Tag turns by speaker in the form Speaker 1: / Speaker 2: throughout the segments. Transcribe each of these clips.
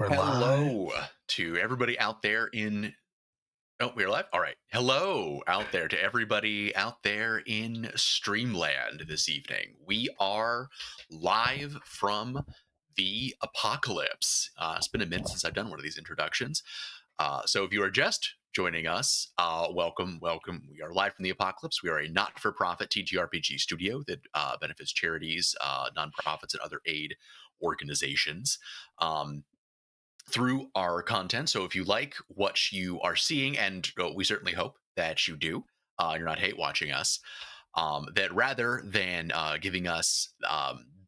Speaker 1: We're live.
Speaker 2: Hello to everybody out there in. Oh, we're live? All right. Hello out there to everybody out there in Streamland this evening. We are live from the apocalypse. It's been a minute since I've done one of these introductions. So if you are just joining us, welcome, welcome. We are live from the apocalypse. We are a not-for-profit TTRPG studio that benefits charities, nonprofits, and other aid organizations. Through our content. So if you like what you are seeing, and we certainly hope that you do, you're not hate watching us, that rather than giving us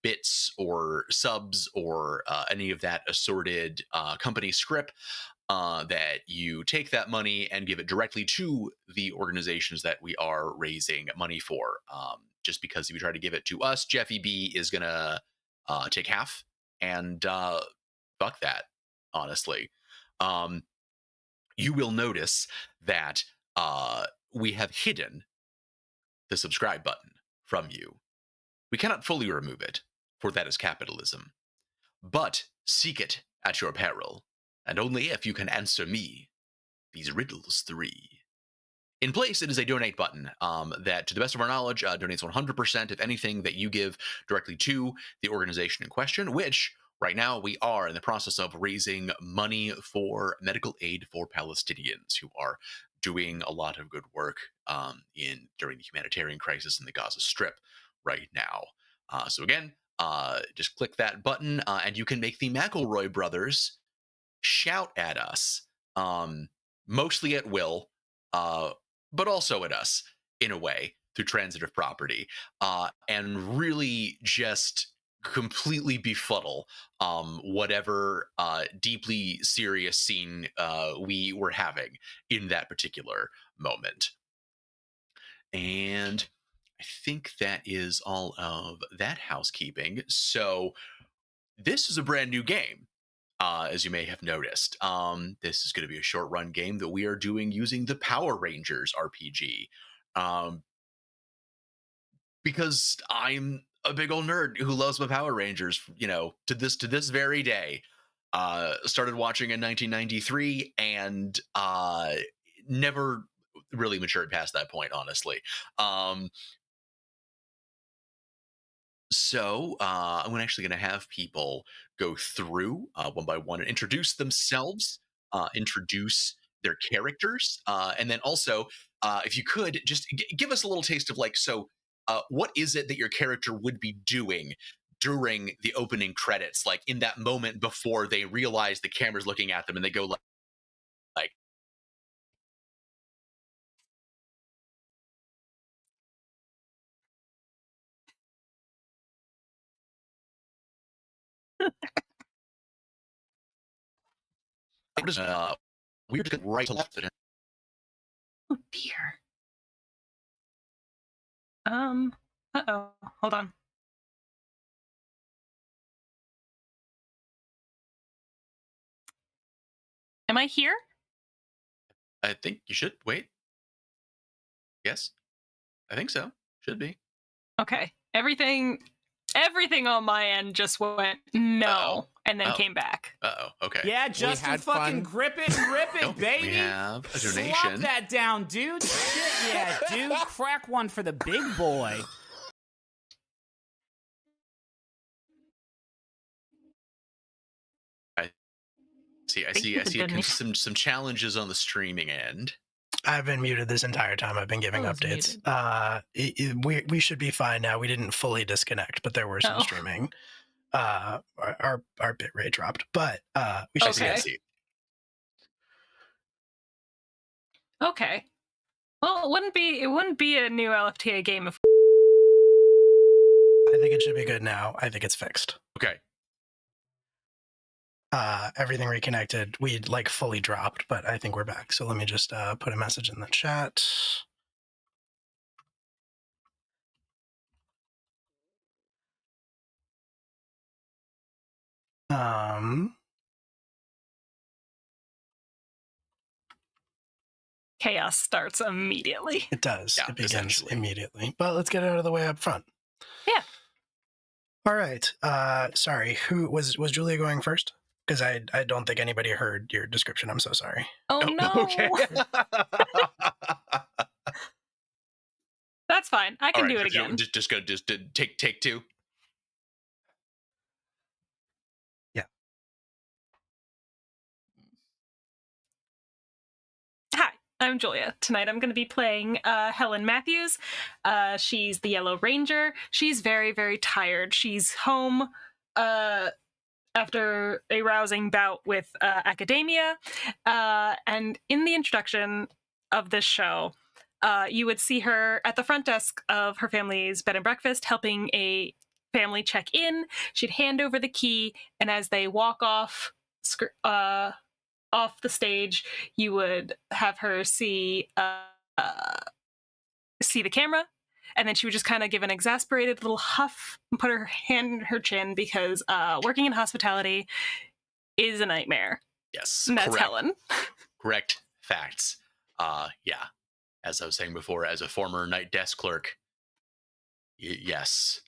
Speaker 2: bits or subs or any of that assorted company script, that you take that money and give it directly to the organizations that we are raising money for. Just because if you try to give it to us, Jeffy B is going to take half, and fuck that. Honestly, you will notice that we have hidden the subscribe button from you. We cannot fully remove it, for that is capitalism. But seek it at your peril, and only if you can answer me these riddles 3. In place, it is a donate button that, to the best of our knowledge, donates 100% of anything that you give directly to the organization in question, which right now we are in the process of raising money for medical aid for Palestinians who are doing a lot of good work during the humanitarian crisis in the Gaza Strip right now. So again, just click that button and you can make the McElroy brothers shout at us, mostly at will, but also at us in a way through transitive property, and really just completely befuddle whatever deeply serious scene we were having in that particular moment. And I think that is all of that housekeeping. So this is a brand new game. As you may have noticed, this is going to be a short run game that we are doing using the Power Rangers RPG. Because I'm a big old nerd who loves my Power Rangers, to this very day. Started watching in 1993 and never really matured past that point, honestly. So I'm actually going to have people go through one by one and introduce themselves, introduce their characters, and then also, if you could, just give us a little taste of what is it that your character would be doing during the opening credits, like in that moment before they realize the camera's looking at them and they go like we're just right to left.
Speaker 3: Oh dear. Uh-oh. Hold on. Am I here?
Speaker 2: I think you should wait. Yes, I think so. Should be.
Speaker 3: Okay. Everything on my end just went no, and then came back.
Speaker 2: Okay.
Speaker 4: Yeah, Justin, fucking grip it and rip it,
Speaker 2: Nope,
Speaker 4: baby.
Speaker 2: We have a donation.
Speaker 4: Slap that down, dude. Shit, yeah, dude. Crack one for the big boy.
Speaker 2: I see some challenges on the streaming end.
Speaker 1: I've been muted this entire time. I've been giving updates. We should be fine now. We didn't fully disconnect, but there were some streaming. Our bit rate dropped, but we should see.
Speaker 3: Okay. Well, it wouldn't be a new LFTA game if
Speaker 1: I think it should be good now. I think it's fixed.
Speaker 2: Okay.
Speaker 1: Everything reconnected. We fully dropped, but I think we're back. So let me just put a message in the chat.
Speaker 3: chaos starts immediately.
Speaker 1: It does. Yeah, it begins immediately. But let's get it out of the way up front.
Speaker 3: Yeah.
Speaker 1: All right. Sorry. Who was Julia going first? because I don't think anybody heard your description. I'm so sorry.
Speaker 3: Oh no.
Speaker 2: Okay.
Speaker 3: That's fine. I can do it again.
Speaker 2: Just go. Just take two.
Speaker 1: Yeah.
Speaker 3: Hi, I'm Julia. Tonight I'm going to be playing Helen Matthews. She's the Yellow Ranger. She's very, very tired. She's home after a rousing bout with academia. And in the introduction of this show, you would see her at the front desk of her family's bed and breakfast helping a family check in. She'd hand over the key, and as they walk off the stage, you would have her see the camera, and then she would just kind of give an exasperated little huff and put her hand in her chin because working in hospitality is a nightmare.
Speaker 2: Yes,
Speaker 3: And that's
Speaker 2: correct.
Speaker 3: Helen.
Speaker 2: Correct facts. Yeah. As I was saying before, as a former night desk clerk, yes.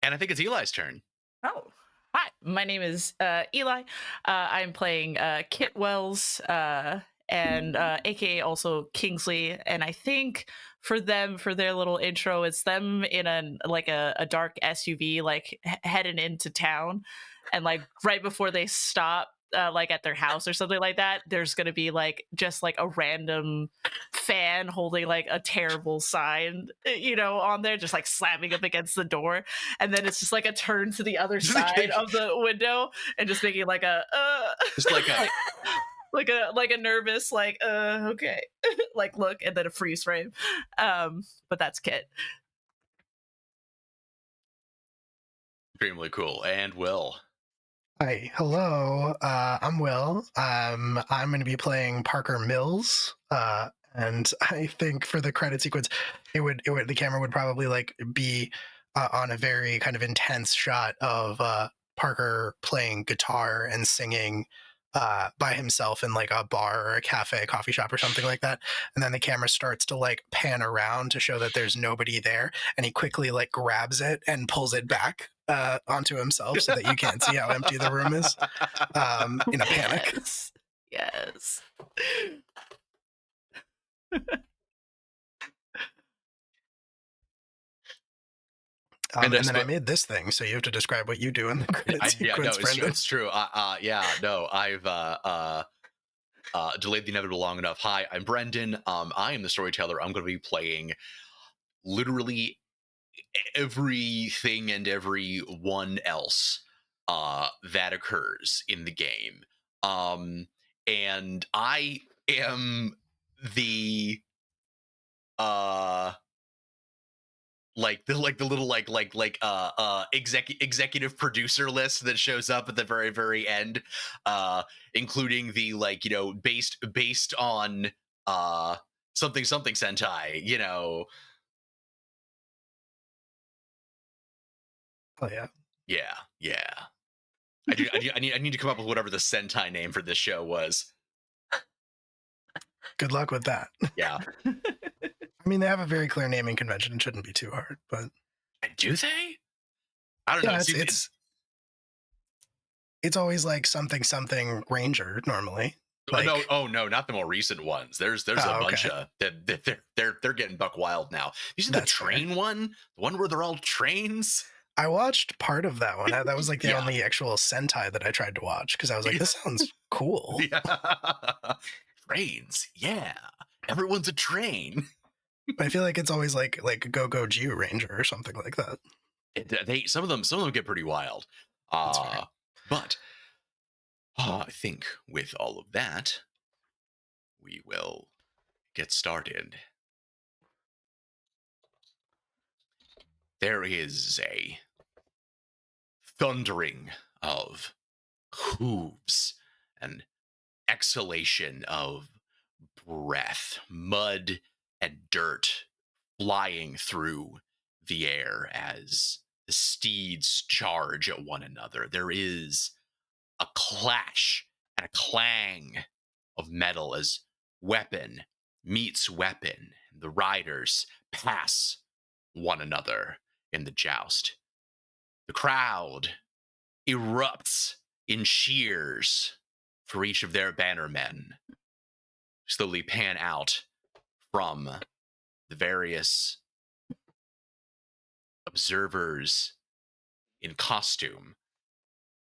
Speaker 2: And I think it's Eli's turn.
Speaker 5: Oh, hi. My name is Eli. I'm playing Kit Wells, and aka also Kingsley. And I think for their little intro, it's them in a dark SUV, like heading into town, and like right before they stop. Like at their house or something like that, there's gonna be like just like a random fan holding like a terrible sign, on there, just like slamming up against the door, and then it's just like a turn to the other side of the window and just making like a
Speaker 2: just like a
Speaker 5: like a nervous okay like look, and then a freeze frame. But that's Kit.
Speaker 2: extremely cool. And Will.
Speaker 1: Hi, hello. I'm Will. I'm going to be playing Parker Mills. And I think for the credit sequence, the camera would probably like be on a very kind of intense shot of Parker playing guitar and singing by himself in like a bar or a cafe, coffee shop or something like that. And then the camera starts to like pan around to show that there's nobody there. And he quickly like grabs it and pulls it back onto himself so that you can't see how empty the room is in a panic.
Speaker 5: Yes.
Speaker 1: And then I made this thing, so you have to describe what you do in the credit sequence, Brendan.
Speaker 2: It's true. I've delayed the inevitable long enough. Hi, I'm Brendan. I am the storyteller. I'm going to be playing literally everything and everyone else that occurs in the game. And I am the little executive producer list that shows up at the very, very end, including the based on something Sentai,
Speaker 1: Oh yeah.
Speaker 2: Yeah. I need to come up with whatever the Sentai name for this show was.
Speaker 1: Good luck with that.
Speaker 2: Yeah.
Speaker 1: I mean, they have a very clear naming convention. It shouldn't be too hard, but
Speaker 2: do they? I don't know.
Speaker 1: It's always like something Ranger normally. Like,
Speaker 2: no, not the more recent ones. There's a bunch of they're getting buck wild now. You see the train one, the one where they're all trains.
Speaker 1: I watched part of that one. That was like the only actual Sentai that I tried to watch because I was like, this sounds cool.
Speaker 2: Yeah. Trains, yeah. Everyone's a train.
Speaker 1: But I feel like it's always like Go Geo Ranger or something like that.
Speaker 2: Some of them get pretty wild. But I think with all of that, we will get started. There is a thundering of hooves and exhalation of breath, mud and dirt flying through the air as the steeds charge at one another. There is a clash and a clang of metal as weapon meets weapon. The riders pass one another in the joust. The crowd erupts in cheers for each of their bannermen. Slowly pan out from the various observers in costume,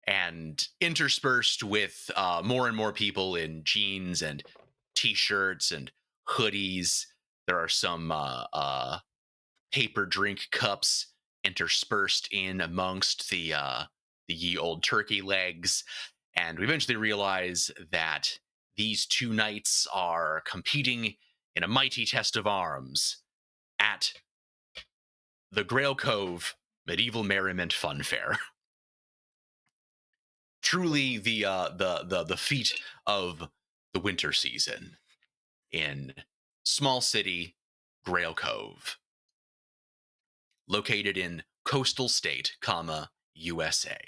Speaker 2: and interspersed with more and more people in jeans and t-shirts and hoodies. There are some paper drink cups interspersed in amongst the ye old turkey legs, and we eventually realize that these two knights are competing in a mighty test of arms at the Grail Cove Medieval Merriment Fun Fair. Truly the feat of the winter season in small city Grail Cove, located in coastal state, USA.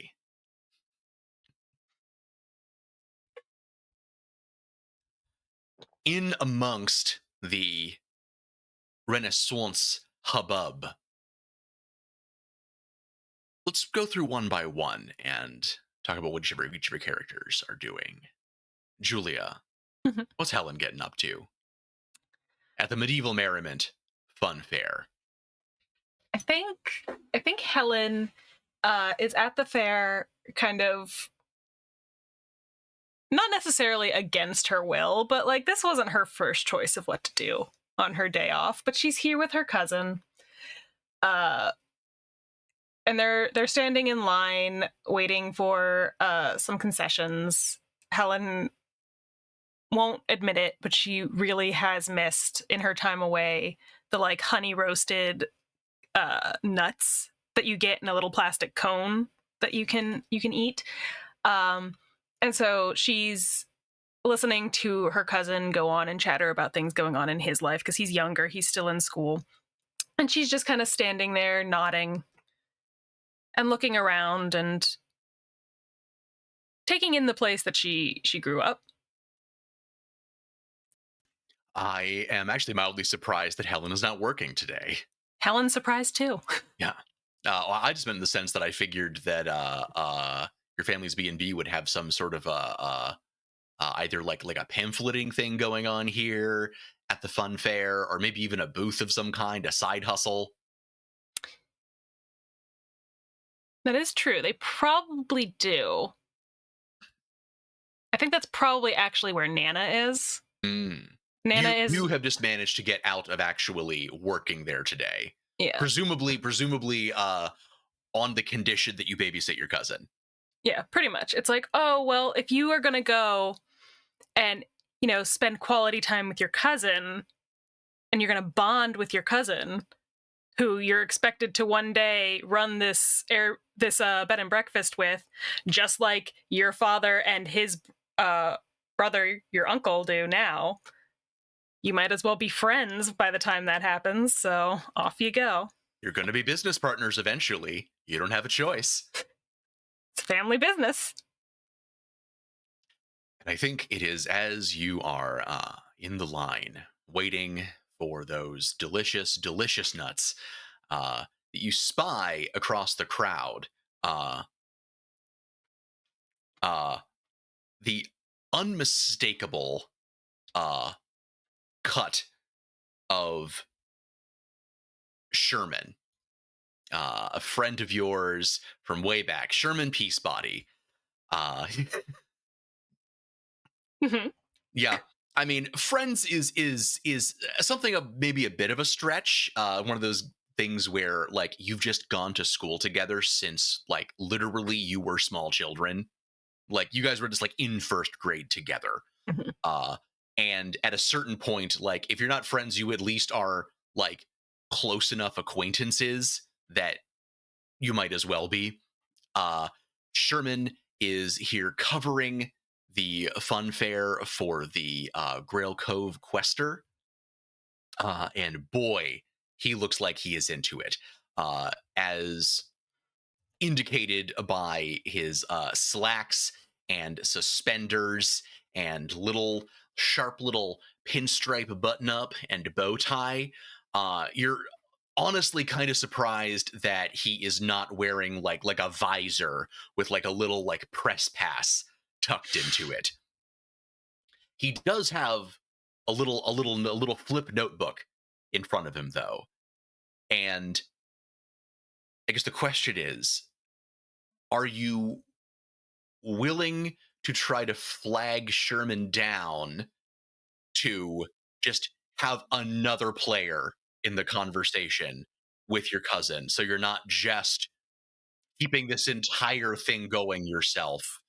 Speaker 2: In amongst the Renaissance hubbub, let's go through one by one and talk about what each of your characters are doing. Julia, what's Helen getting up to at the Medieval Merriment Fun Fair?
Speaker 3: I think Helen is at the fair, kind of not necessarily against her will, but like this wasn't her first choice of what to do on her day off. But she's here with her cousin, and they're standing in line waiting for some concessions. Helen won't admit it, but she really has missed in her time away the like honey roasted nuts that you get in a little plastic cone that you can eat. And so she's listening to her cousin go on and chatter about things going on in his life because he's younger, he's still in school. And she's just kind of standing there nodding and looking around and taking in the place that she grew up.
Speaker 2: I am actually mildly surprised that Helen is not working today.
Speaker 3: Helen's surprised too.
Speaker 2: Yeah. Well, I just meant in the sense that I figured that your family's B&B would have some sort of either like a pamphleting thing going on here at the fun fair, or maybe even a booth of some kind, a side hustle.
Speaker 3: That is true. They probably do. I think that's probably actually where Nana is. Nana
Speaker 2: You have just managed to get out of actually working there today.
Speaker 3: Yeah.
Speaker 2: Presumably on the condition that you babysit your cousin.
Speaker 3: Yeah, pretty much. It's like, oh, well, if you are going to go and, spend quality time with your cousin, and you're going to bond with your cousin, who you're expected to one day run this bed and breakfast with, just like your father and his brother, your uncle, do now, you might as well be friends by the time that happens. So off you go.
Speaker 2: You're going to be business partners eventually. You don't have a choice.
Speaker 3: It's family business.
Speaker 2: And I think it is as you are in the line waiting for those delicious, delicious nuts that you spy across the crowd the unmistakable cut of Sherman, a friend of yours from way back, Sherman Peacebody. Yeah, I mean, friends is something of maybe a bit of a stretch. One of those things where like you've just gone to school together since like literally you were small children. Like you guys were just like in first grade together. And at a certain point, like if you're not friends, you at least are like close enough acquaintances that you might as well be. Sherman is here covering the fun fair for the Grail Cove Quester. And boy, he looks like he is into it. As indicated by his slacks and suspenders and sharp little pinstripe button up and bow tie. You're honestly kind of surprised that he is not wearing like a visor with like a little like press pass tucked into it. He does have a little flip notebook in front of him though. And I guess the question is, are you willing to try to flag Sherman down to just have another player in the conversation with your cousin, so you're not just keeping this entire thing going yourself?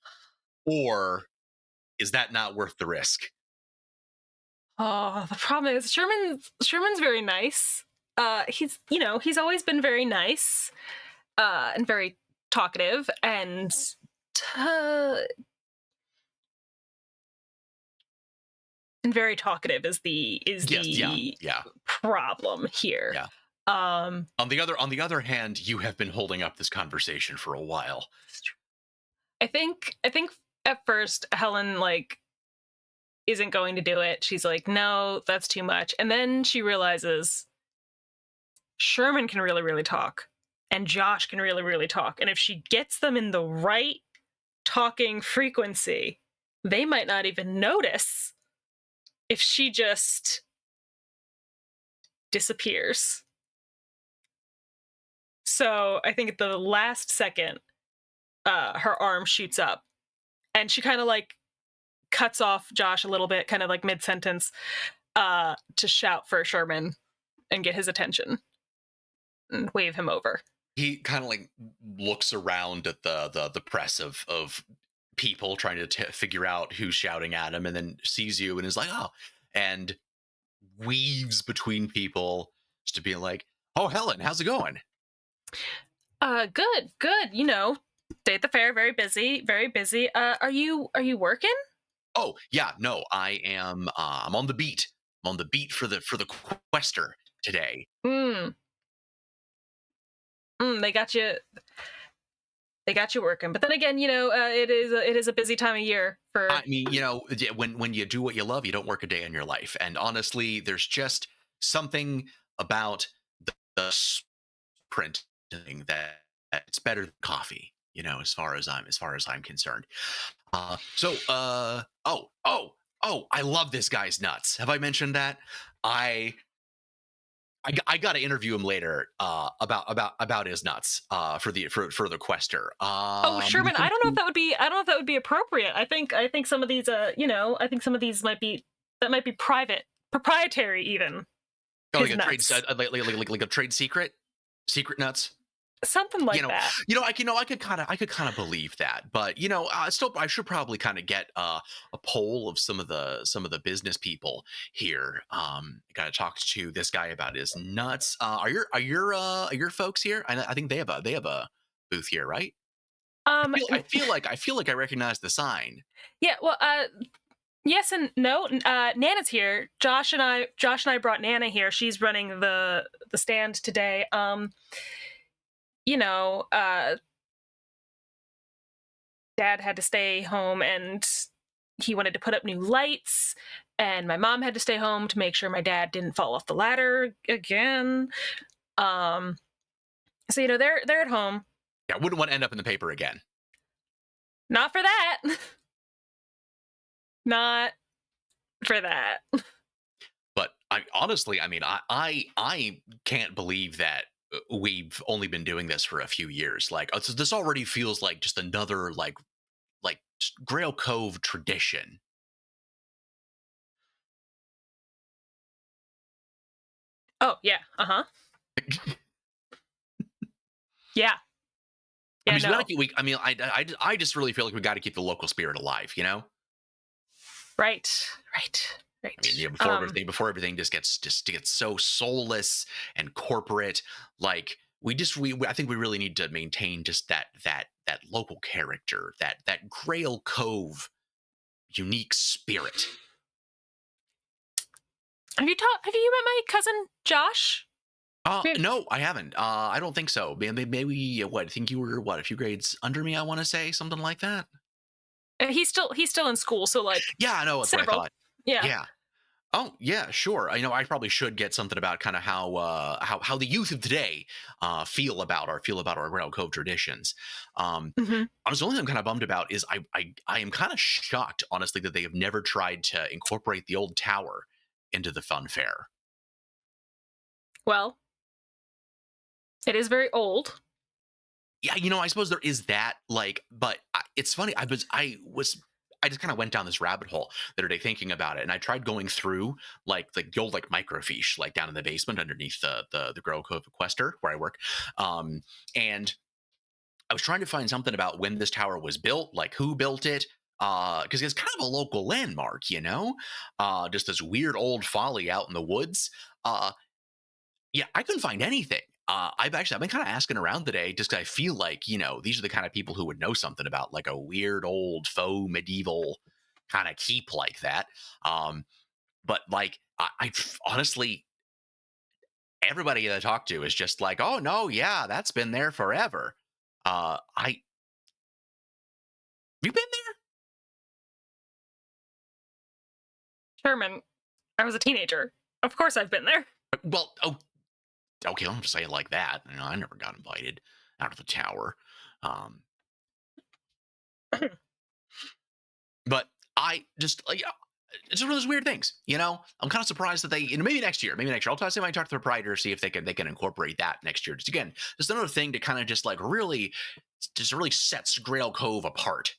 Speaker 2: Or is that not worth the risk?
Speaker 3: Oh, the problem is Sherman's very nice. He's always been very nice, and very talkative, and very talkative is the problem here.
Speaker 2: Yeah. On the other hand, you have been holding up this conversation for a while.
Speaker 3: I think at first Helen like isn't going to do it. She's like, no, that's too much. And then she realizes Sherman can really, really talk, and Josh can really, really talk. And if she gets them in the right talking frequency, they might not even notice if she just disappears. So I think at the last second, her arm shoots up, and she kind of like cuts off Josh a little bit, kind of like mid-sentence, to shout for Sherman and get his attention and wave him over.
Speaker 2: He kind of like looks around at the press of people trying to figure out who's shouting at him, and then sees you and is like, oh, and weaves between people just to be like, oh, Helen, how's it going?
Speaker 3: Good. You know, day at the fair, very busy, very busy. Are you working?
Speaker 2: Oh, yeah, no, I am. I'm on the beat. I'm on the beat for the quester today.
Speaker 3: They got you. They got you working, but then again, you know, it is a busy time of year for.
Speaker 2: I mean, you know, when you do what you love, you don't work a day in your life. And honestly, there's just something about the printing that it's better than coffee. You know, as far as I'm concerned. I love this guy's nuts. Have I mentioned that? I got to interview him later about his nuts for the quester.
Speaker 3: Sherman, I don't know if that would be appropriate. I think some of these might be proprietary even.
Speaker 2: Oh, like a trade secret nuts.
Speaker 3: Something like that.
Speaker 2: I could kind of believe that, but I should probably kind of get a poll of some of the business people here. Got to talk to this guy about his nuts. Are your folks here? I think they have a booth here, right? I feel like I recognize the sign. Yeah. Well,
Speaker 3: yes and no. Nana's here. Josh and I brought Nana here. She's running the stand today. Dad had to stay home, and he wanted to put up new lights, and my mom had to stay home to make sure my dad didn't fall off the ladder again. So they're at home.
Speaker 2: Yeah, I wouldn't want to end up in the paper again.
Speaker 3: Not for that. Not for that.
Speaker 2: But I can't believe that we've only been doing this for a few years. Like, this already feels like just another like Grail Cove tradition.
Speaker 3: Oh yeah, yeah.
Speaker 2: I just really feel like we got to keep the local spirit alive.
Speaker 3: Right.
Speaker 2: I mean, before everything just gets so soulless and corporate, like I think we really need to maintain just that local character, that Grail Cove unique spirit.
Speaker 3: Have you met my cousin Josh?
Speaker 2: No, I haven't. I don't think so. Maybe I think you were a few grades under me. I want to say something like that.
Speaker 3: He's still in school, so like.
Speaker 2: Yeah, I know. That's
Speaker 3: several.
Speaker 2: what I thought.
Speaker 3: Yeah.
Speaker 2: Oh yeah, sure. I know I probably should get something about kind of how the youth of today feel about our Grail Cove traditions.
Speaker 3: Hmm.
Speaker 2: Honestly, the only thing I'm kind of bummed about is I am kind of shocked, honestly, that they have never tried to incorporate the old tower into the fun fair.
Speaker 3: Well, it is very old.
Speaker 2: Yeah, I suppose there is that. But it's funny. I just kind of went down this rabbit hole the other day thinking about it, and I tried going through the old microfiche down in the basement underneath the Grail Cove Equester where I work, and I was trying to find something about when this tower was built, like who built it, because it's kind of a local landmark, just this weird old folly out in the woods. Yeah, I couldn't find anything. I've been kind of asking around today just 'cause I feel like, these are the kind of people who would know something about like a weird old faux medieval kind of keep like that. But I honestly, everybody that I talk to is just like, oh no, yeah, that's been there forever. You been
Speaker 3: Sherman, I was a teenager. Of course I've been there.
Speaker 2: there? Well, oh, okay, I don't have to say it like that. I never got invited out of the tower. Um, but I just it's one of those weird things, I'm kind of surprised that they, maybe next year, I'll talk to the proprietor, see if they can incorporate that next year. Just again, just another thing to kind of just really sets Grail Cove apart,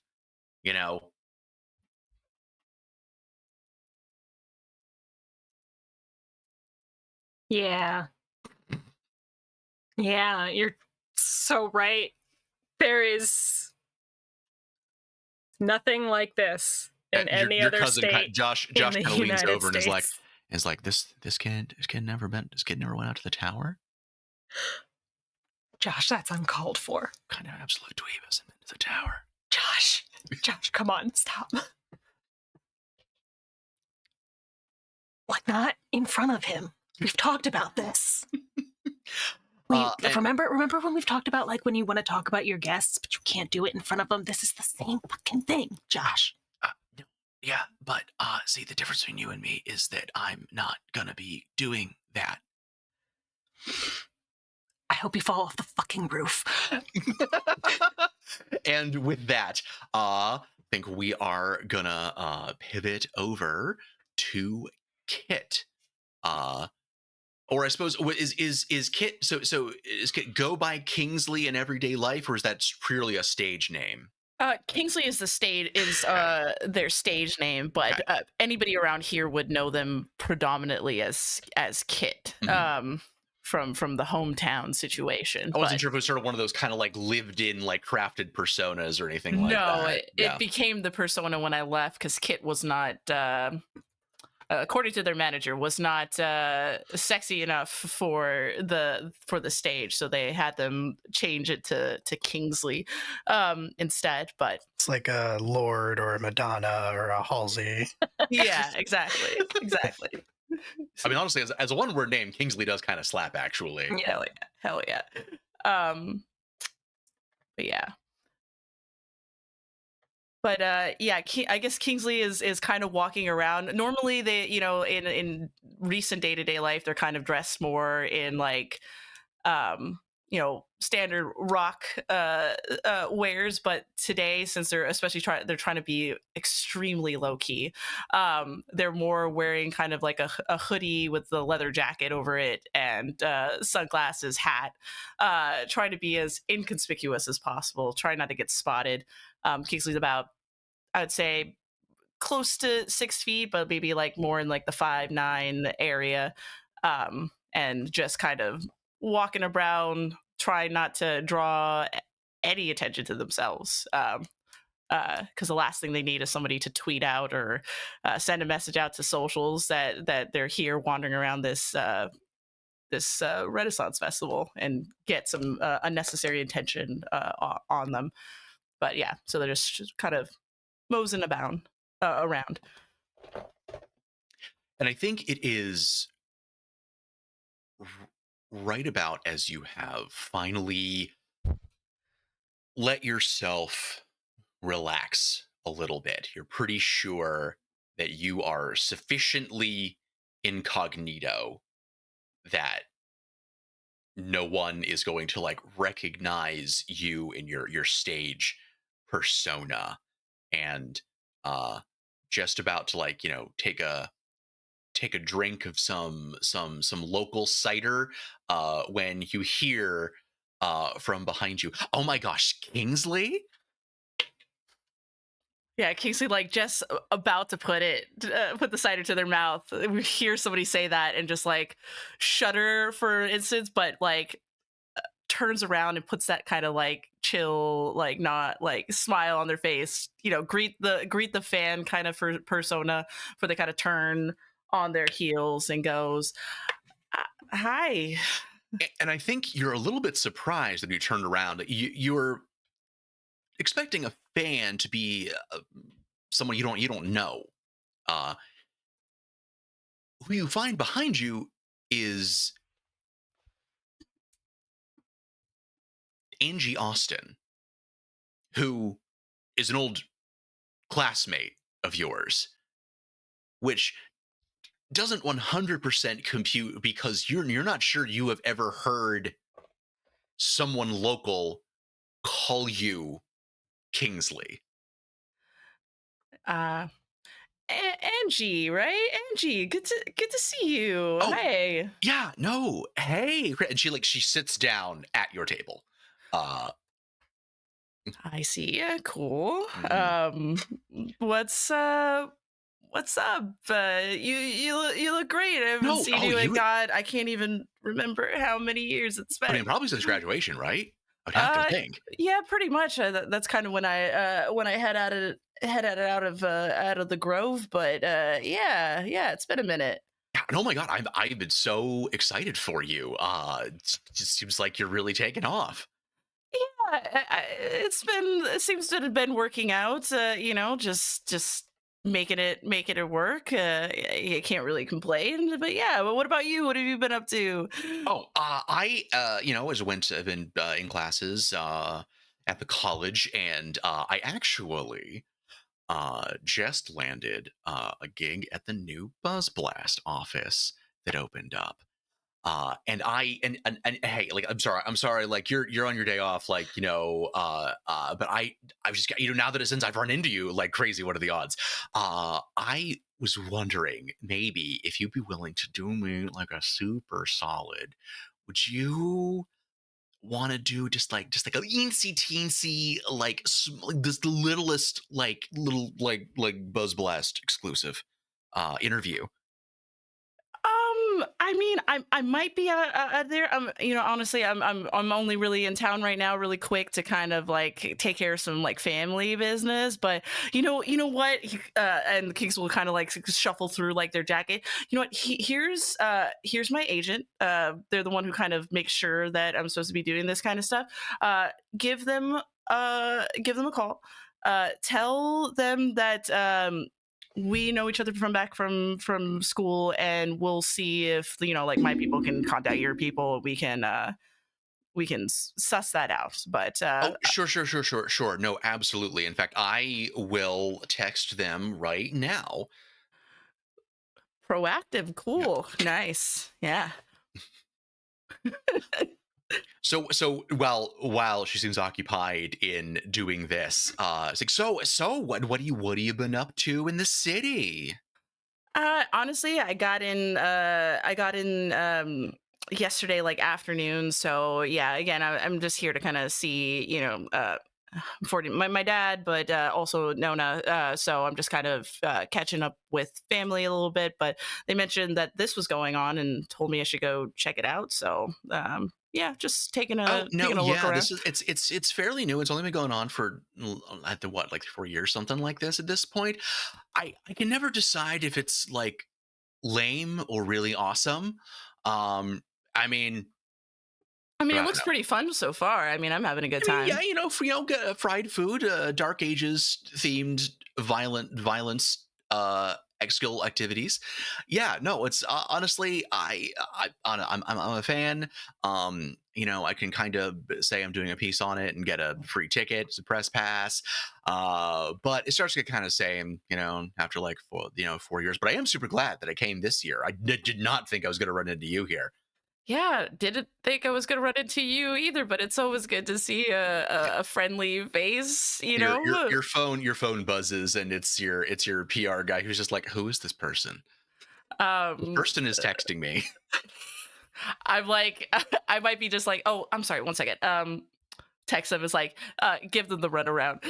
Speaker 2: you know.
Speaker 3: Yeah. Yeah, you're so right. There is nothing like this in any
Speaker 2: Your
Speaker 3: other
Speaker 2: cousin
Speaker 3: state.
Speaker 2: Josh
Speaker 3: in
Speaker 2: kind
Speaker 3: the
Speaker 2: of leans
Speaker 3: United
Speaker 2: over and
Speaker 3: States.
Speaker 2: is like this kid never went out to the tower.
Speaker 3: Josh, that's uncalled for.
Speaker 2: Kind of absolute dweeb hasn't been to the tower.
Speaker 3: Josh, come on, stop. Like, not in front of him. We've talked about this. Remember when we've talked about when you want to talk about your guests, but you can't do it in front of them? This is the same fucking thing, Josh.
Speaker 2: Yeah, but see, the difference between you and me is that I'm not gonna be doing that.
Speaker 3: I hope you fall off the fucking roof.
Speaker 2: And with that, I think we are gonna pivot over to Kit. Or I suppose is Kit so is Kit go by Kingsley in everyday life, or is that purely a stage name?
Speaker 5: Kingsley is their stage name, but
Speaker 2: Okay.
Speaker 5: Anybody around here would know them predominantly as Kit.
Speaker 2: Mhm.
Speaker 5: From the hometown situation.
Speaker 2: I wasn't sure if it was sort of one of those kind of lived in, crafted personas or anything like
Speaker 5: No,
Speaker 2: that.
Speaker 5: it became the persona when I left because Kit was not, according to their manager, was not sexy enough for the stage, so they had them change it to Kingsley instead. But
Speaker 1: It's like a Lord or a Madonna or a Halsey.
Speaker 5: yeah, exactly.
Speaker 2: I mean, honestly, as a one-word name, Kingsley does kind of slap, actually.
Speaker 5: Hell yeah. But yeah. But yeah, I guess Kingsley is kind of walking around. Normally, they, in recent day-to-day life, they're kind of dressed more in standard rock wares. But today, since they're especially they're trying to be extremely low key, they're more wearing kind of like a hoodie with the leather jacket over it and sunglasses, hat, trying to be as inconspicuous as possible, trying not to get spotted. Kingsley's about, I would say, close to 6 feet, but maybe more in the 5'9" area, and just kind of walking around, trying not to draw any attention to themselves, because the last thing they need is somebody to tweet out or send a message out to socials that they're here wandering around this Renaissance festival and get some unnecessary attention on them. But yeah, so they're just kind of moseying around.
Speaker 2: And I think it is right about as you have finally let yourself relax a little bit. You're pretty sure that you are sufficiently incognito that no one is going to like recognize you in your stage persona, and just about to like take a drink of some local cider when you hear from behind you, oh my gosh, Kingsley.
Speaker 5: Yeah, Kingsley, like, just about to put the cider to their mouth. We hear somebody say that and just, like, shudder for an instant, but, like, turns around and puts that kind of, like, chill, like, not, like, smile on their face. Greet the fan kind of for persona, for they kind of turn on their heels and goes, hi.
Speaker 2: And I think you're a little bit surprised that you turned around. You're expecting a fan to be someone you don't know. Who you find behind you is Angie Austin, who is an old classmate of yours, which doesn't 100% compute because you're not sure you have ever heard someone local call you Kingsley.
Speaker 5: Angie, right? Angie, good to see you.
Speaker 2: Oh,
Speaker 5: hey.
Speaker 2: Yeah, no, hey. And she sits down at your table.
Speaker 5: I see. Yeah, cool. What's up? You look great. I haven't seen you in God. I can't even remember how many years it's been.
Speaker 2: I mean, probably since graduation, right? I'd have to think.
Speaker 5: Yeah, pretty much. That's kind of when I head out of the Grove. But yeah, it's been a minute.
Speaker 2: And oh my God, I've been so excited for you. It just seems like you're really taking off.
Speaker 5: Yeah, it seems to have been working out. Just making it work. You can't really complain. But yeah, what about you? What have you been up to?
Speaker 2: Oh, I I've been in classes at the college, and I actually just landed a gig at the new Buzz Blast office that opened up. And hey, like, I'm sorry, like you're on your day off, like, but I've just got, now that since I've run into you like crazy, what are the odds? I was wondering maybe if you'd be willing to do me like a super solid. Would you want to do just like a eensy teensy like this littlest little Buzz Blast exclusive interview?
Speaker 5: I mean, I might be out there. Honestly, I'm only really in town right now, really quick to kind of like take care of some like family business. But you know what? And the Kings will kind of like shuffle through like their jacket. You know what? Here's my agent. They're the one who kind of makes sure that I'm supposed to be doing this kind of stuff. Give them a call. Tell them that we know each other from school, and we'll see if like my people can contact your people. We can suss that out. But
Speaker 2: sure. No, absolutely. In fact, I will text them right now.
Speaker 5: Proactive, cool, nice, yeah.
Speaker 2: So while she seems occupied in doing this, it's like, so what have you been up to in the city?
Speaker 5: Honestly, I got in yesterday like afternoon. So yeah, again, I'm just here to kind of see, for my dad, but also Nona. So I'm just kind of catching up with family a little bit. But they mentioned that this was going on and told me I should go check it out. So yeah, just taking a look around.
Speaker 2: It's fairly new. It's only been going on for like 4 years, something like this at this point. I can never decide if it's like lame or really awesome. I mean,
Speaker 5: it looks pretty fun so far. I mean, I'm having a good time.
Speaker 2: Yeah, fried food, Dark Ages themed violence skill activities. Yeah, no, it's honestly, I'm a fan. I can kind of say I'm doing a piece on it and get a free ticket, it's a press pass. But it starts to get kind of same, after like 4 years. But I am super glad that I came this year. I did not think I was going to run into you here.
Speaker 5: Yeah, didn't think I was gonna run into you either, but it's always good to see a friendly face,
Speaker 2: Your phone buzzes, and it's your PR guy who's just like, who is this person? This person is texting me.
Speaker 5: I'm like, I might be just like, oh, I'm sorry, one second. Text them is like, give them the runaround,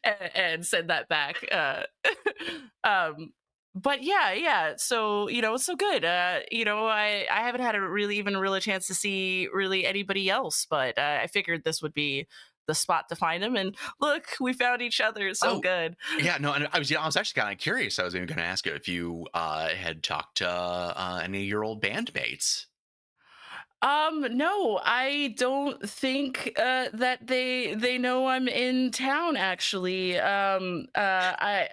Speaker 5: and send that back. But yeah. So it's so good. I haven't had a really chance to see really anybody else, but I figured this would be the spot to find him. And look, we found each other. So good.
Speaker 2: Yeah, no, and I was actually kind of curious. I was even going to ask you if you had talked to any of your old bandmates.
Speaker 5: No, I don't think that they know I'm in town. Actually, I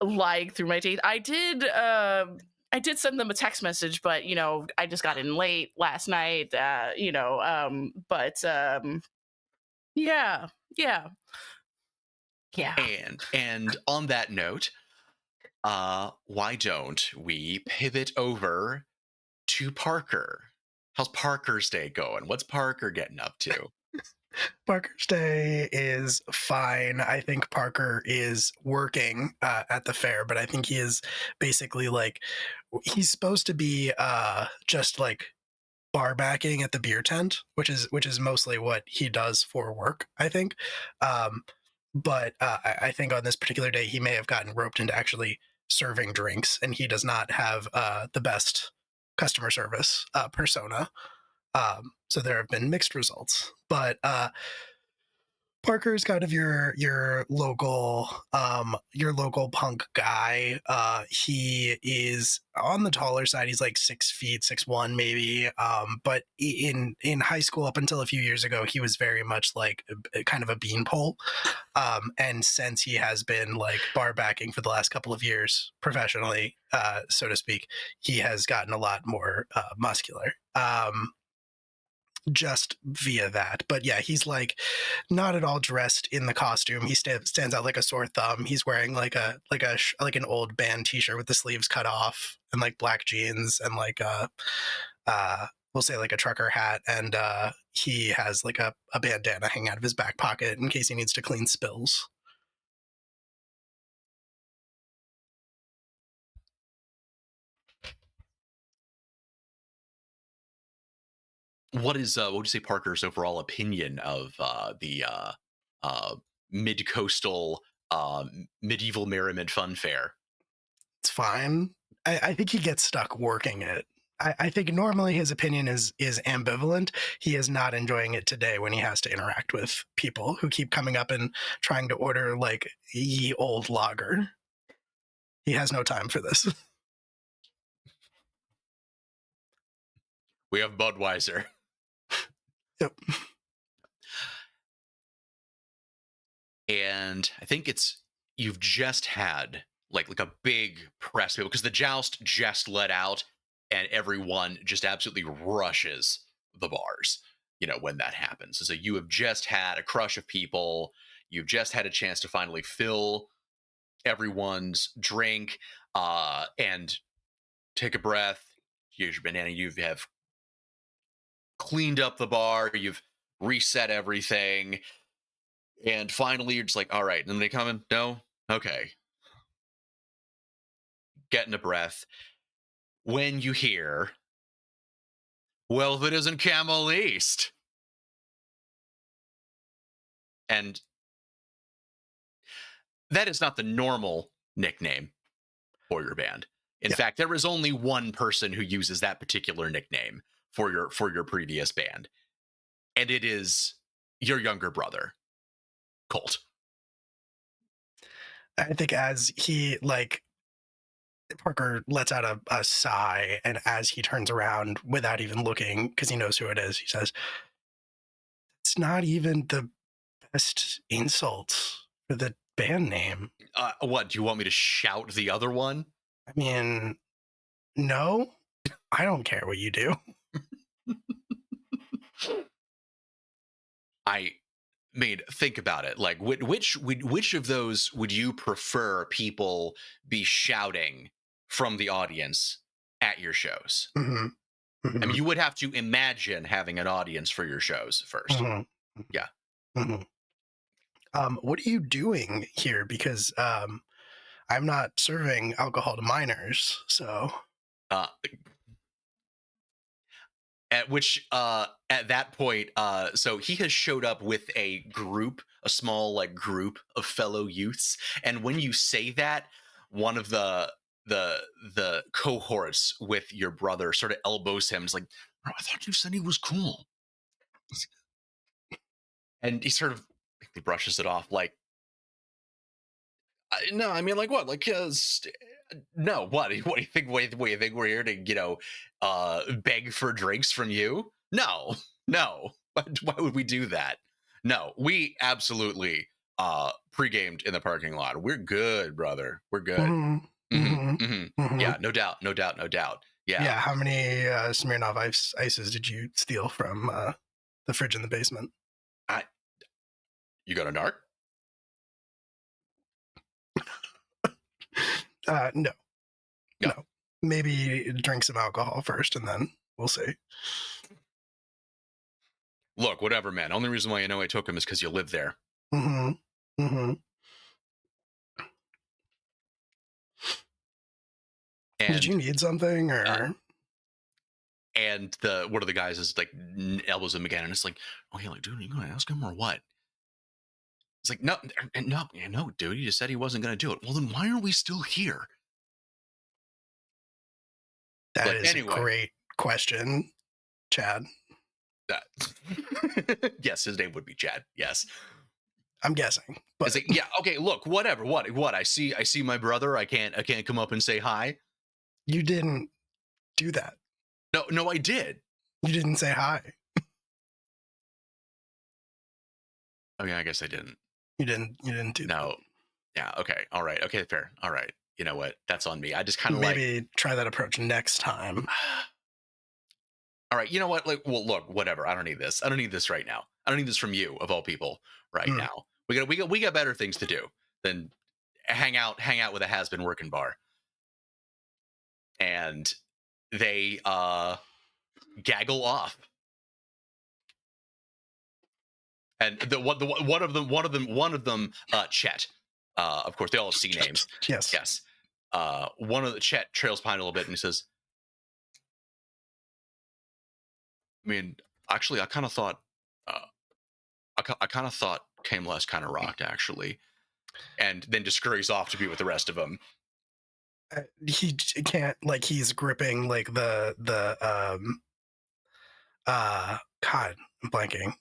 Speaker 5: lying through my teeth. I did send them a text message, but I just got in late last night. But yeah.
Speaker 2: And on that note, why don't we pivot over to Parker? How's Parker's day going? What's Parker getting up to?
Speaker 1: Parker's day is fine. I think Parker is working at the fair, but I think he is basically like, he's supposed to be just like bar backing at the beer tent, which is mostly what he does for work, I think. But I think on this particular day, he may have gotten roped into actually serving drinks, and he does not have the best customer service persona. So there have been mixed results, but Parker is kind of your local punk guy. He is on the taller side. He's like 6 feet, 6'1" maybe. But in high school, up until a few years ago, he was very much like kind of a beanpole. And since he has been like bar backing for the last couple of years professionally, so to speak, he has gotten a lot more muscular. Just via that. But yeah, he's like not at all dressed in the costume. He stands out like a sore thumb. He's wearing like an old band t-shirt with the sleeves cut off and like black jeans and like we'll say like a trucker hat, and he has like a bandana hanging out of his back pocket in case he needs to clean spills.
Speaker 2: What would you say Parker's overall opinion of the mid-coastal medieval merriment fun fair?
Speaker 1: It's fine. I think he gets stuck working it. I think normally his opinion is ambivalent. He is not enjoying it today when he has to interact with people who keep coming up and trying to order like ye old lager. He has no time for this.
Speaker 2: We have Budweiser.
Speaker 1: Yep.
Speaker 2: And I think you've just had like a big press because the joust just let out, and everyone just absolutely rushes the bars, when that happens. So you have just had a crush of people. You've just had a chance to finally fill everyone's drink and take a breath. Use your banana. You have cleaned up the bar. You've reset everything. And finally, you're just like, all right, and they coming? No? Okay. Getting a breath. When you hear, well, if it isn't Camel East. And that is not the normal nickname for your band. In fact, there is only one person who uses that particular nickname for your previous band. And it is your younger brother, Colt.
Speaker 1: I think as he Parker lets out a sigh, and as he turns around without even looking, because he knows who it is, he says, "It's not even the best insults for the band name.
Speaker 2: What, do you want me to shout the other one?
Speaker 1: I mean, no, I don't care what you do.
Speaker 2: I mean, think about it. Like, which of those would you prefer people be shouting from the audience at your shows?
Speaker 1: Mm-hmm. Mm-hmm.
Speaker 2: I mean, you would have to imagine having an audience for your shows first.
Speaker 1: Mm-hmm.
Speaker 2: Yeah.
Speaker 1: Mm-hmm. What are you doing here? Because I'm not serving alcohol to minors, so.
Speaker 2: At that point, so he has showed up with a small like group of fellow youths, and when you say that, one of the cohorts with your brother sort of elbows him. It's like, "Bro, I thought you said he was cool," and he sort of he brushes it off like, "No, I mean, like what? Like, no, what? What do you think? What do you think we're here to, beg for drinks from you? No, no. Why would we do that? No, we absolutely pre-gamed in the parking lot. We're good, brother. We're good.
Speaker 1: Mm-hmm. Mm-hmm. Mm-hmm.
Speaker 2: Yeah, no doubt. Yeah.
Speaker 1: Yeah. How many Smirnoff ices did you steal from the fridge in the basement?
Speaker 2: You got a narc?
Speaker 1: No. Maybe drink some alcohol first, and then we'll see.
Speaker 2: Look, whatever, man. Only reason why I know I took him is because you live there.
Speaker 1: Mm-hmm. Mm-hmm.
Speaker 2: And
Speaker 1: did you need something, or?
Speaker 2: And one of the guys is like elbows him again, and it's like, okay, like, dude, are you gonna ask him or what? It's like, no, dude. He just said he wasn't gonna do it. Well, then why are we still here?
Speaker 1: That is anyway. A great question, Chad.
Speaker 2: Yes, his name would be Chad. Yes,
Speaker 1: I'm guessing. But
Speaker 2: it's like, yeah, okay. Look, whatever. What? I see my brother. I can't come up and say hi.
Speaker 1: You didn't do that.
Speaker 2: No, I did.
Speaker 1: You didn't say hi.
Speaker 2: Okay, I guess I didn't.
Speaker 1: You didn't do that.
Speaker 2: No. Yeah. Okay. All right. Okay. Fair. All right. You know what? That's on me. I just kind of
Speaker 1: maybe try that approach next time.
Speaker 2: All right. You know what? Like, well, look, whatever. I don't need this. I don't need this right now. I don't need this from you, of all people, right now. We got better things to do than hang out with a has-been working bar. And they gaggle off. And one of them, Chet. Of course, they all have C names.
Speaker 1: Yes.
Speaker 2: One of the Chet trails behind a little bit, and he says, "I mean, actually, I kind of thought, Cameless kind of rocked, actually," and then just scurries off to be with the rest of them.
Speaker 1: He can't, like, he's gripping like the God, I'm blanking.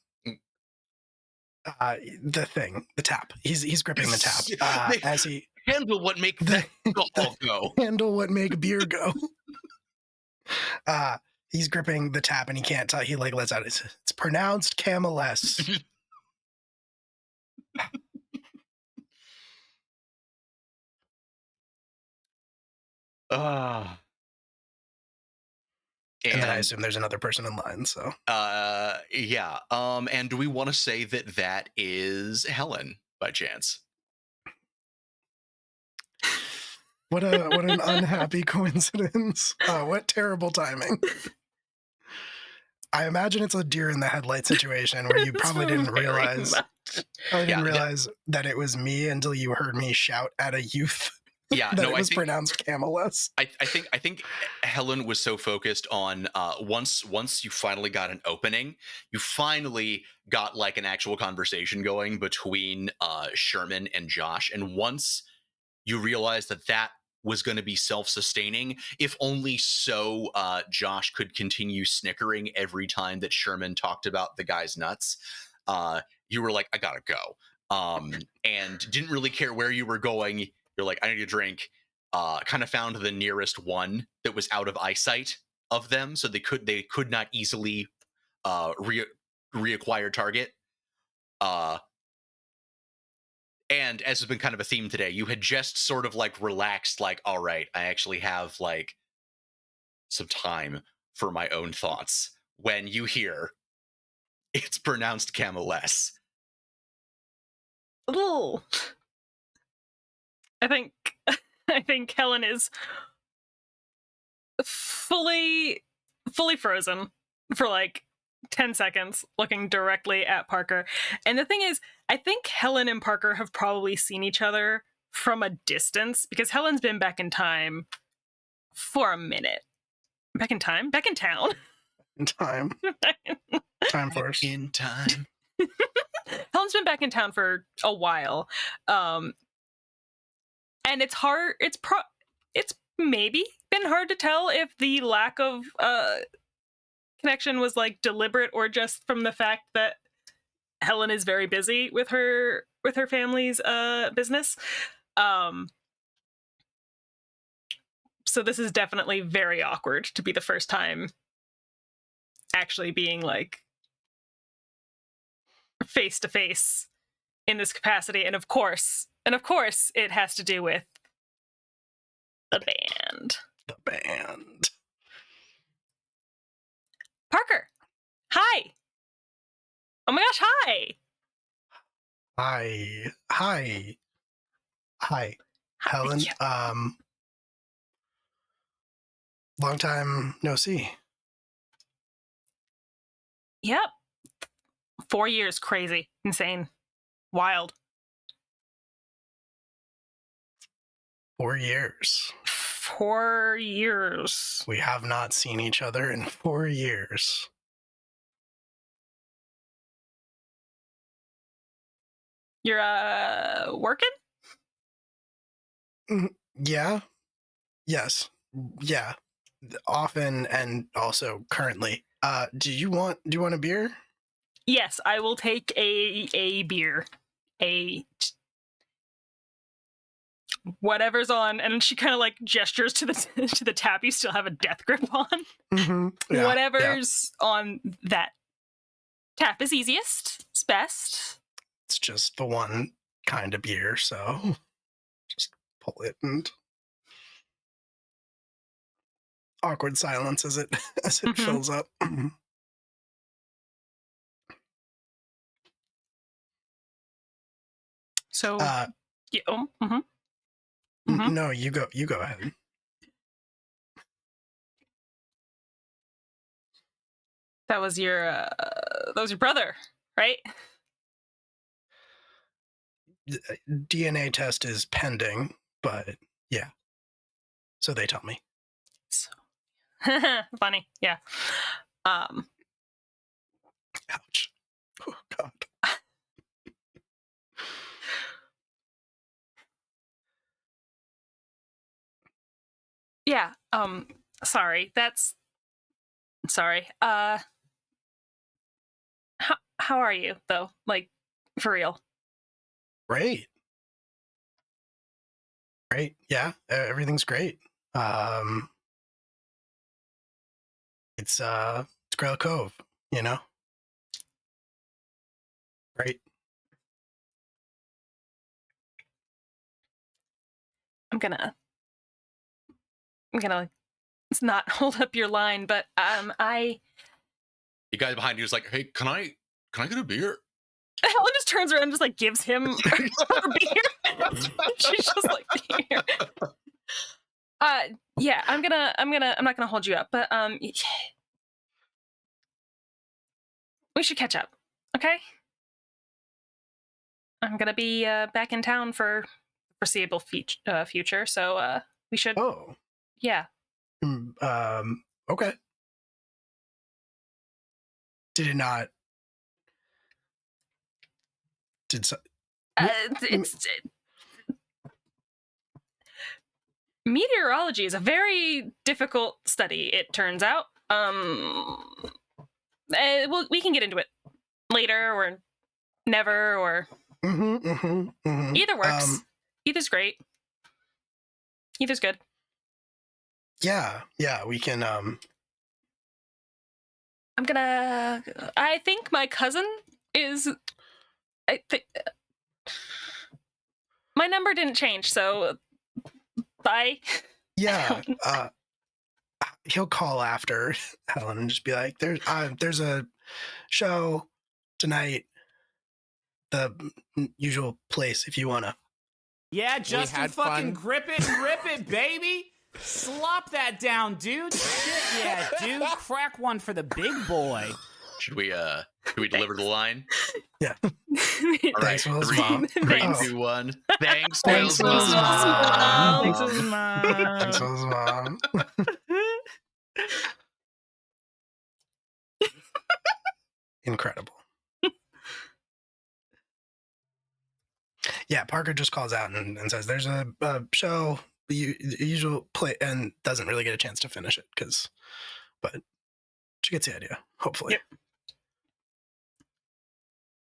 Speaker 1: The tap. He's gripping the tap as he
Speaker 2: handle what make the alcohol go.
Speaker 1: Handle what make beer go. He's gripping the tap and he can't tell. He like lets out. It's pronounced Cameless. And then I assume there's another person in line. So
Speaker 2: yeah. And do we want to say that is Helen by chance?
Speaker 1: What an unhappy coincidence. What terrible timing. I imagine it's a deer in the headlight situation where you probably didn't realize that it was me until you heard me shout at a youth.
Speaker 2: Yeah,
Speaker 1: that it was pronounced Cameless.
Speaker 2: I think Helen was so focused on once you finally got an opening, you finally got like an actual conversation going between Sherman and Josh, and once you realized that was going to be self-sustaining, if only so Josh could continue snickering every time that Sherman talked about the guy's nuts, you were like, I gotta go, and didn't really care where you were going. You're like, I need a drink. Kind of found the nearest one that was out of eyesight of them, so they could not easily reacquire target. And as has been kind of a theme today, you had just sort of like relaxed, like, all right, I actually have like some time for my own thoughts, when you hear it's pronounced Camilless.
Speaker 3: Ooh. I think Helen is fully frozen for like 10 seconds, looking directly at Parker. And the thing is, I think Helen and Parker have probably seen each other from a distance, because Helen's been back in time for a minute. Back in time? Back in town.
Speaker 1: In time. Time force.
Speaker 2: In time.
Speaker 3: Helen's been back in town for a while. And it's hard, it's maybe been hard to tell if the lack of connection was like deliberate, or just from the fact that Helen is very busy with her family's business. So this is definitely very awkward to be the first time actually being like face to face in this capacity. And of course it has to do with the band.
Speaker 1: The band.
Speaker 3: Parker, hi. Oh my gosh, hi.
Speaker 1: Hi. Helen, long time no see.
Speaker 3: Yep. 4 years, crazy, insane, wild.
Speaker 1: 4 years.
Speaker 3: 4 years.
Speaker 1: We have not seen each other in 4 years.
Speaker 3: You're working?
Speaker 1: Yeah. Yes. Yeah. Often and also currently. Do you want a beer?
Speaker 3: Yes, I will take a beer. Whatever's on, and she kind of like gestures to the tap you still have a death grip on.
Speaker 1: Mm-hmm. Yeah,
Speaker 3: Whatever's on that tap is easiest. It's best.
Speaker 1: It's just the one kind of beer, so just pull it and awkward silence as it fills up.
Speaker 3: So yeah,
Speaker 1: no, you go ahead.
Speaker 3: That was your brother, right?
Speaker 1: DNA test is pending, but yeah. So they tell me.
Speaker 3: So funny, yeah.
Speaker 1: Ouch. Oh God.
Speaker 3: Yeah. Sorry. Sorry. How are you though? Like, for real?
Speaker 1: Great. Yeah. Everything's great. It's Grail Cove, you know? Right.
Speaker 3: I'm gonna let's not hold up your line, but
Speaker 2: The guy behind you is like, hey, can I get a beer?
Speaker 3: Helen just turns around and just like gives him her beer. She's just like, here. Yeah, I'm not gonna hold you up, but we should catch up, okay? I'm gonna be back in town for foreseeable future, so we should.
Speaker 1: Oh.
Speaker 3: Yeah.
Speaker 1: Okay. Did it not?
Speaker 3: Meteorology is a very difficult study, it turns out. We can get into it later or never, or either works. Either's great. Either's good.
Speaker 1: Yeah, we can.
Speaker 3: I think my cousin is. My number didn't change, so bye.
Speaker 1: Yeah. He'll call after Helen and just be like, there's a show tonight, the usual place if you wanna.
Speaker 4: Yeah, Justin, fucking grip it and rip it, baby. Slop that down, dude. Shit, yeah, dude. Crack one for the big boy.
Speaker 2: Should we deliver the line?
Speaker 1: Yeah.
Speaker 2: All right,
Speaker 1: Thanks, Will's
Speaker 2: 3,
Speaker 1: mom.
Speaker 2: 3,
Speaker 1: Oh.
Speaker 2: 2, 1. Thanks,
Speaker 1: Thanks,
Speaker 2: Will's
Speaker 1: Will's
Speaker 2: mom.
Speaker 3: Thanks, Will's mom.
Speaker 1: Thanks, Will's mom. Incredible. Yeah, Parker just calls out and says, "There's a show, the usual play," and doesn't really get a chance to finish it but she gets the idea. Hopefully.
Speaker 3: Yep.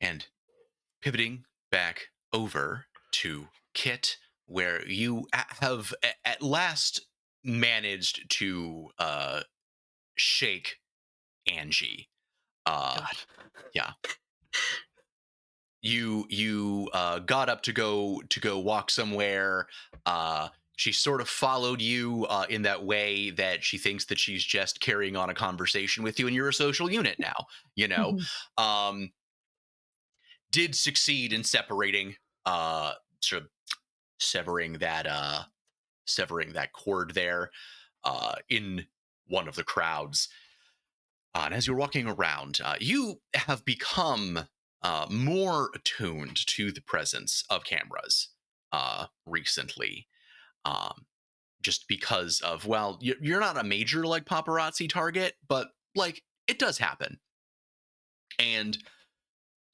Speaker 2: And pivoting back over to Kit, where you have at last managed to shake Angie. Yeah. You got up to go walk somewhere. She sort of followed you in that way that she thinks that she's just carrying on a conversation with you, and you're a social unit now. You know, did succeed in separating, sort of severing that cord there in one of the crowds. And as you're walking around, you have become more attuned to the presence of cameras recently. Just because of, well, you're not a major like paparazzi target, but like it does happen. And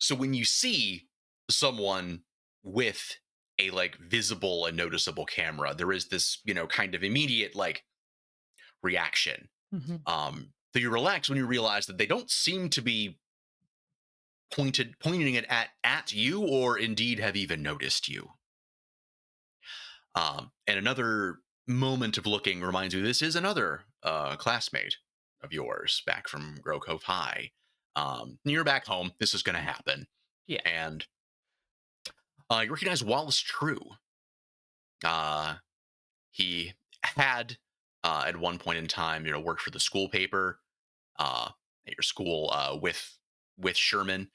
Speaker 2: so when you see someone with a like visible and noticeable camera, there is this, kind of immediate like reaction. So you relax when you realize that they don't seem to be pointing it at you, or indeed have even noticed you. And another moment of looking reminds you this is another classmate of yours back from Grail Cove High. You're back home. This is going to happen.
Speaker 5: Yeah.
Speaker 2: And you recognize Wallace True. He had at one point in time, worked for the school paper at your school with Sherman.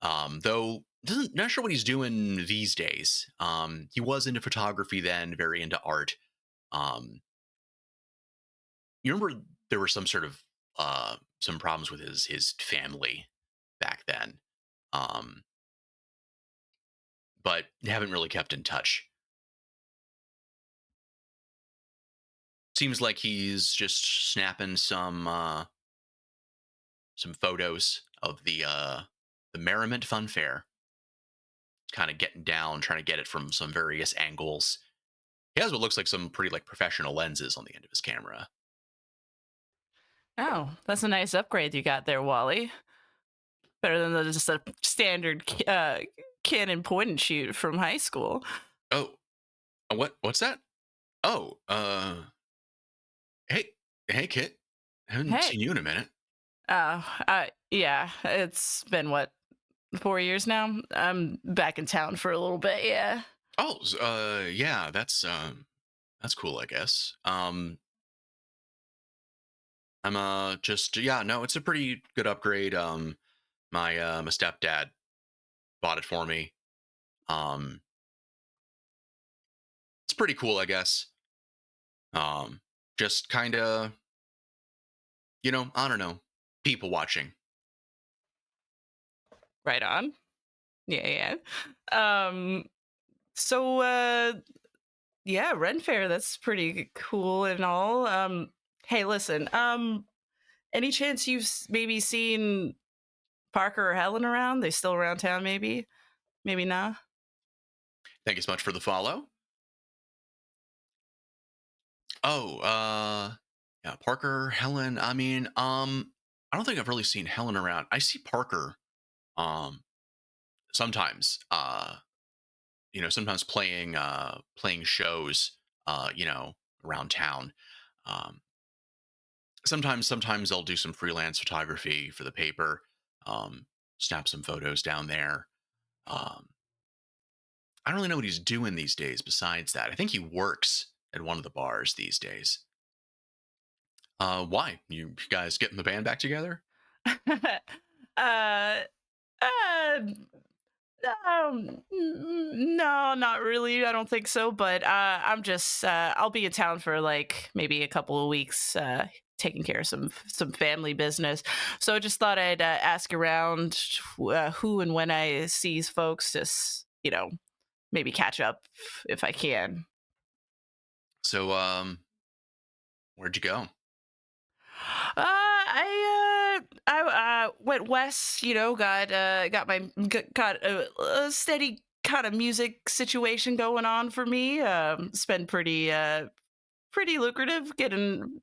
Speaker 2: Though not sure what he's doing these days. He was into photography then, very into art. You remember there were some sort of some problems with his family back then, but haven't really kept in touch. Seems like he's just snapping some photos of the Merriment Fun Fair. Kind of getting down, trying to get it from some various angles. He has what looks like some pretty like professional lenses on the end of his camera.
Speaker 5: Oh, that's a nice upgrade you got there, Wally. Better than just a standard Canon point and shoot from high school.
Speaker 2: Oh, what's that? Oh, hey, Kit. Haven't seen you in a minute.
Speaker 5: Yeah, it's been 4 years now. I'm back in town for a little bit. Yeah.
Speaker 2: Oh, yeah, that's cool, I guess. I'm just, yeah, no, it's a pretty good upgrade. My stepdad bought it for me. It's pretty cool, I guess. Just kind of, I don't know, people watching.
Speaker 5: Right on. Yeah. So yeah, Ren Fair, that's pretty cool and all. Hey, listen, any chance you've maybe seen Parker or Helen around? They still around town, maybe? Maybe not?
Speaker 2: Thank you so much for the follow. Oh, yeah, Parker, Helen. I mean, I don't think I've really seen Helen around. I see Parker, sometimes, sometimes playing shows, around town. Sometimes I'll do some freelance photography for the paper, snap some photos down there. I don't really know what he's doing these days besides that. I think he works at one of the bars these days. Why? You guys getting the band back together?
Speaker 5: uh, uh, no, not really. I don't think so. But I'm just I'll be in town for like maybe a couple of weeks, taking care of some family business. So I just thought I'd ask around who and when I see these folks, just maybe catch up if I can.
Speaker 2: So, where'd you go?
Speaker 5: I went west. Got a steady kind of music situation going on for me. It's been pretty lucrative, picking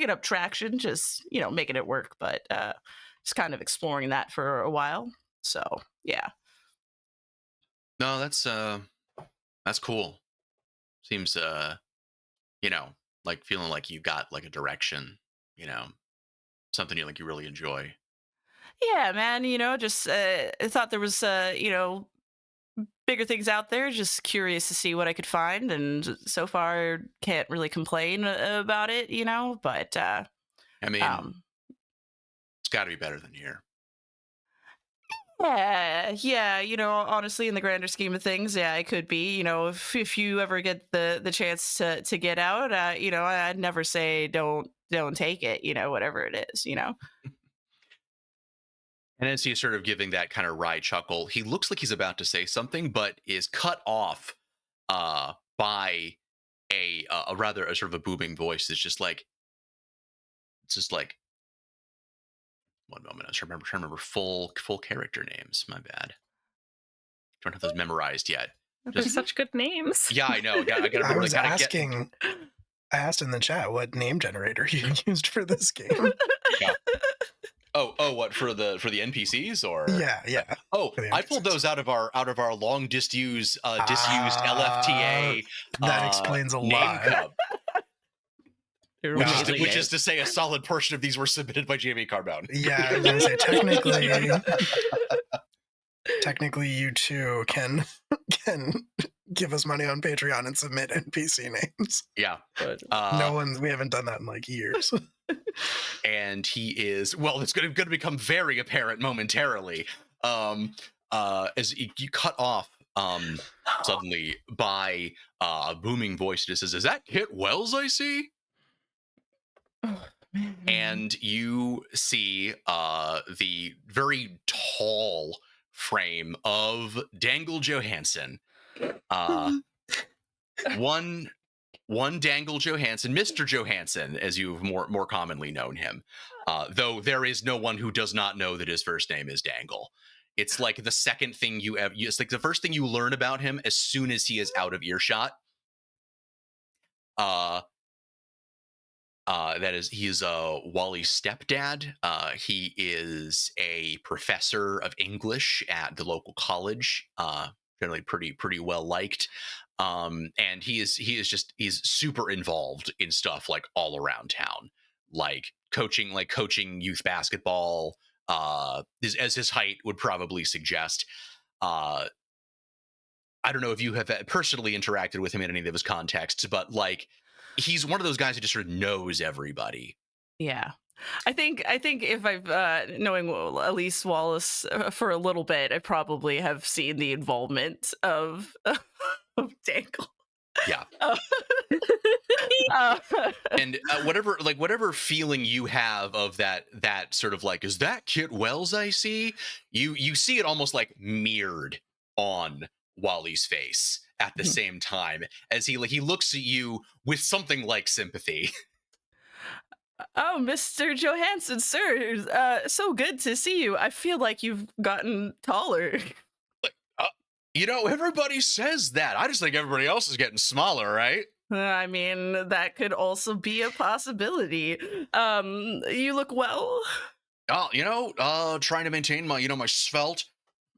Speaker 5: up traction, just making it work, but just kind of exploring that for a while. So yeah.
Speaker 2: No, that's cool. Seems like feeling like you got like a direction, something you really enjoy.
Speaker 5: Yeah, man. Just I thought there was bigger things out there. Just curious to see what I could find, and so far can't really complain about it. But
Speaker 2: I mean, it's got to be better than here.
Speaker 5: Yeah. Honestly, in the grander scheme of things, yeah, it could be. If you ever get the chance to get out, I'd never say don't take it. Whatever it is.
Speaker 2: And as he's sort of giving that kind of wry chuckle, he looks like he's about to say something, but is cut off by a rather sort of a booming voice. It's just like one moment. I was trying to remember full character names. My bad. Don't have those memorized yet.
Speaker 3: They're such good names.
Speaker 2: Yeah, I know. I got to remember.
Speaker 1: I asked in the chat what name generator you used for this game.
Speaker 2: Yeah. Oh, what for the NPCs or?
Speaker 1: Yeah.
Speaker 2: Oh, I pulled those out of our long disused LFTA.
Speaker 1: That explains a lot.
Speaker 2: Which is to say, a solid portion of these were submitted by Jamie Carbone.
Speaker 1: Yeah, I was gonna say technically, you too can give us money on Patreon and submit NPC names.
Speaker 2: Yeah,
Speaker 5: but
Speaker 2: we
Speaker 1: haven't done that in like years.
Speaker 2: And he is it's going to become very apparent momentarily. As you cut off suddenly by a booming voice that says, "Is that Kit Wells I see?"
Speaker 5: Oh, man.
Speaker 2: And you see the very tall frame of Dangle Johansson. One Dangle Johansson, Mr. Johansson, as you've more commonly known him. Though there is no one who does not know that his first name is Dangle. It's like the second thing it's like the first thing you learn about him as soon as he is out of earshot. He is Wally's stepdad. He is a professor of English at the local college. Generally pretty well liked. And he's super involved in stuff like all around town, like coaching youth basketball, as his height would probably suggest. I don't know if you have personally interacted with him in any of his contexts, but like, he's one of those guys who just sort of knows everybody.
Speaker 5: Yeah. I think if I've knowing Elise Wallace for a little bit, I probably have seen the involvement of Dangle.
Speaker 2: Yeah. And whatever feeling you have of that sort of like, is that Kit Wells I see? You see it almost like mirrored on Wally's face at the same time as he looks at you with something like sympathy.
Speaker 5: Oh, Mr. Johansson, sir, so good to see you. I feel like you've gotten taller.
Speaker 2: Everybody says that. I just think everybody else is getting smaller, right?
Speaker 5: I mean, that could also be a possibility. You look well.
Speaker 2: Trying to maintain my svelte,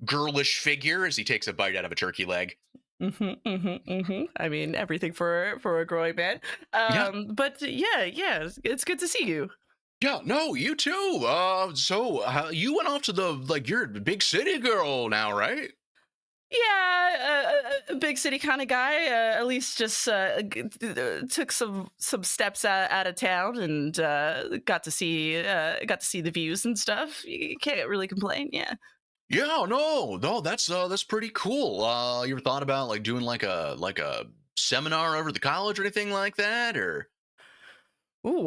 Speaker 2: girlish figure as he takes a bite out of a turkey leg.
Speaker 5: I mean, everything for a growing man. But yeah, it's good to see you.
Speaker 2: Yeah, no, you too. So you went off to you're a big city girl now, right?
Speaker 5: Yeah, a big city kind of guy. At least just took some steps out of town and got to see the views and stuff. You can't really complain. Yeah.
Speaker 2: Yeah, no, that's pretty cool. You ever thought about like doing like a seminar over at the college or anything like that, or
Speaker 5: Ooh.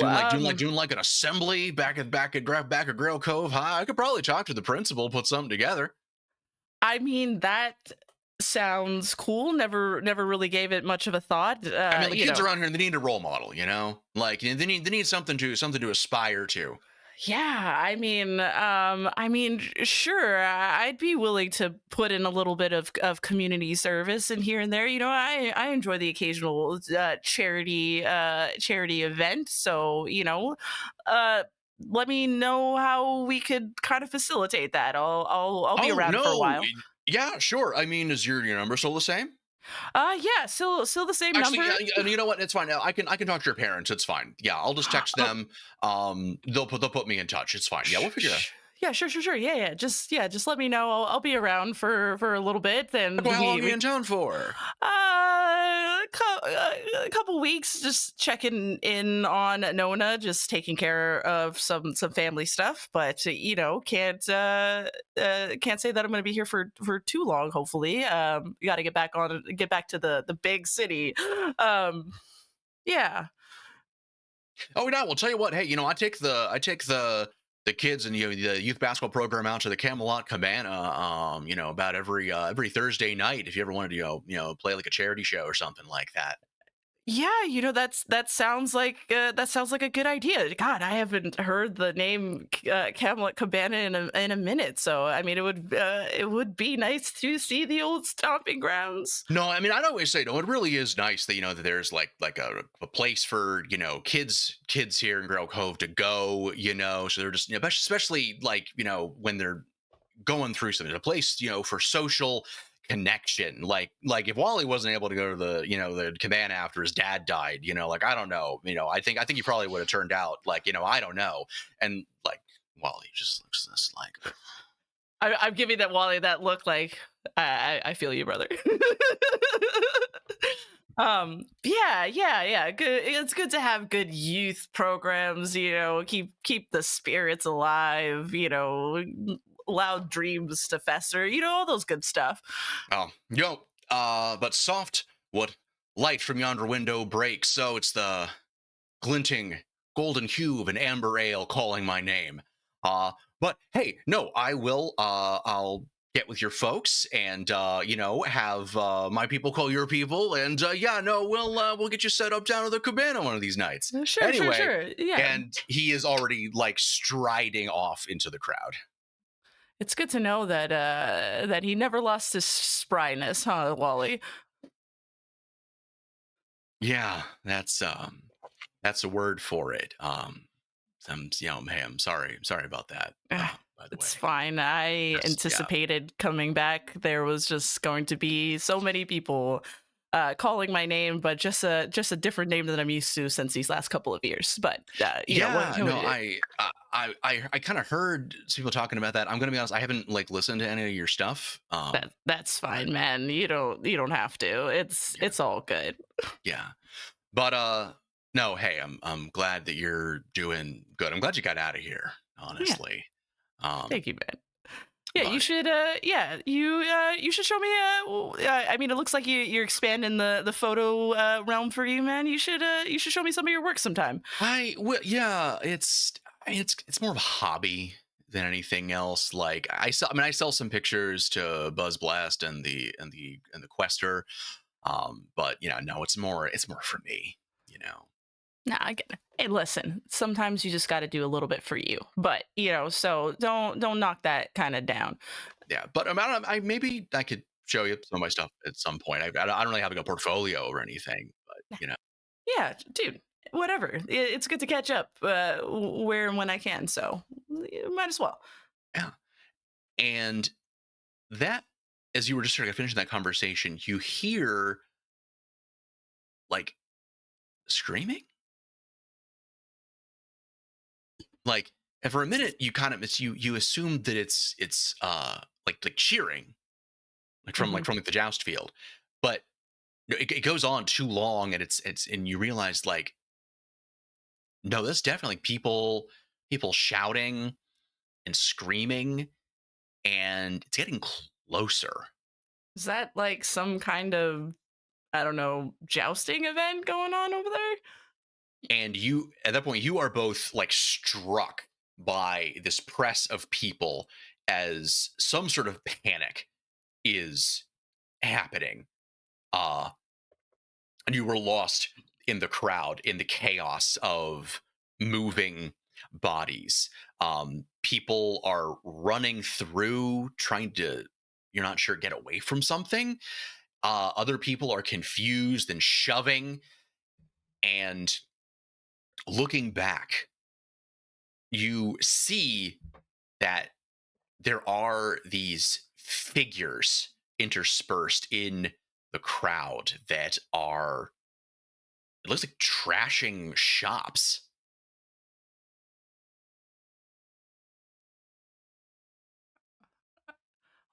Speaker 2: doing like an assembly back at Grail Cove High? I could probably talk to the principal, put something together.
Speaker 5: I mean, that sounds cool. Never really gave it much of a thought.
Speaker 2: I mean, the kids around here, they need a role model, you know, like they need something to aspire to.
Speaker 5: Yeah, I mean, sure, I'd be willing to put in a little bit of community service and here and there. You know, I enjoy the occasional charity event. So, let me know how we could kind of facilitate that. I'll be
Speaker 2: Oh
Speaker 5: around for a
Speaker 2: no,
Speaker 5: while.
Speaker 2: yeah, sure. I mean, is your number still the same?
Speaker 5: Yeah, still the same
Speaker 2: Actually,
Speaker 5: number.
Speaker 2: yeah, you know what? It's fine. I can talk to your parents. It's fine. Yeah, I'll just text
Speaker 5: Oh,
Speaker 2: them. They'll put me in touch. It's fine. Yeah, we'll figure it out.
Speaker 5: yeah, sure. Just let me know. I'll be around for a little bit. Then
Speaker 2: How long are you in town for?
Speaker 5: a couple weeks, just checking in on Nona, just taking care of some family stuff. But can't say that I'm going to be here for too long. Hopefully, got to get back to the big city. Yeah.
Speaker 2: Oh, yeah. Well, tell you what. Hey, I take the kids and the youth basketball program out to the Camelot Cabana. About every Thursday night. If you ever wanted to play like a charity show or something like that.
Speaker 5: Yeah, that sounds like a good idea. God, I haven't heard the name Camelot Cabana in a minute. So I mean, it would be nice to see the old stomping grounds.
Speaker 2: No, I mean, I'd always say, no, it really is nice that, that there's like a place for, kids here in Grail Cove to go, so they're just, especially like, when they're going through something, a place, for social connection. Like if Wally wasn't able to go to the cabana after his dad died, like, I don't know, I think he probably would have turned out like, I don't know. And like, Wally just looks this like,
Speaker 5: I'm giving that Wally that look like I feel you, brother. Yeah. Good. It's good to have good youth programs. Keep the spirits alive. Allow dreams to fester. All those good stuff.
Speaker 2: oh, but soft, what light from yonder window breaks. So it's the glinting golden hue of an amber ale calling my name. But hey, no, I'll get with your folks and have my people call your people, and we'll get you set up down at the cabana one of these nights.
Speaker 5: Sure. Yeah.
Speaker 2: And he is already like striding off into the crowd.
Speaker 5: It's good to know that he never lost his spryness, huh, Wally?
Speaker 2: Yeah, that's a word for it. Hey, I'm sorry about that. By the
Speaker 5: It's
Speaker 2: way,
Speaker 5: fine. I anticipated coming back. There was just going to be so many people calling my name, but just a different name than I'm used to since these last couple of years. But
Speaker 2: I kind of heard people talking about that. I'm gonna be honest, I haven't like listened to any of your stuff.
Speaker 5: That's fine, man. You don't have to. It's all good.
Speaker 2: Yeah, but no, hey, I'm glad that you're doing good. I'm glad you got out of here. Honestly,
Speaker 5: Thank you, man. Yeah,
Speaker 2: but
Speaker 5: you should. You should show me. I mean, it looks like you're expanding the photo realm for you, man. You should show me some of your work sometime.
Speaker 2: Yeah, it's more of a hobby than anything else. Like I sell some pictures to Buzz Blast and the Quester. But no, it's more for me.
Speaker 5: Nah, I get it. Hey, listen. Sometimes you just got to do a little bit for you, but so don't knock that kind of down.
Speaker 2: Yeah, but maybe I could show you some of my stuff at some point. I don't really have like a portfolio or anything, but
Speaker 5: Yeah, dude. Whatever. It's good to catch up where and when I can. So might as well.
Speaker 2: Yeah. And that, as you were just sort of finishing that conversation, you hear like screaming. Like, and for a minute, you kind of you assume that it's like cheering, from like the joust field. But it goes on too long, and it's and you realize like, no, that's definitely people shouting and screaming, and it's getting closer.
Speaker 5: Is that like some kind of, I don't know, jousting event going on over there?
Speaker 2: And you, at that point, you are both like struck by this press of people as some sort of panic is happening. And you were lost in the crowd, in the chaos of moving bodies. People are running through, trying to, you're not sure, get away from something. Other people are confused and shoving. And looking back, you see that there are these figures interspersed in the crowd that are, it looks like, trashing shops.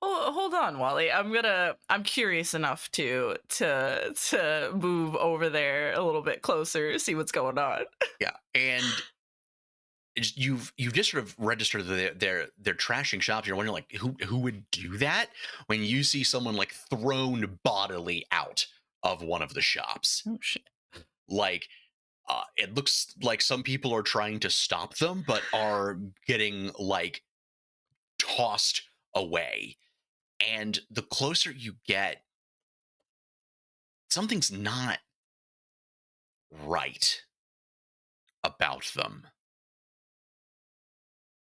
Speaker 5: Hold on, Wally. I'm curious enough to move over there a little bit closer, see what's going on.
Speaker 2: Yeah, and you've just sort of registered that they're trashing shops. You're wondering like who would do that when you see someone like thrown bodily out of one of the shops.
Speaker 5: Oh shit!
Speaker 2: Like, it looks like some people are trying to stop them, but are getting like tossed away. And the closer you get, something's not right about them.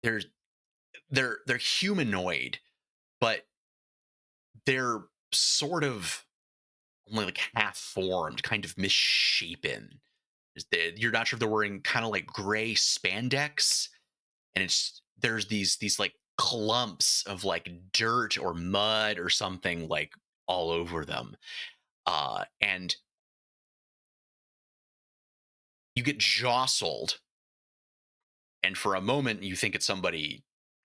Speaker 2: They're humanoid, but they're sort of only like half formed, kind of misshapen. You're not sure if they're wearing kind of like gray spandex, and there's these like clumps of like dirt or mud or something like all over them, and you get jostled, and for a moment you think it's somebody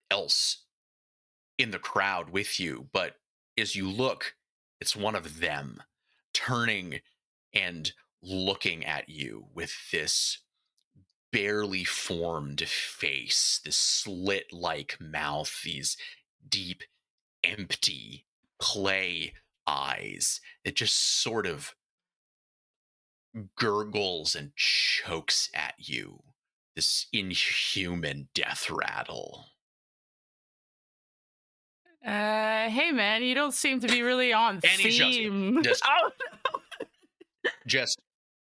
Speaker 2: else in the crowd with you, but as you look, it's one of them turning and looking at you with this barely formed face, this slit-like mouth, these deep, empty clay eyes that just sort of gurgles and chokes at you, this inhuman death rattle.
Speaker 5: Hey man, you don't seem to be really on theme.
Speaker 2: Just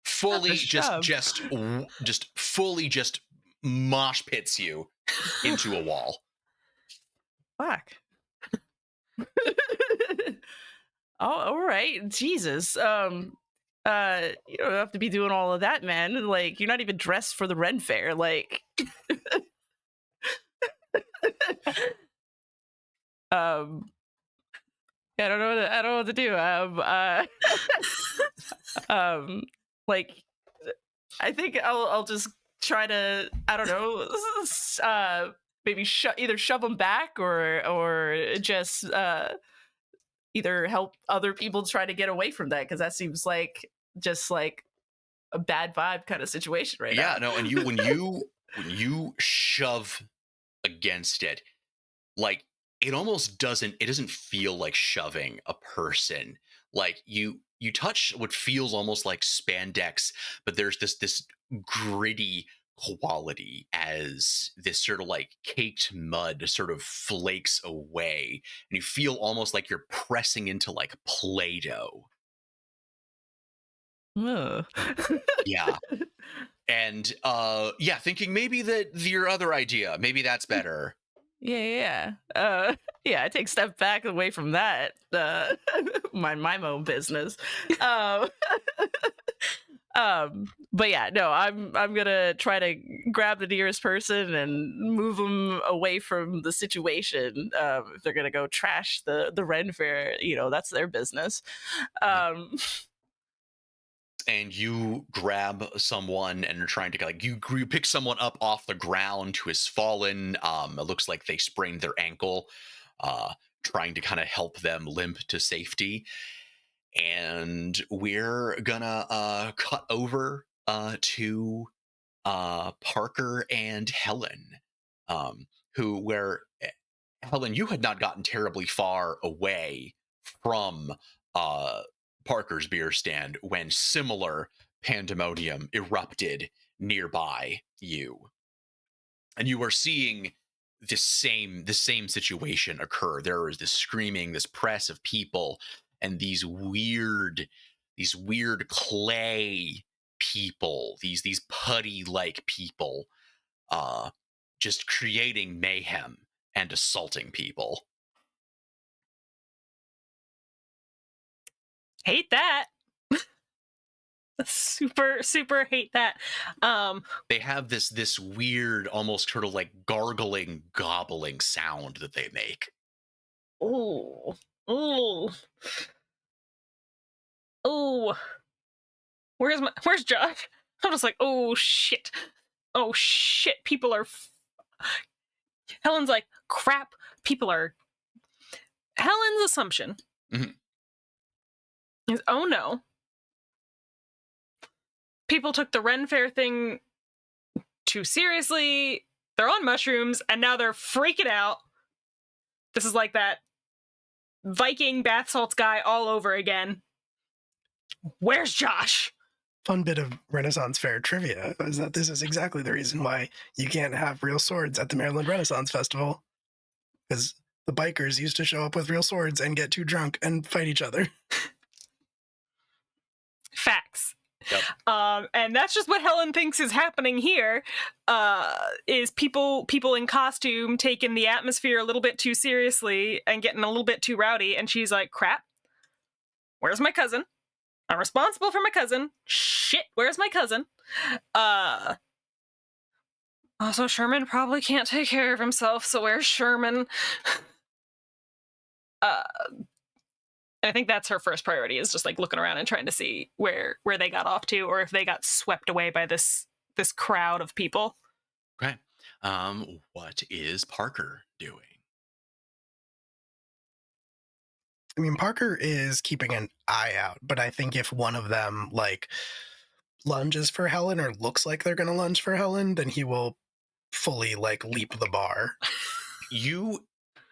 Speaker 2: fully just mosh pits you into a wall.
Speaker 5: Fuck. Oh, all right. Jesus. You don't have to be doing all of that, man. Like, you're not even dressed for the Ren Fair. Like, I don't know what to do. Like, I think I'll just try to, I don't know, maybe either shove them back or just either help other people try to get away from that, because that seems like just like a bad vibe kind of situation right now.
Speaker 2: Yeah, no, and when you shove against it, like, it doesn't feel like shoving a person. Like, you touch what feels almost like spandex, but there's this gritty quality as this sort of like caked mud sort of flakes away, and you feel almost like you're pressing into like Play-Doh. Yeah. And thinking maybe that your other idea, maybe that's better.
Speaker 5: Yeah. I take a step back away from that. Mind my own business. But yeah, no, I'm gonna try to grab the nearest person and move them away from the situation. If they're gonna go trash the Ren Fair, that's their business.
Speaker 2: And you grab someone and are trying to like you pick someone up off the ground who has fallen. It looks like they sprained their ankle. trying to kind of help them limp to safety. And we're gonna cut over to Parker and Helen, where Helen, you had not gotten terribly far away from Parker's beer stand when similar pandemonium erupted nearby you, and you were seeing the same situation occur. There was this screaming, this press of people, and these weird clay people, these putty like people, just creating mayhem and assaulting people.
Speaker 3: Hate that. super hate that.
Speaker 2: They have this weird, almost sort of like gargling, gobbling sound that they make.
Speaker 3: Oh. Where's Josh? I'm just like, oh shit, people are Helen's like, crap, people are. Helen's assumption is, oh no, people took the Ren Fair thing too seriously, they're on mushrooms, and now they're freaking out. This is like that Viking bath salts guy all over again. Where's Josh?
Speaker 1: Fun bit of Renaissance Fair trivia is that this is exactly the reason why you can't have real swords at the Maryland Renaissance Festival. Because the bikers used to show up with real swords and get too drunk and fight each other.
Speaker 3: Facts.
Speaker 2: Yep.
Speaker 3: And that's just what Helen thinks is happening here, is people in costume taking the atmosphere a little bit too seriously and getting a little bit too rowdy, and she's like, crap, where's my cousin? I'm responsible for my cousin. Shit, where's my cousin? Also, Sherman probably can't take care of himself, so where's Sherman? I think that's her first priority, is just like looking around and trying to see where they got off to, or if they got swept away by this crowd of people.
Speaker 2: Okay. What is Parker doing?
Speaker 1: I mean, Parker is keeping an eye out, but I think if one of them like lunges for Helen or looks like they're going to lunge for Helen, then he will fully like leap the bar.
Speaker 2: You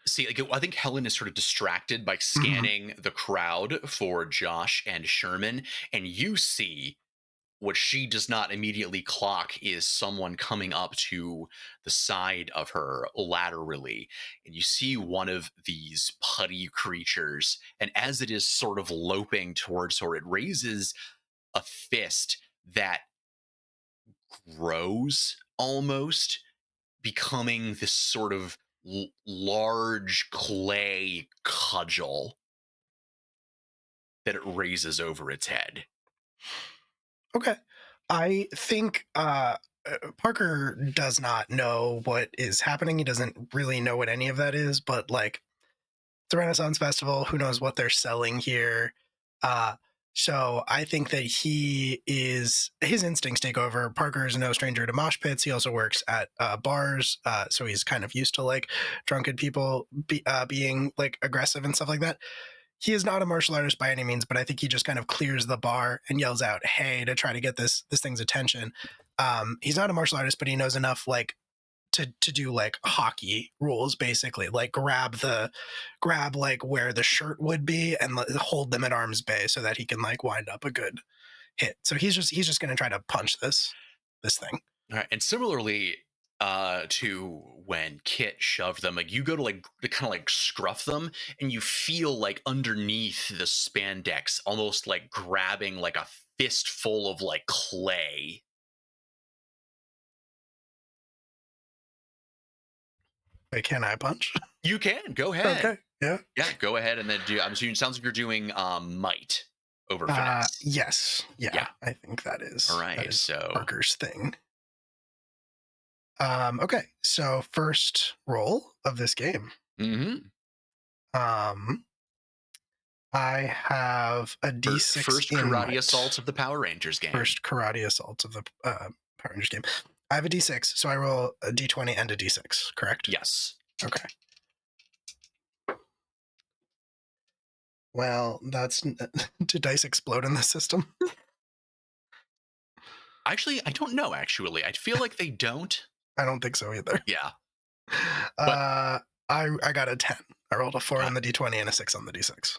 Speaker 2: see, like, I think Helen is sort of distracted by scanning the crowd for Josh and Sherman, and you see what she does not immediately clock is someone coming up to the side of her laterally, and you see one of these putty creatures, and as it is sort of loping towards her, it raises a fist that grows almost, becoming this sort of large clay cudgel that it raises over its head.
Speaker 1: Okay. I think Parker does not know what is happening. He doesn't really know what any of that is, but like the Renaissance Festival, who knows what they're selling here. So I think that his instincts take over. Parker is no stranger to mosh pits. He also works at bars, so he's kind of used to like drunken people being like aggressive and stuff like that. He is not a martial artist by any means, but I think he just kind of clears the bar and yells out, "Hey!" to try to get this thing's attention. He's not a martial artist, but he knows enough like to do like hockey rules, basically, like grab like where the shirt would be and hold them at arm's bay so that he can like wind up a good hit. So he's just going to try to punch this thing.
Speaker 2: All right, and similarly to when Kit shoved them, like you go to like to kind of like scruff them, and you feel like underneath the spandex, almost like grabbing like a fistful of like clay.
Speaker 1: Wait, can I punch?
Speaker 2: You can go ahead.
Speaker 1: Okay. Yeah.
Speaker 2: Go ahead and then do. I'm assuming it sounds like you're doing might over finesse.
Speaker 1: Yes. Yeah. I think that is.
Speaker 2: All right.
Speaker 1: That is
Speaker 2: so
Speaker 1: Parker's thing. Okay. So first roll of this game. I have a D6.
Speaker 2: First karate assault of the Power Rangers game.
Speaker 1: First karate assault of the Power Rangers game. I have a D6, so I roll a D20 and a D6, correct?
Speaker 2: Yes.
Speaker 1: Okay. Well, that's... Do dice explode in the system?
Speaker 2: Actually, I don't know, actually. I feel like they don't.
Speaker 1: I don't think so either.
Speaker 2: Yeah.
Speaker 1: I got a 10. I rolled a 4 on the D20 and a 6 on the D6.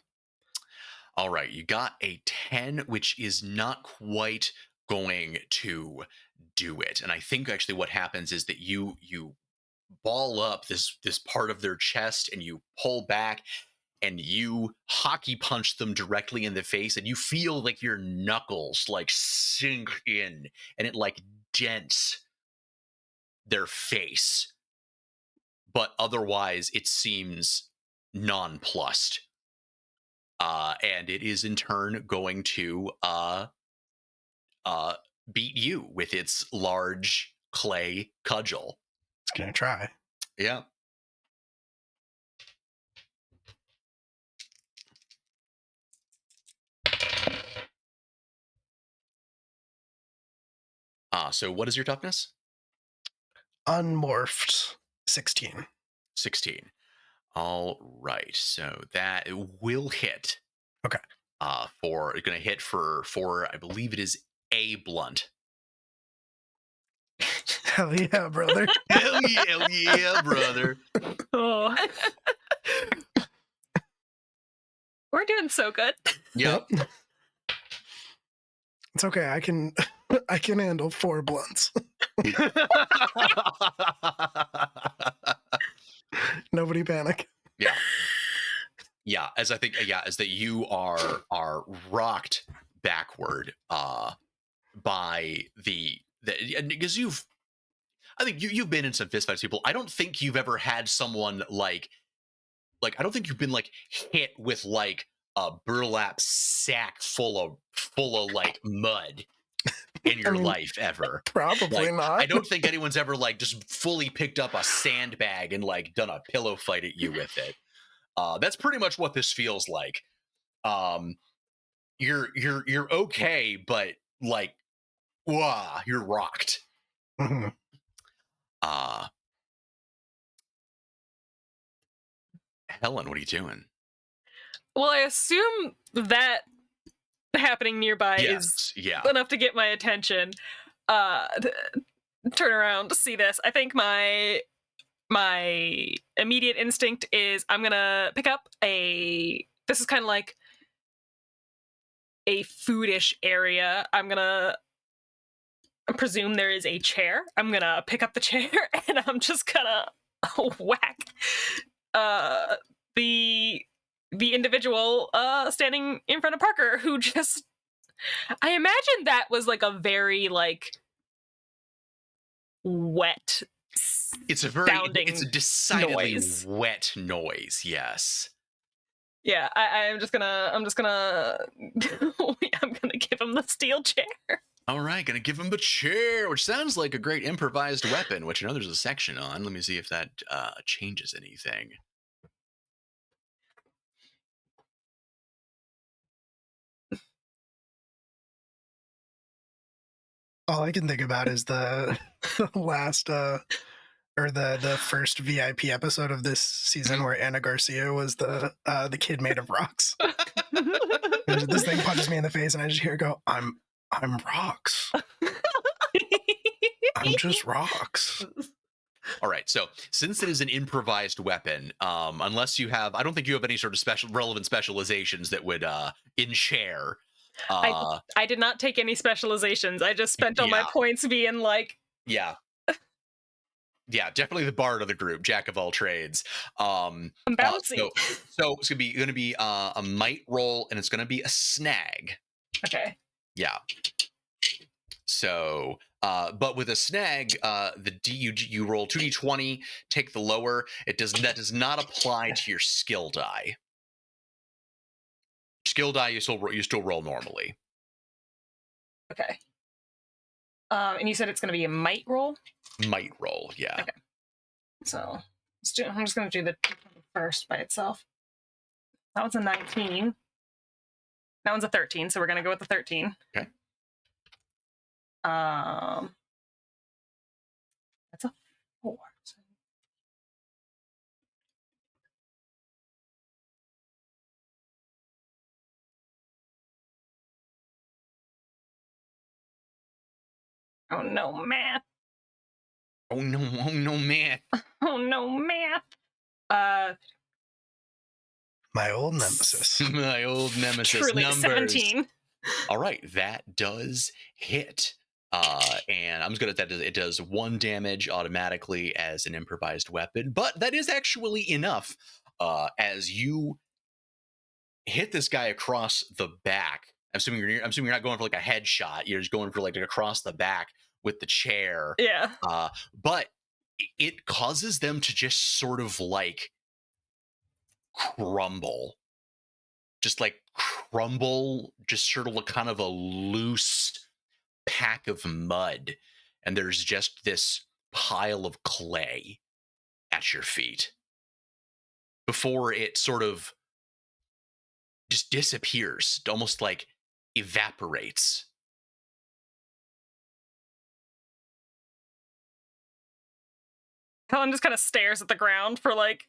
Speaker 2: All right, you got a 10, which is not quite going to do it. And I think actually what happens is that you ball up this part of their chest and you pull back and you hockey punch them directly in the face, and you feel like your knuckles like sink in and it like dents their face. But otherwise it seems nonplussed. And it is in turn going to beat you with its large clay cudgel.
Speaker 1: It's gonna try.
Speaker 2: Yeah. So what is your toughness?
Speaker 1: Unmorphed 16.
Speaker 2: 16. All right. So that will hit.
Speaker 1: Okay.
Speaker 2: For going to hit for I believe it is a blunt.
Speaker 1: Hell yeah, brother.
Speaker 2: Hell yeah, brother.
Speaker 3: Oh. We're doing so good.
Speaker 2: Yep.
Speaker 1: It's okay. I can handle 4 blunts. Nobody panic.
Speaker 2: Yeah. Yeah, as I think, as that you are rocked backward by the because I think you've been in some fistfights, people. I don't think you've ever had someone like I don't think you've been like hit with like a burlap sack full of like mud in your life ever.
Speaker 1: Probably
Speaker 2: like,
Speaker 1: not.
Speaker 2: I don't think anyone's ever like just fully picked up a sandbag and like done a pillow fight at you with it. That's pretty much what this feels like. You're okay, but like, wow, you're rocked.
Speaker 1: Mm-hmm.
Speaker 2: Helen, what are you doing?
Speaker 3: Well, I assume that happening nearby is enough to get my attention. Turn around to see this. I think my immediate instinct is I'm gonna pick up this is kind of like a foodish area. I'm gonna presume there is a chair. I'm gonna pick up the chair and I'm just gonna whack the individual standing in front of Parker, who just, I imagine that was like a very like wet.
Speaker 2: It's a decidedly wet noise. Yes.
Speaker 3: Yeah, I'm gonna give him the steel chair.
Speaker 2: All right, gonna give him the chair, which sounds like a great improvised weapon, which I know there's a section on. Let me see if that changes anything.
Speaker 1: All I can think about is the last or the first VIP episode of this season where Anna Garcia was the kid made of rocks. This thing punches me in the face and I just hear her go, I'm rocks. I'm just rocks.
Speaker 2: All right, so since it is an improvised weapon, unless you have, I don't think you have any sort of relevant specializations that would enshare.
Speaker 3: I did not take any specializations. I just spent all my points being like...
Speaker 2: Yeah, definitely the bard of the group, jack of all trades.
Speaker 3: I'm bouncy.
Speaker 2: So it's going to be a might roll, and it's going to be a snag.
Speaker 3: Okay.
Speaker 2: Yeah. So, but with a snag, you roll 2d20, take the lower. That does not apply to your skill die. Skill die, you still roll normally.
Speaker 3: Okay. And you said it's going to be a might roll?
Speaker 2: Might roll, yeah.
Speaker 3: Okay. So I'm just going to do the first by itself. That one's a 19. That one's a 13, so we're going to go with the 13.
Speaker 2: Okay.
Speaker 3: That's a 4. Oh no, math.
Speaker 2: Oh no, math.
Speaker 3: Oh no, math.
Speaker 1: My old nemesis.
Speaker 2: My old nemesis.
Speaker 3: Truly,
Speaker 2: Numbers.
Speaker 3: 17.
Speaker 2: All right, that does hit. And I'm just gonna it does 1 damage automatically as an improvised weapon, but that is actually enough. As you hit this guy across the back. I'm assuming you're not going for like a headshot. You're just going for like across the back with the chair.
Speaker 3: Yeah.
Speaker 2: But it causes them to just sort of like crumble. Just like crumble, just sort of kind of a loose pack of mud. And there's just this pile of clay at your feet before it sort of just disappears, almost like evaporates.
Speaker 3: Helen just kind of stares at the ground for like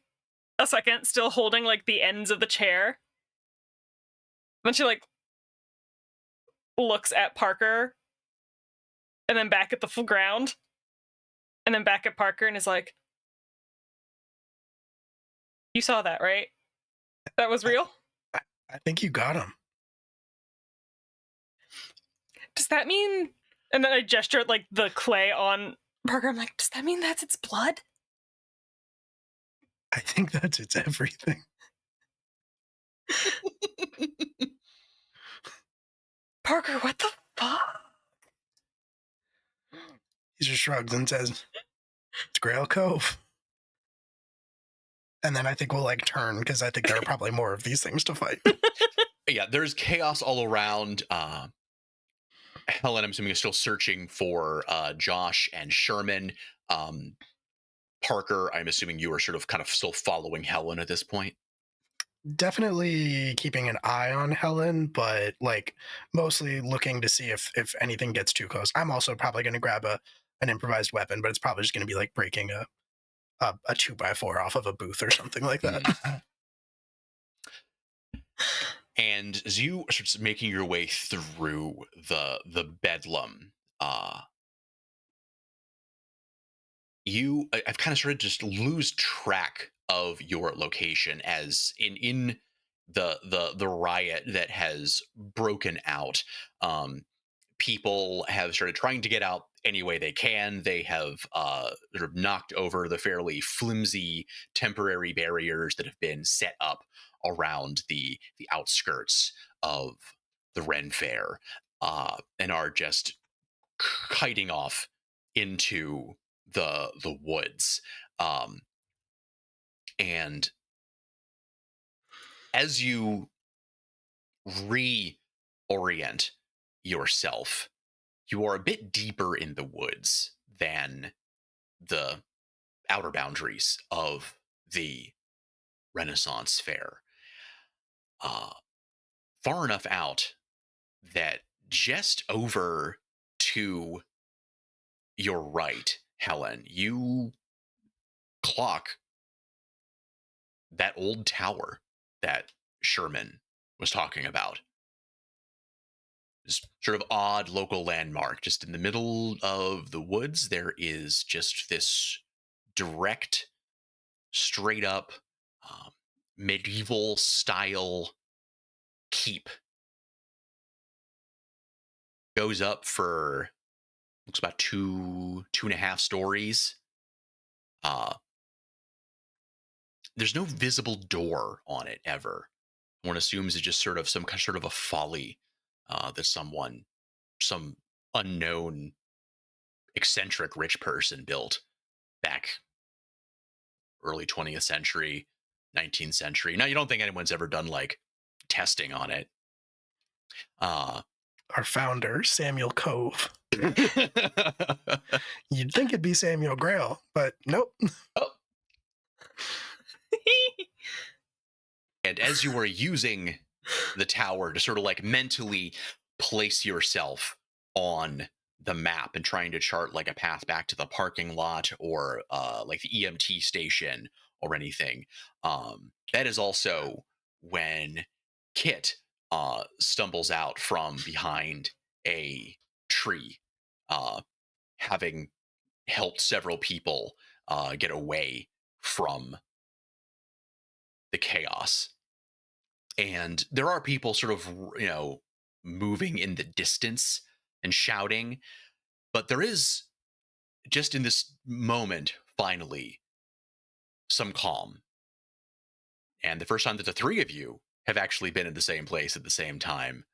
Speaker 3: a second, still holding like the ends of the chair. Then she like looks at Parker and then back at the full ground and then back at Parker and is like, "You saw that, right? That was real?"
Speaker 1: I think you got him.
Speaker 3: Does that mean... And then I gesture at like the clay on Parker. I'm like, does that mean that's its blood?
Speaker 1: I think that's its everything.
Speaker 3: Parker, what the fuck?
Speaker 1: He just shrugs and says, "It's Grail Cove." And then I think we'll like turn because I think there are probably more of these things to fight.
Speaker 2: Yeah, there's chaos all around. Helen, I'm assuming, is still searching for Josh and Sherman. Parker, I'm assuming you are sort of kind of still following Helen at this point.
Speaker 1: Definitely keeping an eye on Helen, but like mostly looking to see if anything gets too close. I'm also probably going to grab an improvised weapon, but it's probably just going to be like breaking a 2x4 off of a booth or something like that.
Speaker 2: And as you are sort of making your way through the bedlam, I've kind of started to just lose track of your location as in the riot that has broken out. People have started trying to get out any way they can. They have sort of knocked over the fairly flimsy temporary barriers that have been set up around the outskirts of the Ren Fair, and are just kiting off into the woods. And as you reorient yourself, you are a bit deeper in the woods than the outer boundaries of the Renaissance Fair. Far enough out that just over to your right, Helen, you clock that old tower that Sherman was talking about. This sort of odd local landmark. Just in the middle of the woods, there is just this direct, straight up medieval style keep. Goes up for, looks about two and a half stories. There's no visible door on it ever. One assumes it's just sort of some sort of a folly that some unknown eccentric rich person built back early 20th century, 19th century. Now, you don't think anyone's ever done like testing on it.
Speaker 1: Our founder, Samuel Cove. You'd think it'd be Samuel Grail, but nope.
Speaker 2: Oh. And as you were using the tower to sort of like mentally place yourself on the map and trying to chart like a path back to the parking lot or like the EMT station or anything, that is also when Kit stumbles out from behind a tree. having helped several people get away from the chaos. And there are people sort of, moving in the distance and shouting, but there is, just in this moment, finally, some calm. And the first time that the three of you have actually been in the same place at the same time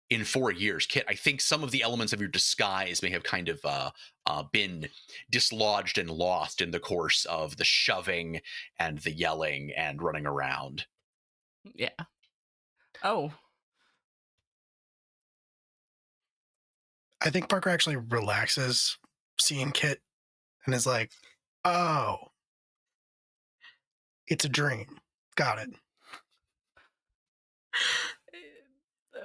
Speaker 2: in 4 years. Kit, I think some of the elements of your disguise may have kind of been dislodged and lost in the course of the shoving and the yelling and running around.
Speaker 5: Yeah. Oh.
Speaker 1: I think Parker actually relaxes seeing Kit and is like, oh, it's a dream. Got it.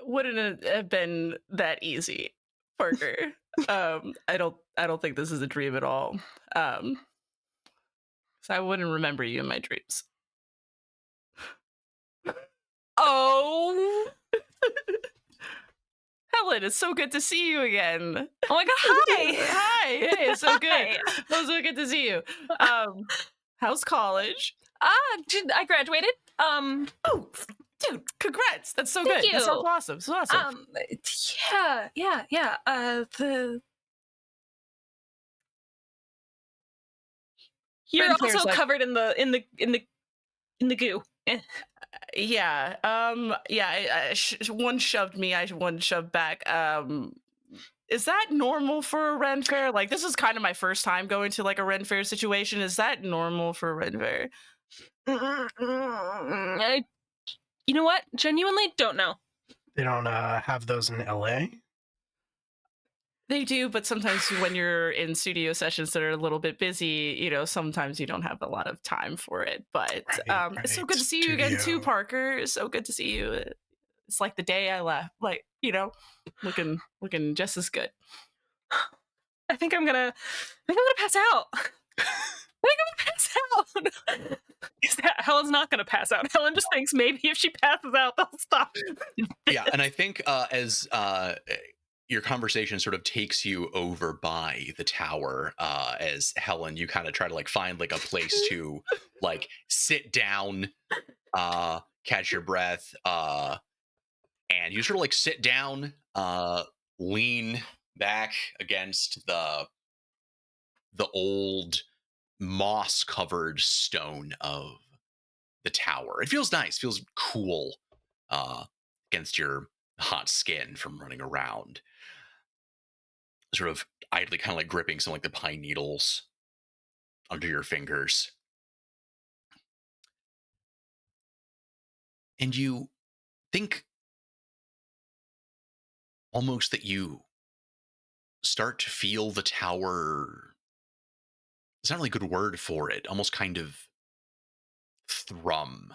Speaker 5: Wouldn't it have been that easy, Parker? I don't think this is a dream at all. So I wouldn't remember you in my dreams.
Speaker 3: Oh,
Speaker 5: Helen, it's so good to see you again.
Speaker 3: oh my God! Hi.
Speaker 5: Hi. Hey, it's so good. It was so good to see you. How's college?
Speaker 3: I graduated.
Speaker 5: Oh, dude, congrats! That's so
Speaker 3: Thank
Speaker 5: good.
Speaker 3: you.
Speaker 5: That sounds awesome. So awesome.
Speaker 3: Yeah. You're
Speaker 5: Renfair's
Speaker 3: also
Speaker 5: like-
Speaker 3: covered in the goo.
Speaker 5: Yeah. One shoved me. One shoved back. Is that normal for a Ren Fair? Like, this is kind of my first time going to like a Ren Fair situation. Is that normal for a Ren Fair?
Speaker 3: You know what? Genuinely don't know.
Speaker 1: They don't have those in LA?
Speaker 5: They do, but sometimes when you're in studio sessions that are a little bit busy, sometimes you don't have a lot of time for it. But it's so good to see you again too, Parker. It's so good to see you. It's like the day I left, like, looking just as good.
Speaker 3: I think I'm gonna pass out. Helen's not gonna pass out. Helen just thinks maybe if she passes out, they'll stop.
Speaker 2: Yeah, and I think as your conversation sort of takes you over by the tower, as Helen, you kind of try to like find like a place to like sit down, catch your breath, and you sort of like sit down, lean back against the old moss covered stone of the tower. It feels nice, feels cool against your hot skin from running around, sort of idly kind of like gripping some like the pine needles under your fingers. And you think almost that you start to feel the tower. It's not really a good word for it. Almost kind of thrum,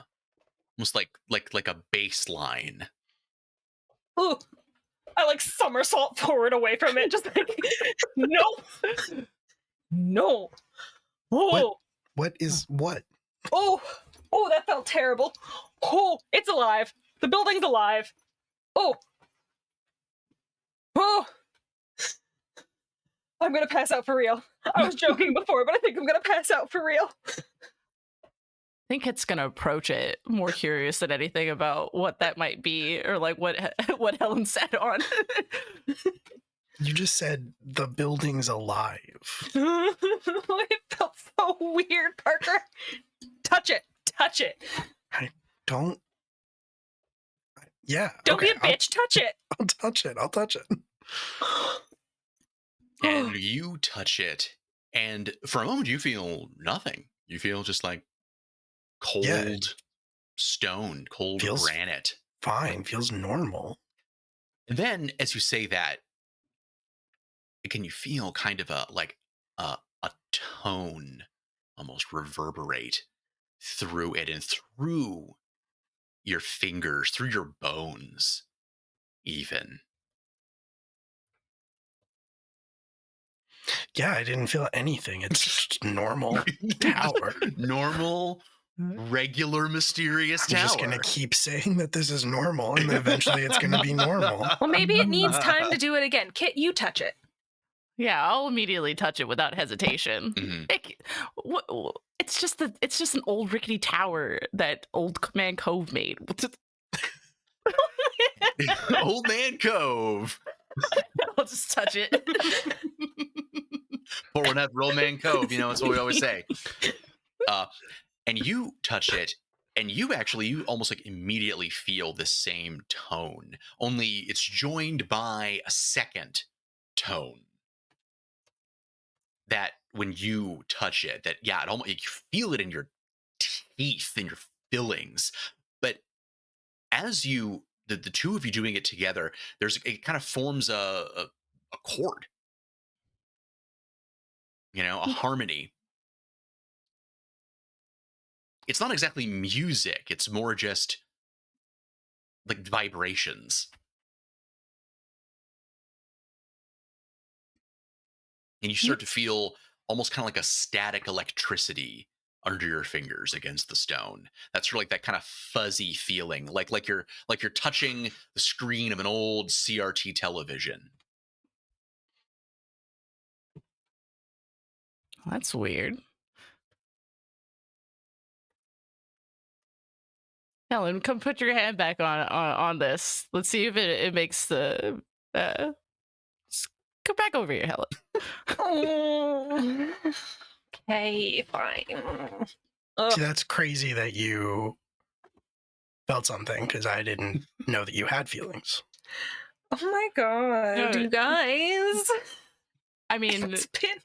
Speaker 2: almost like a bass line.
Speaker 3: Ooh, I like somersault forward away from it, just like no. Oh,
Speaker 1: What is what?
Speaker 3: oh, that felt terrible. Oh, it's alive. The building's alive. Oh. I'm gonna pass out for real. I was joking before, but I think I'm gonna pass out for real.
Speaker 5: I think it's gonna approach it more curious than anything about what that might be, or like what Helen said on.
Speaker 1: You just said the building's alive.
Speaker 3: It felt so weird, Parker. Touch it.
Speaker 1: I don't. Yeah.
Speaker 3: Don't be
Speaker 1: okay,
Speaker 3: a bitch. Touch it.
Speaker 1: I'll touch it.
Speaker 2: And you touch it, and for a moment you feel nothing. You feel just like cold stone, cold granite.
Speaker 1: Fine, feels normal.
Speaker 2: And then as you say that, again, you feel kind of a tone almost reverberate through it and through your fingers, through your bones, even.
Speaker 1: Yeah, I didn't feel anything. It's just normal tower.
Speaker 2: Normal, regular, mysterious
Speaker 1: I'm
Speaker 2: tower.
Speaker 1: just going to keep saying that this is normal, and eventually it's going to be normal.
Speaker 3: Well, maybe it needs time to do it again. Kit, you touch it.
Speaker 5: Yeah, I'll immediately touch it without hesitation.
Speaker 2: Mm-hmm.
Speaker 5: It's just an old rickety tower that Old Man Cove made.
Speaker 2: Old Man Cove.
Speaker 5: I'll just touch it.
Speaker 2: Pour one up, Old Man Cove. That's what we always say. And you touch it, and you almost like immediately feel the same tone. Only it's joined by a second tone. That when you touch it, it almost you feel it in your teeth, in your fillings. But as the two of you doing it together, it kind of forms a chord, a harmony. It's not exactly music; it's more just like vibrations. And you start to feel almost kind of like a static electricity under your fingers against the stone. That's sort of like that kind of fuzzy feeling, like you're touching the screen of an old CRT television.
Speaker 5: That's weird. Helen, come put your hand back on this. Let's see if it makes the come back over here, Helen.
Speaker 3: Okay, fine.
Speaker 1: See, that's crazy that you felt something, because I didn't know that you had feelings.
Speaker 3: Oh my god, you guys.
Speaker 5: I mean,
Speaker 3: it's been...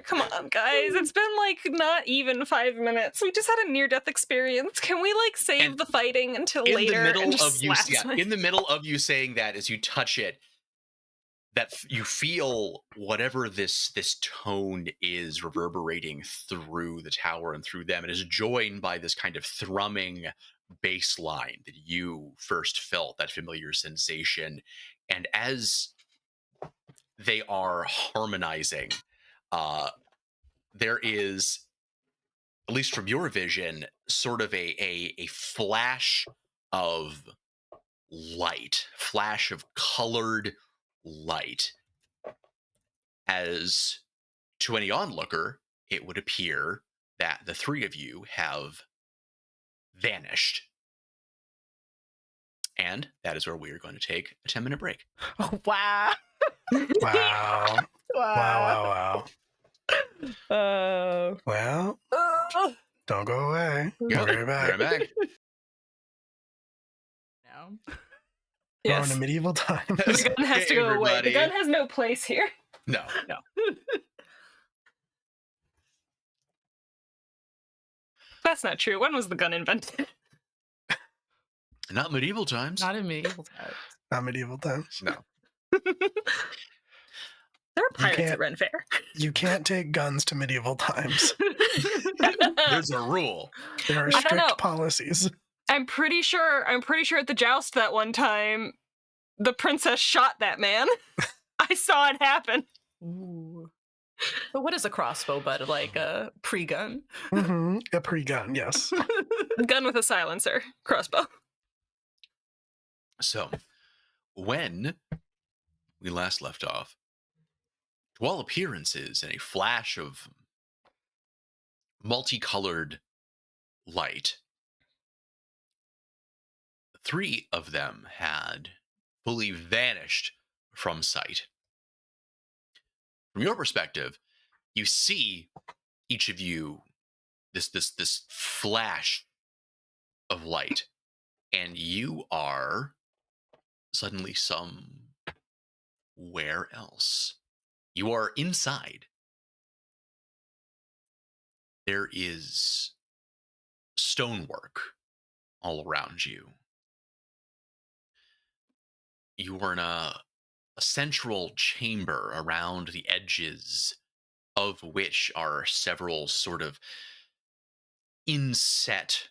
Speaker 3: Come on, guys. It's been like not even 5 minutes. We just had a near-death experience. Can we like save the fighting until later?
Speaker 2: In the middle of you saying that, as you touch it, that you feel whatever this tone is reverberating through the tower and through them. It is joined by this kind of thrumming bass line that you first felt, that familiar sensation. And as they are harmonizing, there is, at least from your vision, sort of a flash of light, flash of colored light. As to any onlooker, it would appear that the three of you have vanished. And that is where we are going to take a 10-minute break.
Speaker 5: Oh, wow.
Speaker 1: Wow. Wow. Well, don't go away.
Speaker 2: Yeah,
Speaker 1: We'll be back.
Speaker 2: back.
Speaker 5: No.
Speaker 1: Going to medieval times.
Speaker 3: The gun has to go away. The gun has no place here.
Speaker 2: No.
Speaker 3: That's not true. When was the gun invented?
Speaker 2: Not medieval times.
Speaker 5: Not in medieval times.
Speaker 1: Not medieval times.
Speaker 2: No.
Speaker 3: There are pirates at Ren Fair.
Speaker 1: You can't take guns to medieval times.
Speaker 2: There's a rule.
Speaker 1: There are strict policies.
Speaker 3: I'm pretty sure at the joust that one time, the princess shot that man. I saw it happen.
Speaker 5: Ooh. But what is a crossbow but like a pre-gun?
Speaker 1: Mm-hmm. A pre-gun, yes.
Speaker 3: Gun with a silencer. Crossbow.
Speaker 2: So, when we last left off, to all appearances, in a flash of multicolored light, three of them had fully vanished from sight. From your perspective, you see each of you this flash of light, and you are suddenly somewhere else. You are inside. There is stonework all around you. You are in a central chamber around the edges of which are several sort of inset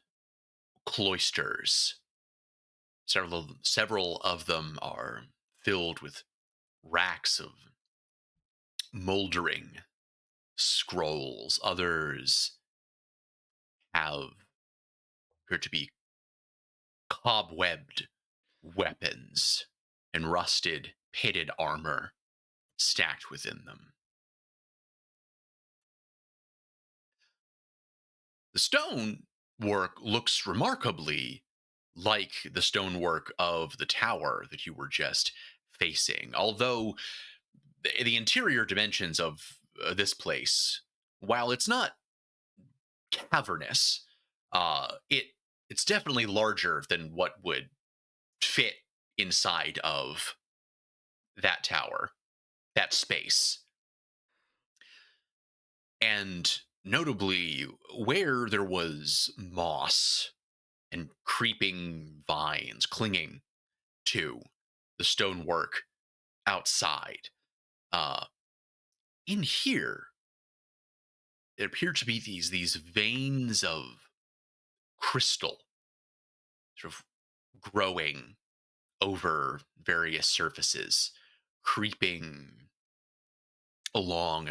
Speaker 2: cloisters. Several of them are filled with racks of moldering scrolls. Others appear to be cobwebbed weapons and rusted pitted armor stacked within them. The stone work looks remarkably like the stonework of the tower that you were just facing, although the interior dimensions of this place, while it's not cavernous, it's definitely larger than what would fit inside of that tower, that space. And notably, where there was moss and creeping vines clinging to the stonework outside, uh, in here, it appeared to be these veins of crystal sort of growing over various surfaces, creeping along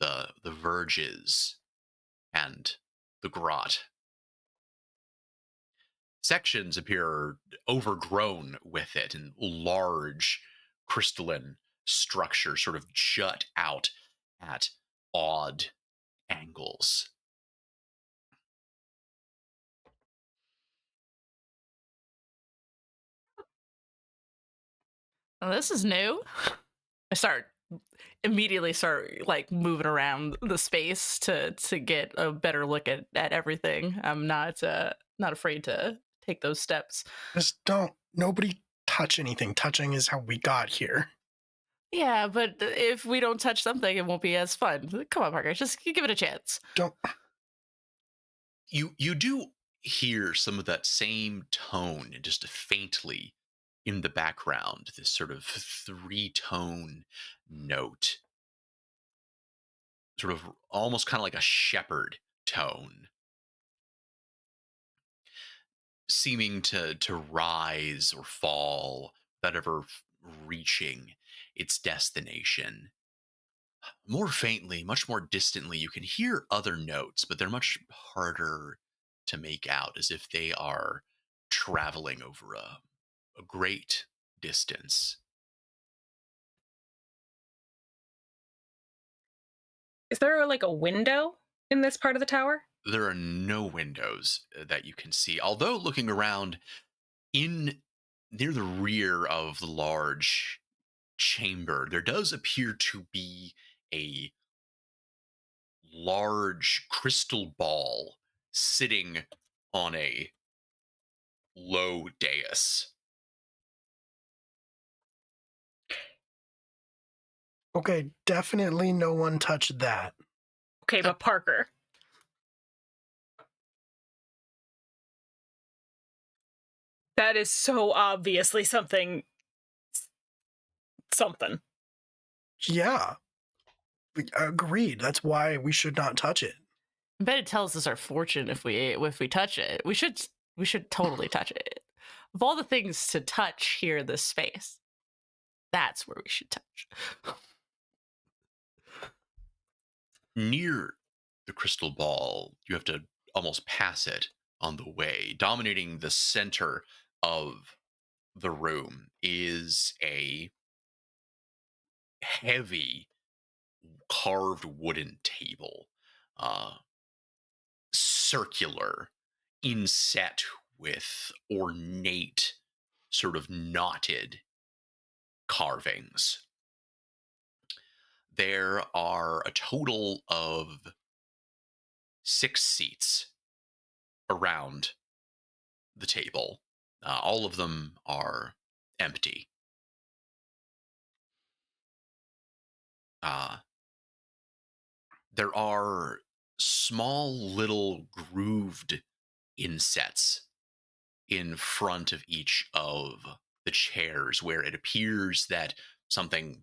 Speaker 2: the verges and the grot. Sections appear overgrown with it, and large crystalline structures sort of jut out at odd angles.
Speaker 5: Well, this is new. I immediately start like moving around the space to get a better look at everything. I'm not afraid to take those steps.
Speaker 1: Just nobody touch anything. Touching is how we got here.
Speaker 5: Yeah, but if we don't touch something, it won't be as fun. Come on, Parker, just give it a chance.
Speaker 1: Don't.
Speaker 2: You do hear some of that same tone, just faintly in the background, this sort of three-tone note, sort of almost kind of like a shepherd tone, seeming to rise or fall without ever reaching its destination. More faintly, much more distantly, you can hear other notes, but they're much harder to make out, as if they are traveling over a great distance.
Speaker 3: Is there like a window in this part of the tower?
Speaker 2: There are no windows that you can see, although looking around in near the rear of the large chamber, there does appear to be a large crystal ball sitting on a low dais.
Speaker 1: Okay, definitely no one touched that.
Speaker 3: Okay, but Parker. That is so obviously something.
Speaker 1: Yeah. Agreed. That's why we should not touch it.
Speaker 5: I bet it tells us our fortune if we touch it. We should totally touch it. Of all the things to touch here in this space, that's where we should touch.
Speaker 2: Near the crystal ball, you have to almost pass it on the way. Dominating the center of the room is a heavy carved wooden table, circular, inset with ornate, sort of knotted carvings. There are a total of 6 seats around the table. All of them are empty. There are small little grooved insets in front of each of the chairs where it appears that something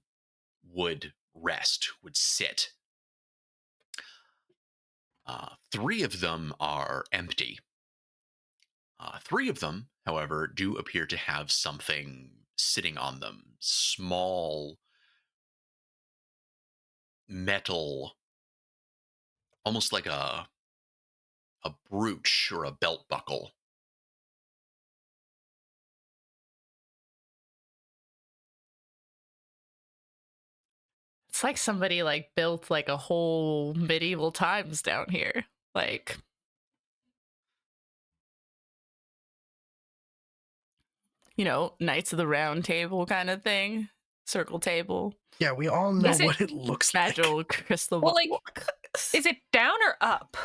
Speaker 2: would rest, would sit. 3 of them are empty. 3 of them, however, do appear to have something sitting on them. Small metal, almost like a brooch or a belt buckle.
Speaker 5: It's like somebody like built like a whole medieval times down here. Like, you know, Knights of the Round Table kind of thing. Circle table.
Speaker 1: Yeah, we all know what it looks like.
Speaker 5: Magical crystal
Speaker 3: Well,
Speaker 5: ball.
Speaker 3: like, is it down or up?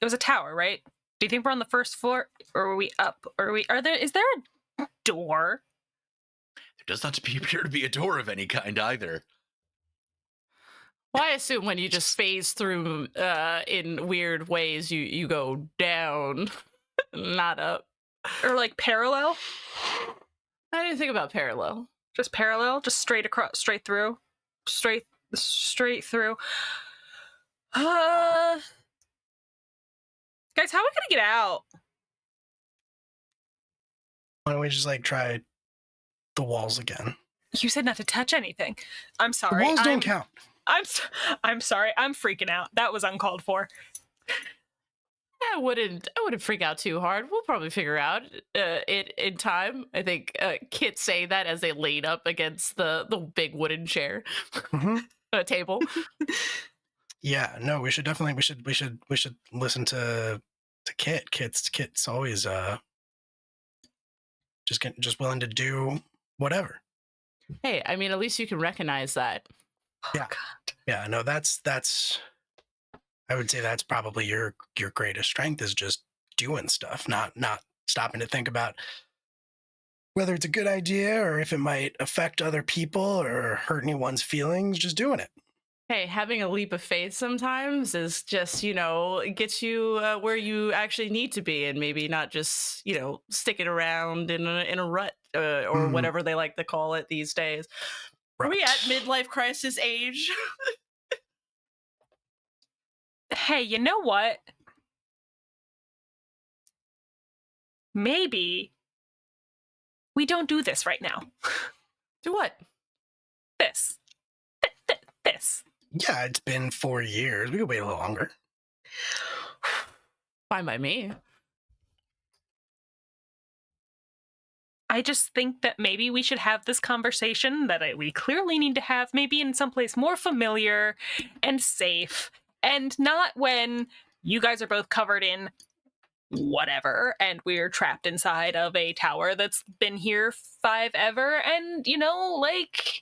Speaker 3: It was a tower, right? Do you think we're on the first floor, or are we up? Or is there a door?
Speaker 2: There does not appear to be a door of any kind either.
Speaker 5: Well, I assume when you just phase through in weird ways, you go down, not up.
Speaker 3: Or like parallel?
Speaker 5: I didn't think about parallel.
Speaker 3: Just parallel? Just straight across, straight through? Straight through. Guys, how are we gonna get out?
Speaker 1: Why don't we just like try the walls again?
Speaker 3: You said not to touch anything. I'm sorry.
Speaker 1: The walls don't count.
Speaker 3: I'm sorry. I'm freaking out. That was uncalled for.
Speaker 5: I wouldn't freak out too hard. We'll probably figure out it in time. I think Kit saying that as they laid up against the big wooden chair table.
Speaker 1: Yeah, no, we should definitely we should listen to Kit. Kit's always just willing to do whatever.
Speaker 5: Hey, I mean, at least you can recognize that.
Speaker 1: Yeah. Yeah, no, that's I would say that's probably your greatest strength is just doing stuff, not stopping to think about whether it's a good idea or if it might affect other people or hurt anyone's feelings, just doing it.
Speaker 5: Hey, having a leap of faith sometimes is just, you know, it gets you where you actually need to be and maybe not just, you know, sticking around in a rut or whatever they like to call it these days. Are we at midlife crisis age?
Speaker 3: Hey, you know what? Maybe we don't do this right now.
Speaker 5: Do what?
Speaker 3: This. This.
Speaker 1: Yeah, it's been 4 years. We could wait a little longer.
Speaker 5: Fine by me.
Speaker 3: I just think that maybe we should have this conversation that we clearly need to have, maybe in someplace more familiar and safe, and not when you guys are both covered in whatever and we're trapped inside of a tower that's been here 5 ever, and, you know, like,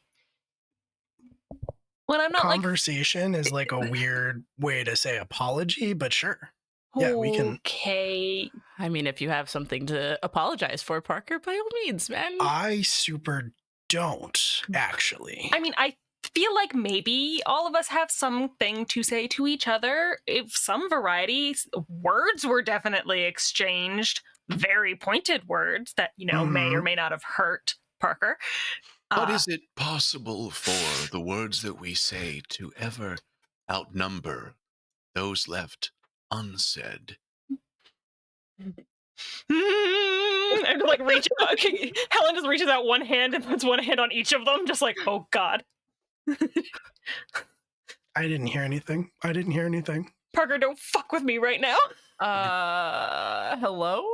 Speaker 3: when I'm not
Speaker 1: conversation is like a weird way to say apology, but sure. Yeah, we can.
Speaker 3: Okay.
Speaker 5: I mean, if you have something to apologize for, Parker, by all means, man.
Speaker 1: I super don't, actually.
Speaker 3: I mean, I feel like maybe all of us have something to say to each other. If some variety, words were definitely exchanged, very pointed words that, you know, may or may not have hurt Parker.
Speaker 2: But is it possible for the words that we say to ever outnumber those left unsaid?
Speaker 3: And like reach out. Helen just reaches out one hand and puts one hand on each of them, just like, oh God.
Speaker 1: I didn't hear anything.
Speaker 3: Parker, don't fuck with me right now.
Speaker 5: Hello?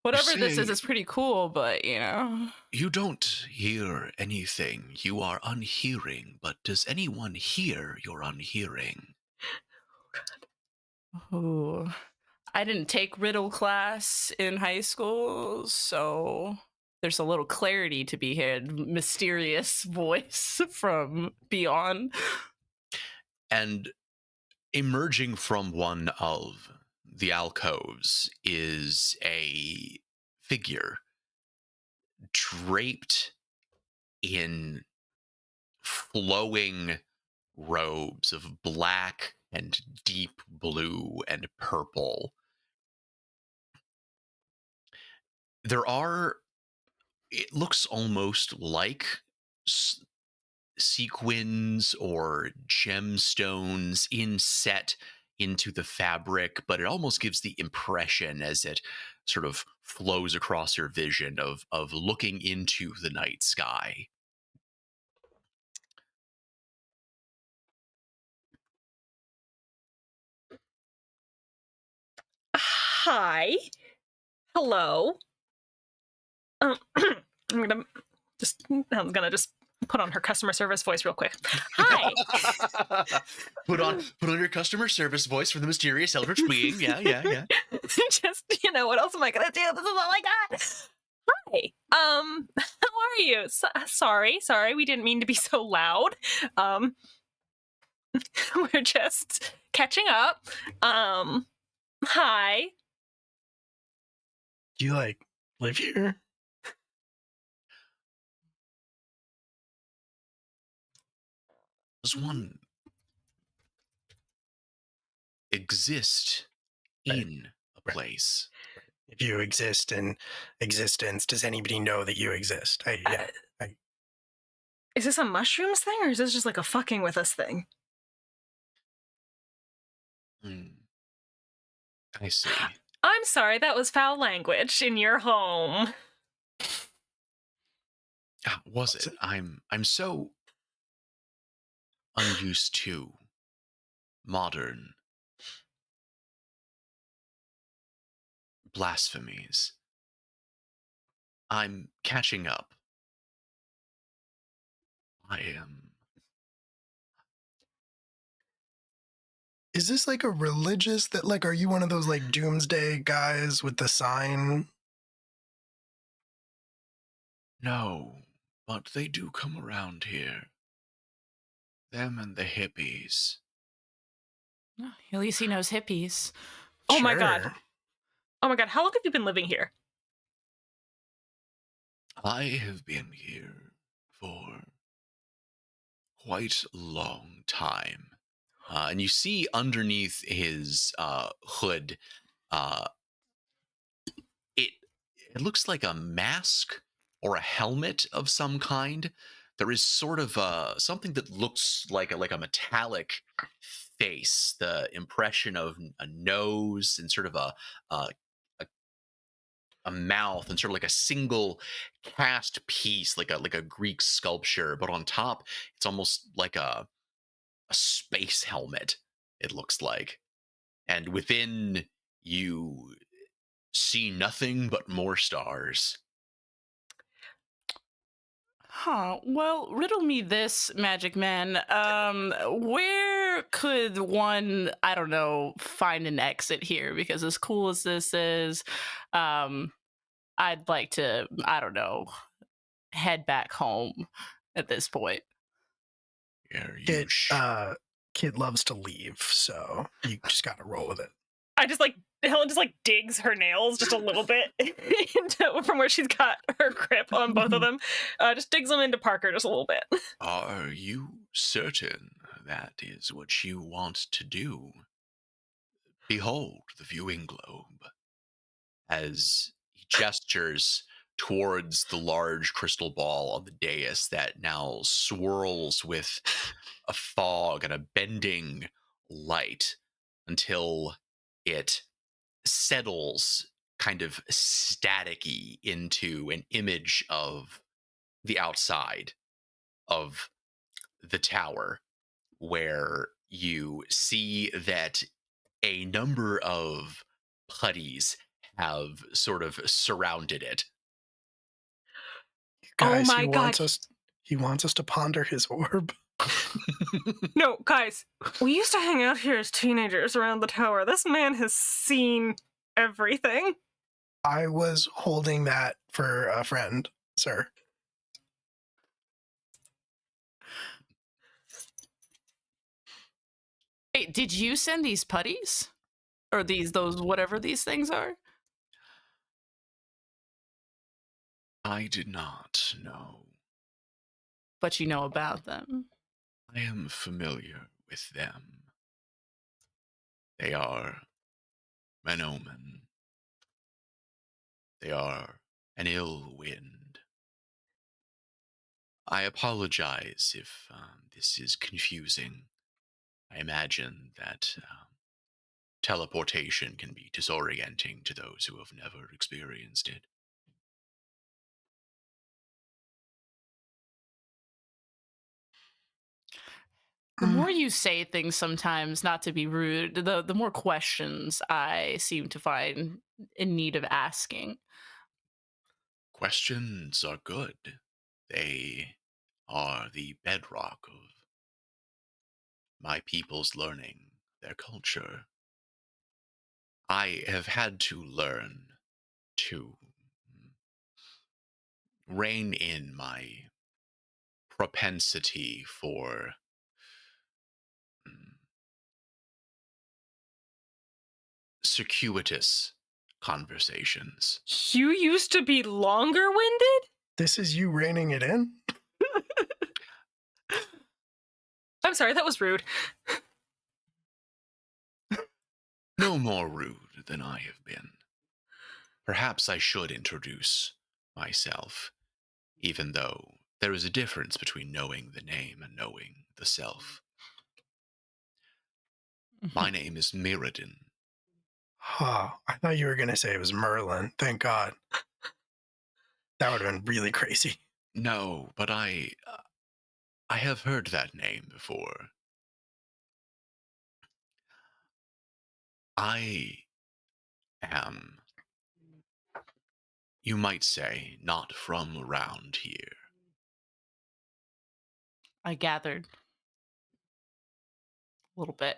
Speaker 5: Whatever this is pretty cool, but, you know.
Speaker 2: You don't hear anything. You are unhearing, but does anyone hear your unhearing?
Speaker 5: Oh, I didn't take riddle class in high school, so there's a little clarity to be heard. Mysterious voice from beyond.
Speaker 2: And emerging from one of the alcoves is a figure draped in flowing robes of black and deep blue and purple. It looks almost like sequins or gemstones inset into the fabric, but it almost gives the impression as it sort of flows across your vision of looking into the night sky.
Speaker 3: Hi. Hello. I'm gonna I'm gonna just put on her customer service voice real quick. Hi.
Speaker 2: put on your customer service voice for the mysterious eldritch being. Yeah.
Speaker 3: Just, what else am I gonna do? This is all I got. Hi. How are you? Sorry, we didn't mean to be so loud. We're just catching up. Hi.
Speaker 1: Do you live here?
Speaker 2: Does one exist in a place?
Speaker 1: If you exist in existence, does anybody know that you exist?
Speaker 3: Is this a mushrooms thing, or is this just like a fucking with us thing?
Speaker 2: I see.
Speaker 3: I'm sorry, that was foul language in your home.
Speaker 2: Was it? I'm so unused to modern blasphemies. I'm catching up. I am.
Speaker 1: Is this like a religious that are you one of those doomsday guys with the sign?
Speaker 2: No, but they do come around here. Them and the hippies.
Speaker 5: At least he knows hippies.
Speaker 3: Oh my god. Oh my god, how long have you been living here?
Speaker 2: I have been here for quite a long time. And you see underneath his hood, it looks like a mask or a helmet of some kind. There is sort of something that looks like a metallic face, the impression of a nose and sort of a mouth and sort of like a single cast piece, like a Greek sculpture, but on top it's almost like a space helmet, it looks like. And within, you see nothing but more stars.
Speaker 5: Huh. Well, riddle me this, Magic Man. Where could one, I don't know, find an exit here? Because as cool as this is, I'd like to, I don't know, head back home at this point.
Speaker 1: Kid loves to leave, so you just gotta roll with it.
Speaker 3: Helen just digs her nails just a little bit from where she's got her grip on both of them. Just digs them into Parker just a little bit.
Speaker 2: Are you certain that is what you want to do? Behold the viewing globe. As he gestures towards the large crystal ball on the dais that now swirls with a fog and a bending light until it settles kind of staticky into an image of the outside of the tower, where you see that a number of putties have sort of surrounded it.
Speaker 1: Guys, he wants us to ponder his orb.
Speaker 3: No, guys, we used to hang out here as teenagers around the tower. This man has seen everything.
Speaker 1: I was holding that for a friend, sir.
Speaker 5: Hey, did you send these putties? Or those whatever these things are?
Speaker 2: I did not know.
Speaker 5: But you know about them.
Speaker 2: I am familiar with them. They are an omen. They are an ill wind. I apologize if this is confusing. I imagine that teleportation can be disorienting to those who have never experienced it.
Speaker 5: The more you say things sometimes, not to be rude, the more questions I seem to find in need of asking.
Speaker 2: Questions are good. They are the bedrock of my people's learning their culture. I have had to learn to rein in my propensity for circuitous conversations.
Speaker 3: You used to be longer-winded?
Speaker 1: This is you reining it in?
Speaker 3: I'm sorry, that was rude.
Speaker 2: No more rude than I have been. Perhaps I should introduce myself, even though there is a difference between knowing the name and knowing the self. My name is Mirrodin.
Speaker 1: Huh. I thought you were going to say it was Merlin. Thank God. That would have been really crazy.
Speaker 2: No, but I have heard that name before. I am, you might say, not from around here.
Speaker 5: I gathered a little bit.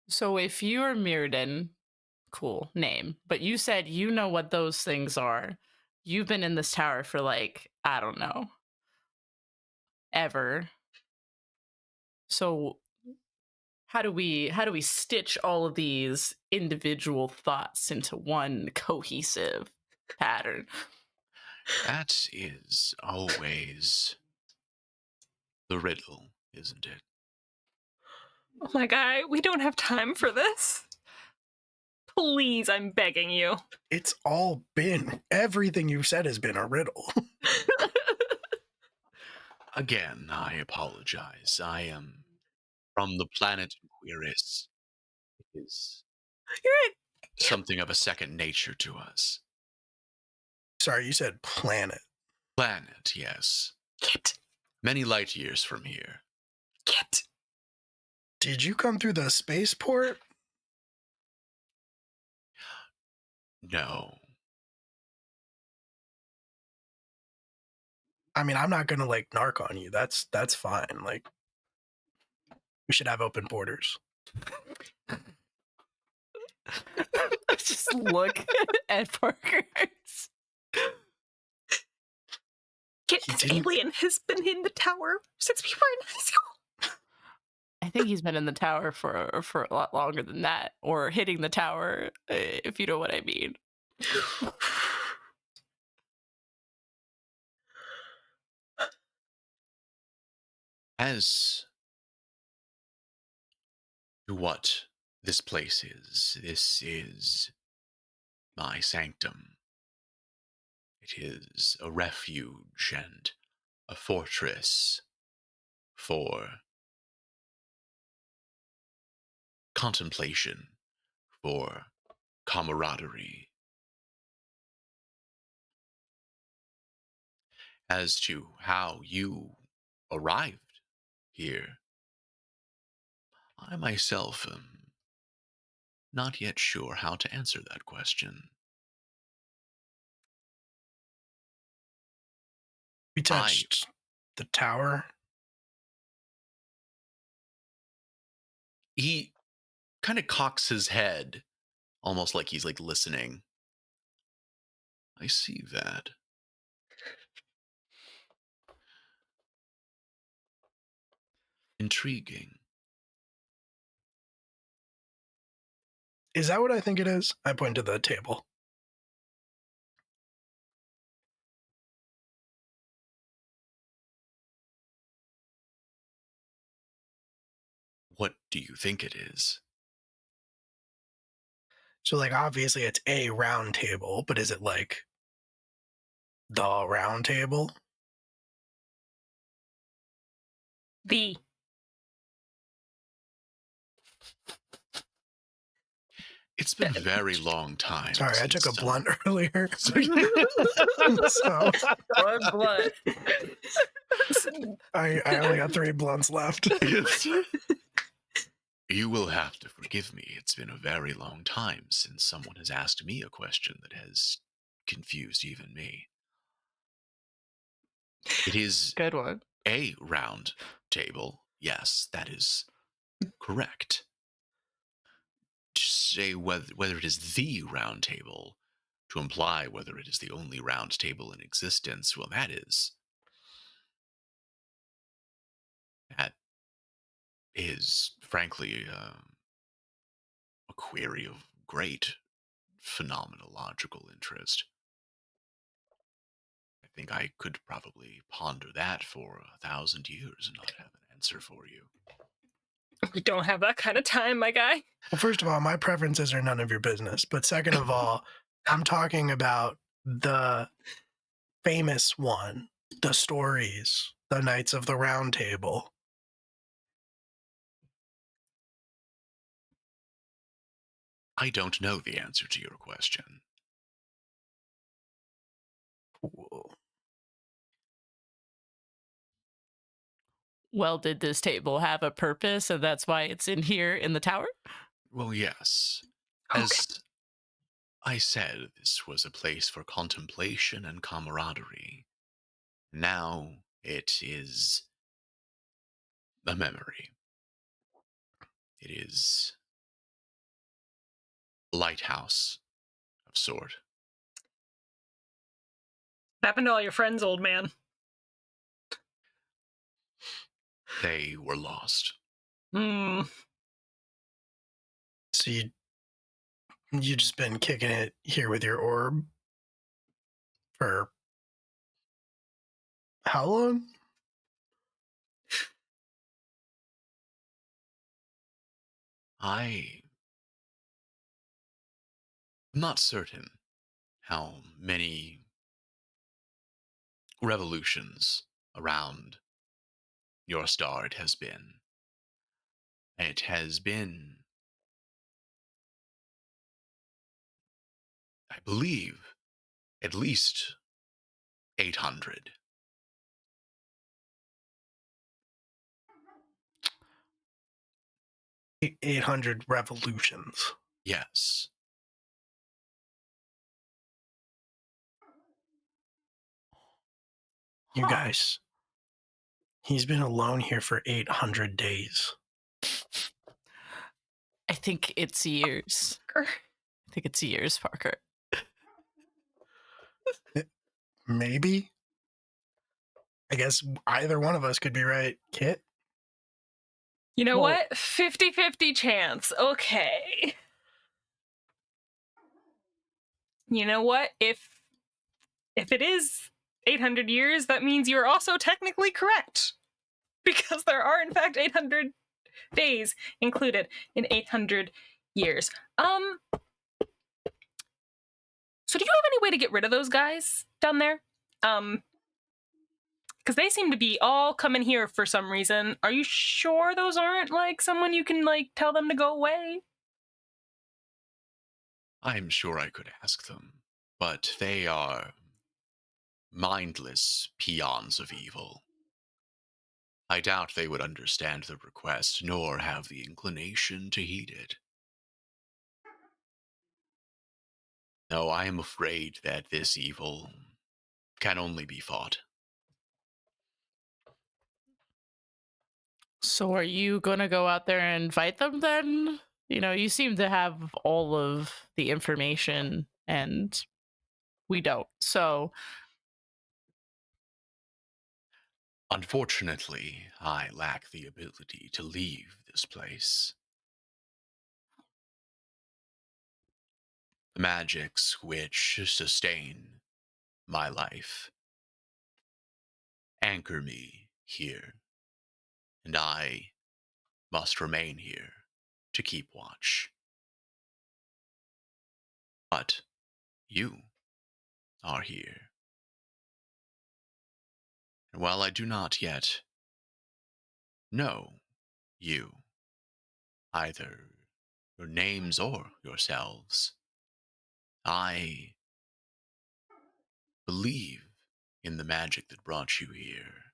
Speaker 5: So if you're Mirrodin, cool name, but you said you know what those things are. You've been in this tower for like, I don't know, ever. So how do we stitch all of these individual thoughts into one cohesive pattern?
Speaker 2: That is always the riddle, isn't it?
Speaker 3: Oh my God, we don't have time for this. Please, I'm begging you.
Speaker 1: It's all been, everything you've said has been a riddle.
Speaker 2: Again, I apologize. I am from the planet Quiris. It is something of a second nature to us.
Speaker 1: Sorry, you said planet.
Speaker 2: Planet, yes.
Speaker 3: Kit.
Speaker 2: Many light years from here.
Speaker 3: Kit.
Speaker 1: Did you come through the spaceport?
Speaker 2: No.
Speaker 1: I mean, I'm not gonna like narc on you. That's fine. Like, we should have open borders.
Speaker 5: Just look at Parker's.
Speaker 3: Kit, this alien has been in the tower since we were in high school.
Speaker 5: I think he's been in the tower for a lot longer than that, or hitting the tower, if you know what I mean.
Speaker 2: As to what this place is my sanctum. It is a refuge and a fortress for contemplation, for camaraderie. As to how you arrived here, I myself am not yet sure how to answer that question.
Speaker 1: We touched the tower.
Speaker 2: He kind of cocks his head, almost like he's like listening. I see that. Intriguing.
Speaker 1: Is that what I think it is? I point to the table.
Speaker 2: What do you think it is?
Speaker 1: So, like, obviously it's a round table, but is it like the round table?
Speaker 3: The.
Speaker 2: It's been a very long time.
Speaker 1: Sorry, I took a blunt earlier. So,
Speaker 5: One blunt.
Speaker 1: I only got 3 blunts left.
Speaker 2: You will have to forgive me. It's been a very long time since someone has asked me a question that has confused even me. It is
Speaker 5: Good one.
Speaker 2: a round table. Yes, that is correct. To say whether it is the round table, to imply whether it is the only round table in existence, well, that is frankly a query of great phenomenological interest. I think I could probably ponder that for 1,000 years and not have an answer for you.
Speaker 3: We don't have that kind of time, my guy.
Speaker 1: Well, first of all, my preferences are none of your business. But second of all, I'm talking about the famous one, the stories, the Knights of the Round Table.
Speaker 2: I don't know the answer to your question.
Speaker 1: Cool.
Speaker 5: Well, did this table have a purpose, and that's why it's in here in the tower?
Speaker 2: Well, yes.
Speaker 3: Okay.
Speaker 2: As I said, this was a place for contemplation and camaraderie. Now it is a memory. It is a lighthouse of sort.
Speaker 3: What happened to all your friends, old man?
Speaker 2: They were lost.
Speaker 3: Hmm.
Speaker 1: So you just been kicking it here with your orb for how long?
Speaker 2: I'm not certain how many revolutions around your star it has been. It has been, I believe, at least 800.
Speaker 1: 800 revolutions.
Speaker 2: Yes.
Speaker 1: You guys, he's been alone here for 800 days.
Speaker 5: I think it's years. I think it's years, Parker.
Speaker 1: Maybe? I guess either one of us could be right. Kit?
Speaker 3: You know
Speaker 5: Well-
Speaker 3: what? 50-50 chance. Okay. You know what? If it is 800 years, that means you're also technically correct. Because there are, in fact, 800 days included in 800 years. So do you have any way to get rid of those guys down there? Because they seem to be all coming here for some reason. Are you sure those aren't, like, someone you can, like, tell them to go away?
Speaker 2: I'm sure I could ask them, but they are mindless peons of evil. I doubt they would understand the request, nor have the inclination to heed it. No, I am afraid that this evil can only be fought.
Speaker 5: So are you going to go out there and fight them then? You know, you seem to have all of the information and we don't. So
Speaker 2: Unfortunately, I lack the ability to leave this place. The magics which sustain my life anchor me here, and I must remain here to keep watch. But you are here. And while I do not yet know you, either your names or yourselves, I believe in the magic that brought you here.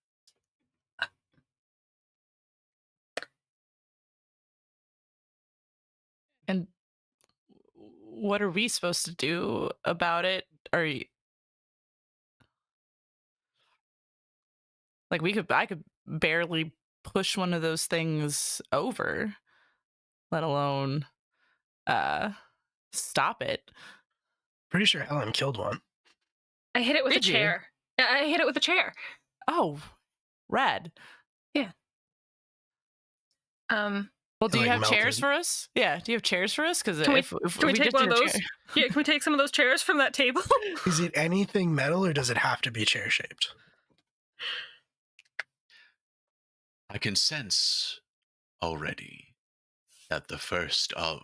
Speaker 5: and what are we supposed to do about it? Are you like I could barely push one of those things over, let alone stop it.
Speaker 1: Pretty sure Helen killed one.
Speaker 3: I hit it with
Speaker 5: Did
Speaker 3: a
Speaker 5: you?
Speaker 3: chair. Yeah, I hit it with a chair.
Speaker 5: Oh, rad.
Speaker 3: Yeah.
Speaker 5: Well, do you have
Speaker 1: melted.
Speaker 5: chairs for us? Yeah, do you have chairs for us? Because
Speaker 3: if we take one of those? Yeah, can we take some of those chairs from that table?
Speaker 1: Is it anything metal, or does it have to be chair shaped?
Speaker 2: I can sense already that the first of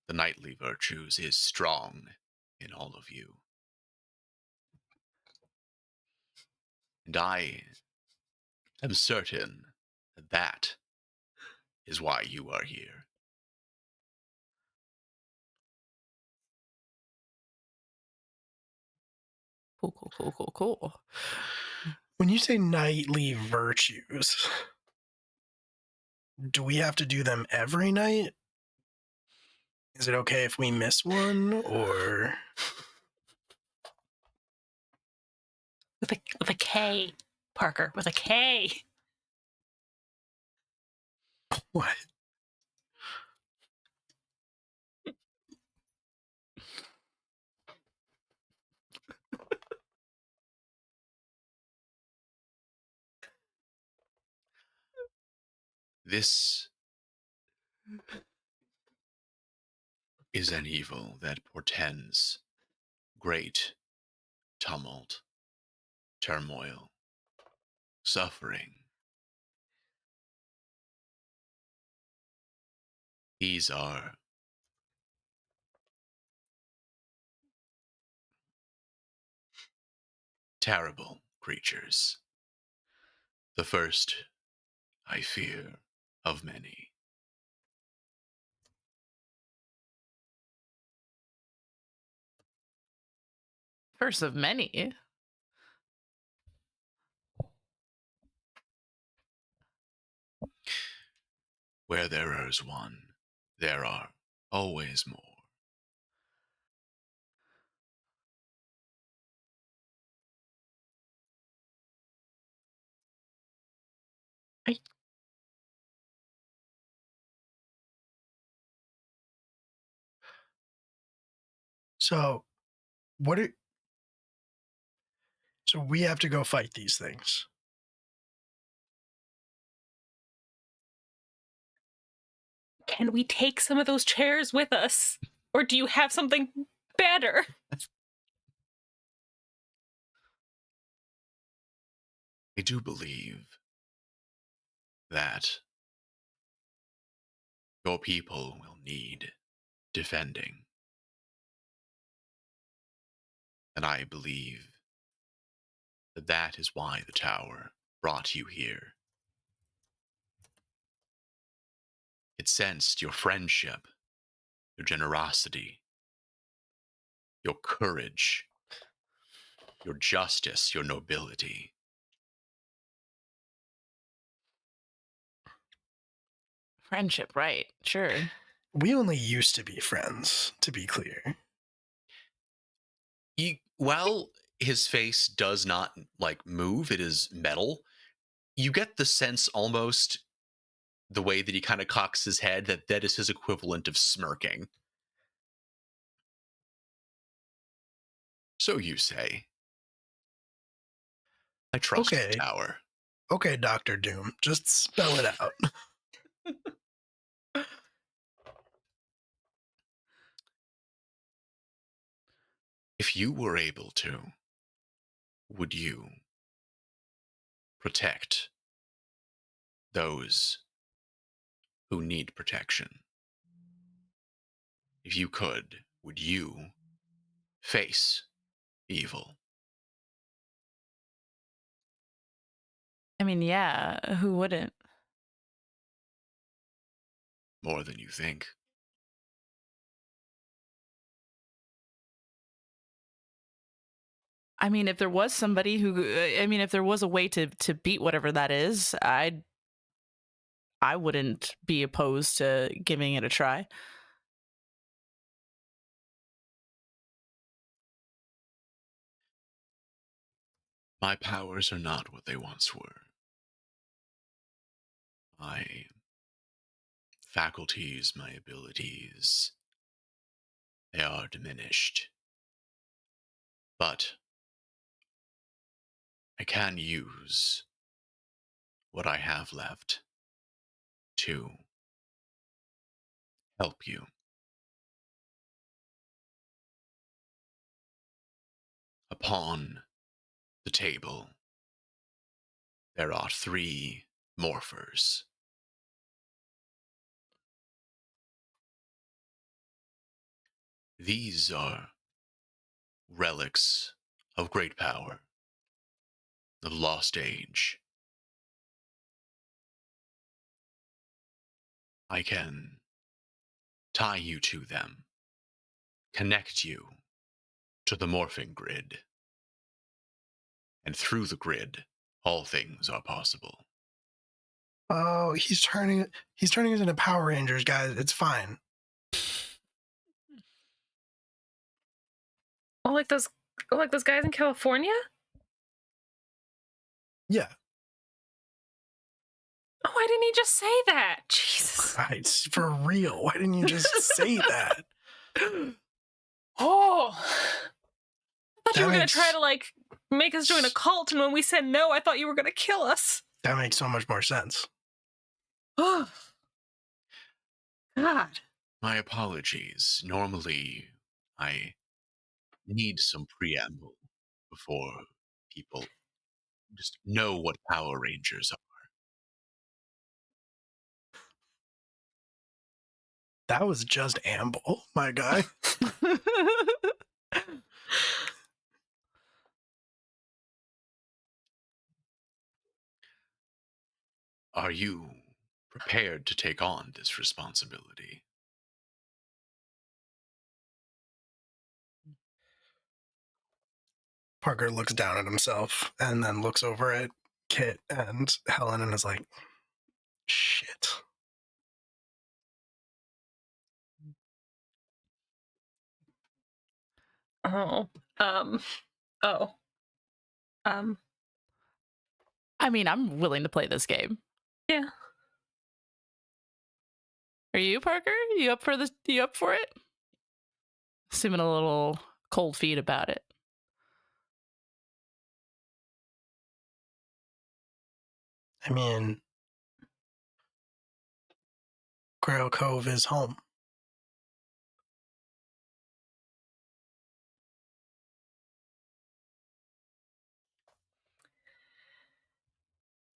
Speaker 2: the knightly virtues is strong in all of you. And I am certain that that is why you are here.
Speaker 5: Cool.
Speaker 1: When you say knightly virtues, do we have to do them every night? Is it okay if we miss one, or
Speaker 3: with a K, Parker, with a K.
Speaker 1: what?
Speaker 2: This is an evil that portends great tumult, turmoil, suffering. These are terrible creatures. The first, I fear, of many.
Speaker 5: First of many.
Speaker 2: Where there is one, there are always more.
Speaker 1: So we have to go fight these things.
Speaker 3: Can we take some of those chairs with us? Or do you have something better?
Speaker 2: I do believe that your people will need defending. And I believe that that is why the tower brought you here. It sensed your friendship, your generosity, your courage, your justice, your nobility.
Speaker 5: Friendship, right? Sure.
Speaker 1: We only used to be friends, to be clear.
Speaker 2: Well, his face does not move. It is metal. You get the sense almost the way that he kind of cocks his head that is his equivalent of smirking. So you say. I trust the tower.
Speaker 1: Okay, Dr. Doom, just spell it out.
Speaker 2: If you were able to, would you protect those who need protection? If you could, would you face evil?
Speaker 5: I mean, yeah, who wouldn't?
Speaker 2: More than you think.
Speaker 5: I mean, if there was somebody who, if there was a way to beat whatever that is, I wouldn't be opposed to giving it a try.
Speaker 2: My powers are not what they once were. My faculties, my abilities, they are diminished. But I can use what I have left to help you. Upon the table, there are 3 morphers. These are relics of great power, of lost age. I can tie you to them, connect you to the morphing grid, and through the grid, all things are possible.
Speaker 1: Oh, he's turning us into Power Rangers, guys. It's fine.
Speaker 3: Oh, like those guys in California?
Speaker 1: Yeah.
Speaker 3: Oh, why didn't he just say that? Jesus.
Speaker 1: It's for real. Why didn't you just say that?
Speaker 3: Oh. I thought you were going to try to, like, make us join a cult, and when we said no, I thought you were going to kill us.
Speaker 1: That makes so much more sense.
Speaker 3: Oh. God.
Speaker 2: My apologies. Normally, I need some preamble before people just know what Power Rangers are.
Speaker 1: That was just amble, my guy.
Speaker 2: Are you prepared to take on this responsibility?
Speaker 1: Parker looks down at himself and then looks over at Kit and Helen and is like, shit.
Speaker 3: Oh.
Speaker 5: I mean, I'm willing to play this game.
Speaker 3: Yeah.
Speaker 5: Are you, Parker? You up for this? You up for it? Seeming a little cold feet about it.
Speaker 1: I mean, Grail Cove is home.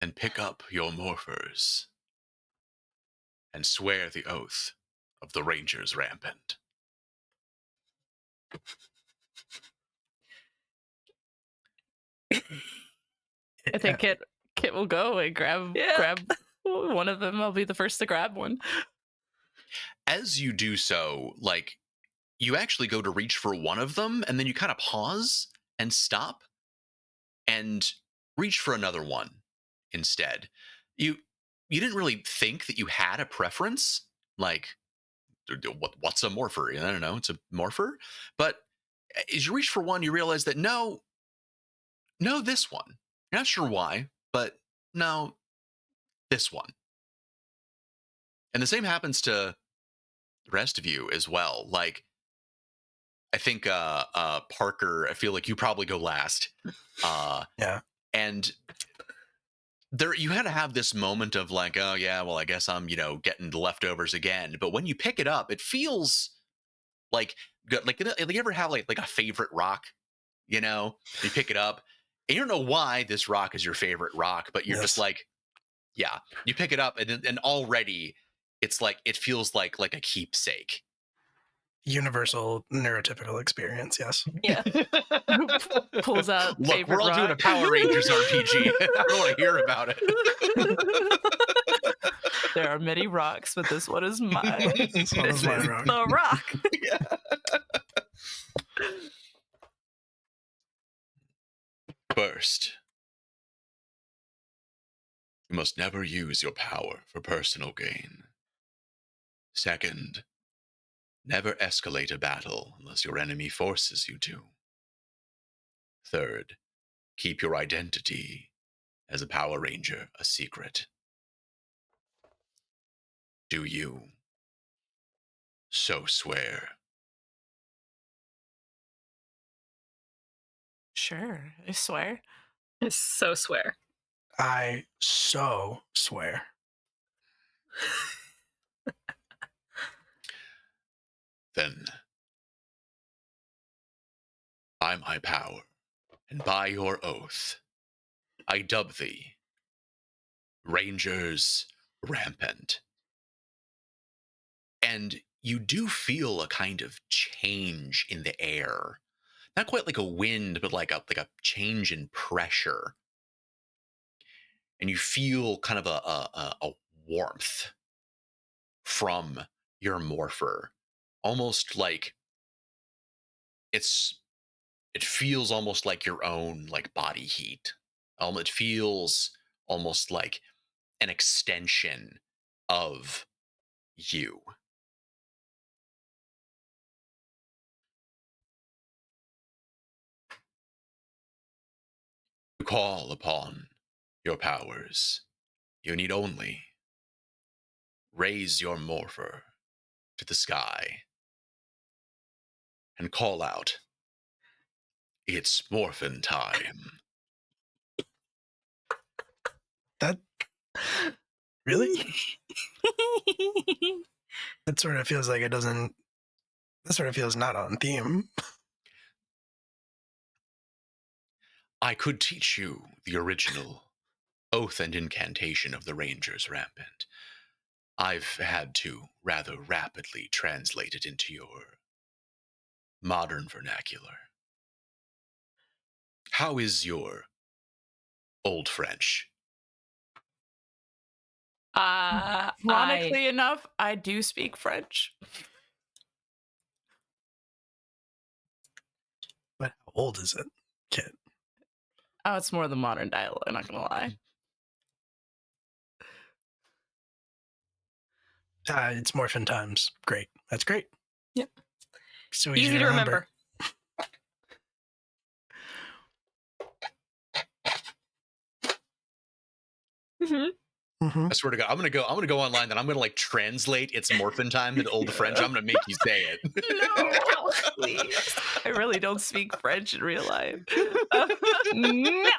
Speaker 2: And pick up your morphers and swear the oath of the Rangers Rampant.
Speaker 5: I think Kit will go and grab one of them. I'll be the first to grab one.
Speaker 2: As you do so, like, you actually go to reach for one of them, and then you kind of pause and stop and reach for another one instead. You didn't really think that you had a preference, like, what's a morpher? I don't know, it's a morpher. But as you reach for one, you realize that no, this one. You're not sure why, but no, this one. And the same happens to the rest of you as well. Like, I think Parker, I feel like you probably go last.
Speaker 1: Yeah.
Speaker 2: And there, you had to have this moment of like, oh yeah, well, I guess I'm, getting the leftovers again. But when you pick it up, it feels like good. Like you ever have like a favorite rock, you pick it up and you don't know why this rock is your favorite rock, but you're just like, yeah, you pick it up and already it's like, it feels like a keepsake.
Speaker 1: Universal neurotypical experience, yes.
Speaker 3: Yeah.
Speaker 5: Pulls out.
Speaker 2: Look, we're all doing a Power Rangers RPG. I don't want to hear about it.
Speaker 5: There are many rocks, but this one is mine.
Speaker 1: This one is my rock.
Speaker 3: The rock.
Speaker 2: Yeah. First, you must never use your power for personal gain. Second, never escalate a battle unless your enemy forces you to. Third, keep your identity as a Power Ranger a secret? Do you so swear?
Speaker 5: Sure, I swear.
Speaker 3: I so swear.
Speaker 1: I so swear.
Speaker 2: Then, by my power and by your oath, I dub thee Rangers Rampant. And you do feel a kind of change in the air. Not quite like a wind, but like a change in pressure. And you feel kind of a warmth from your morpher. Almost like it feels almost like your own like body heat. It feels almost like an extension of you. To call upon your powers, you need only raise your morpher to the sky and call out, "It's morphin' time."
Speaker 1: That really? That sort of feels like it doesn't. That sort of feels not on theme.
Speaker 2: I could teach you the original oath and incantation of the Rangers Rampant. I've had to rather rapidly translate it into your modern vernacular. How is your Old French?
Speaker 5: Ironically enough, I do speak French.
Speaker 1: But how old is it, Kit?
Speaker 5: Oh, it's more the modern dialect, I'm not gonna lie.
Speaker 1: It's morphin times. Great. That's great.
Speaker 3: Yep.
Speaker 1: So
Speaker 3: Easy to remember.
Speaker 2: I swear to God, I'm gonna go online and I'm gonna like translate its morphin time into Old French. I'm gonna make you say it.
Speaker 5: No, please. I really don't speak French in real life.
Speaker 3: No.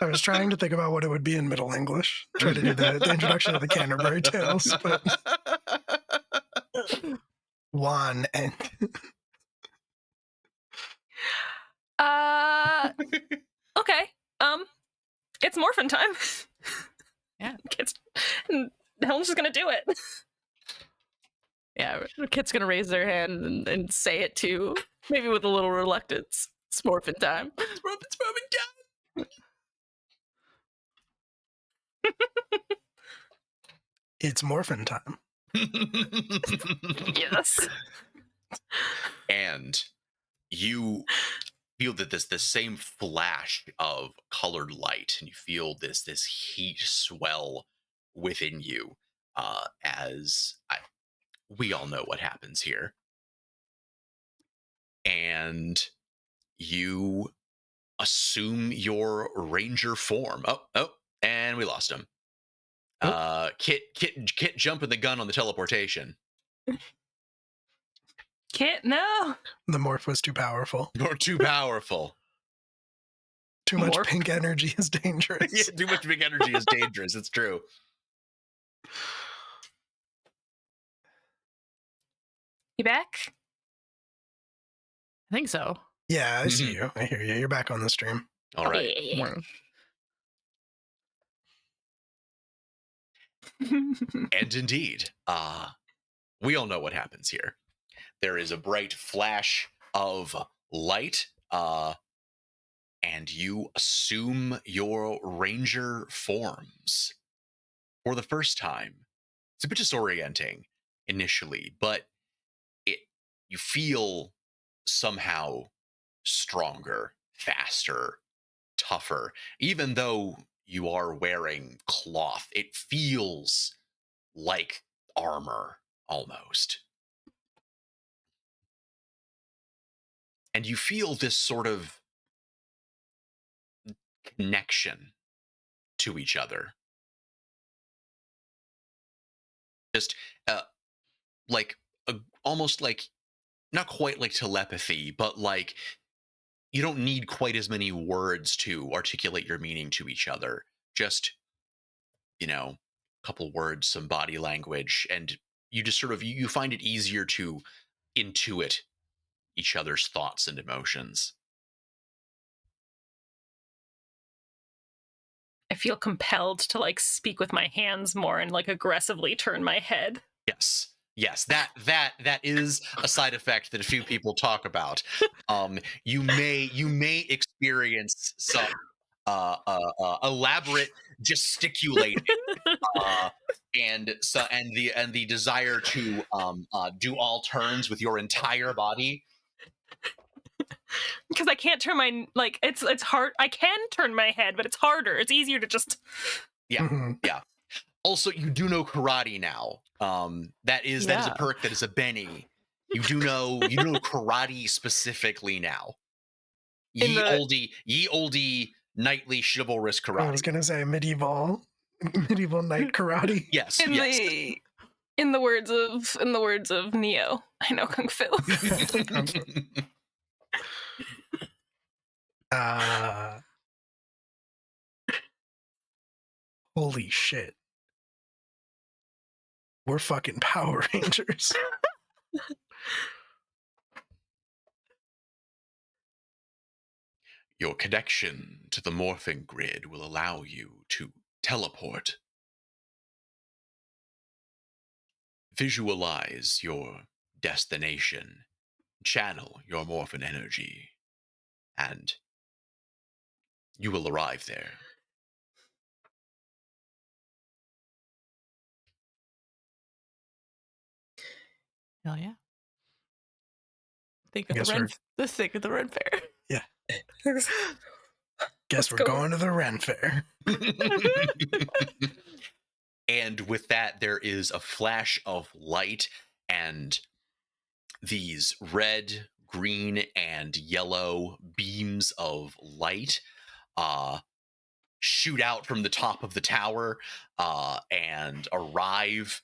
Speaker 1: I was trying to think about what it would be in Middle English. Try to do the introduction of the Canterbury Tales, but Juan and
Speaker 3: Okay. It's morphin time.
Speaker 5: Yeah.
Speaker 3: Helen's just gonna do it.
Speaker 5: Yeah, the kid's gonna raise their hand and say it too, maybe with a little reluctance. It's morphin time.
Speaker 2: It's morphin time.
Speaker 1: it's morphin time.
Speaker 3: Yes.
Speaker 2: And you feel that this same flash of colored light, and you feel this heat swell within you, we all know what happens here, and you assume your ranger form. Oh, and we lost him. Kit jumping the gun on the teleportation.
Speaker 3: Kit, no.
Speaker 1: The morph was too powerful.
Speaker 2: You're too powerful.
Speaker 1: Too much pink energy is dangerous.
Speaker 2: Yeah, too much pink energy is dangerous. It's true.
Speaker 3: You back?
Speaker 5: I think so.
Speaker 1: Yeah, I see you. I hear you. You're back on the stream.
Speaker 2: All right.
Speaker 3: Yeah.
Speaker 2: And indeed, we all know what happens here. There is a bright flash of light, and you assume your ranger forms for the first time. It's a bit disorienting initially, but you feel somehow stronger, faster, tougher. Even though you are wearing cloth, it feels like armor almost. And you feel this sort of connection to each other. Just like almost like not quite like telepathy, but like you don't need quite as many words to articulate your meaning to each other. Just, a couple words, some body language, and you just sort of you find it easier to intuit each other's thoughts and emotions.
Speaker 3: I feel compelled to like speak with my hands more and like aggressively turn my head.
Speaker 2: Yes, that is a side effect that a few people talk about. You may experience some elaborate gesticulating, and the desire to do all turns with your entire body.
Speaker 3: Because I can't turn my it's hard. I can turn my head, but it's harder. It's easier to just
Speaker 2: Yeah. Also, you do know karate now. That is a perk. That is a Benny. You do know karate specifically now. Ye oldie nightly chivalrous karate.
Speaker 1: I was gonna say medieval night karate.
Speaker 2: Yes.
Speaker 3: In the words of Neo, I know kung fu.
Speaker 1: Holy shit. We're fucking Power Rangers.
Speaker 2: Your connection to the morphing grid will allow you to teleport. Visualize your destination, channel your morphin energy, and you will arrive there.
Speaker 5: Hell yeah. Think of the Ren Fair.
Speaker 1: Yeah. Guess we're going to the Ren Fair.
Speaker 2: And with that, there is a flash of light, and these red, green, and yellow beams of light shoot out from the top of the tower and arrive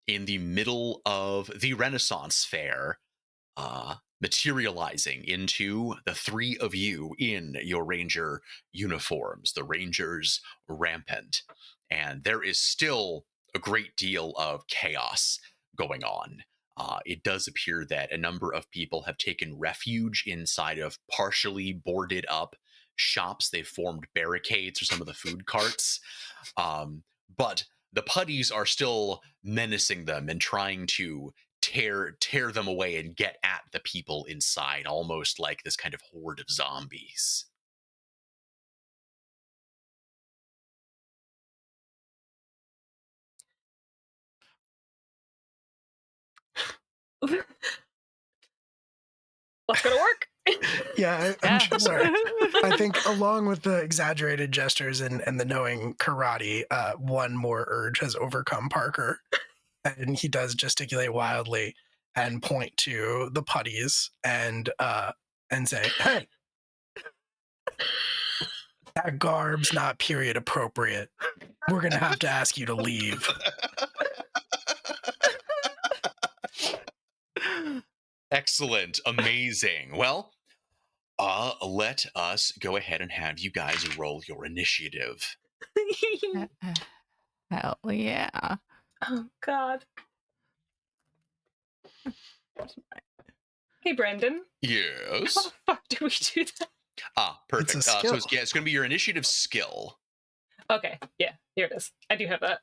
Speaker 2: in the middle of the Renaissance Fair, materializing into the three of you in your ranger uniforms, the Rangers Rampant. And there is still a great deal of chaos going on. It does appear that a number of people have taken refuge inside of partially boarded up shops. They've formed barricades for some of the food carts. But the putties are still menacing them and trying to tear them away and get at the people inside, almost like this kind of horde of zombies.
Speaker 3: Let's go to work.
Speaker 1: I'm sorry. I think along with the exaggerated gestures and the knowing karate, one more urge has overcome Parker. And he does gesticulate wildly and point to the putties and say, "Hey, that garb's not period appropriate. We're gonna have to ask you to leave."
Speaker 2: Excellent. Amazing. Well, let us go ahead and have you guys roll your initiative.
Speaker 5: Hell yeah.
Speaker 3: Oh, God. Hey, Brandon.
Speaker 2: Yes.
Speaker 3: How the fuck do we do that?
Speaker 2: Perfect.
Speaker 1: It's a skill.
Speaker 2: It's going to be your initiative skill.
Speaker 3: Okay, yeah, here it is. I do have that.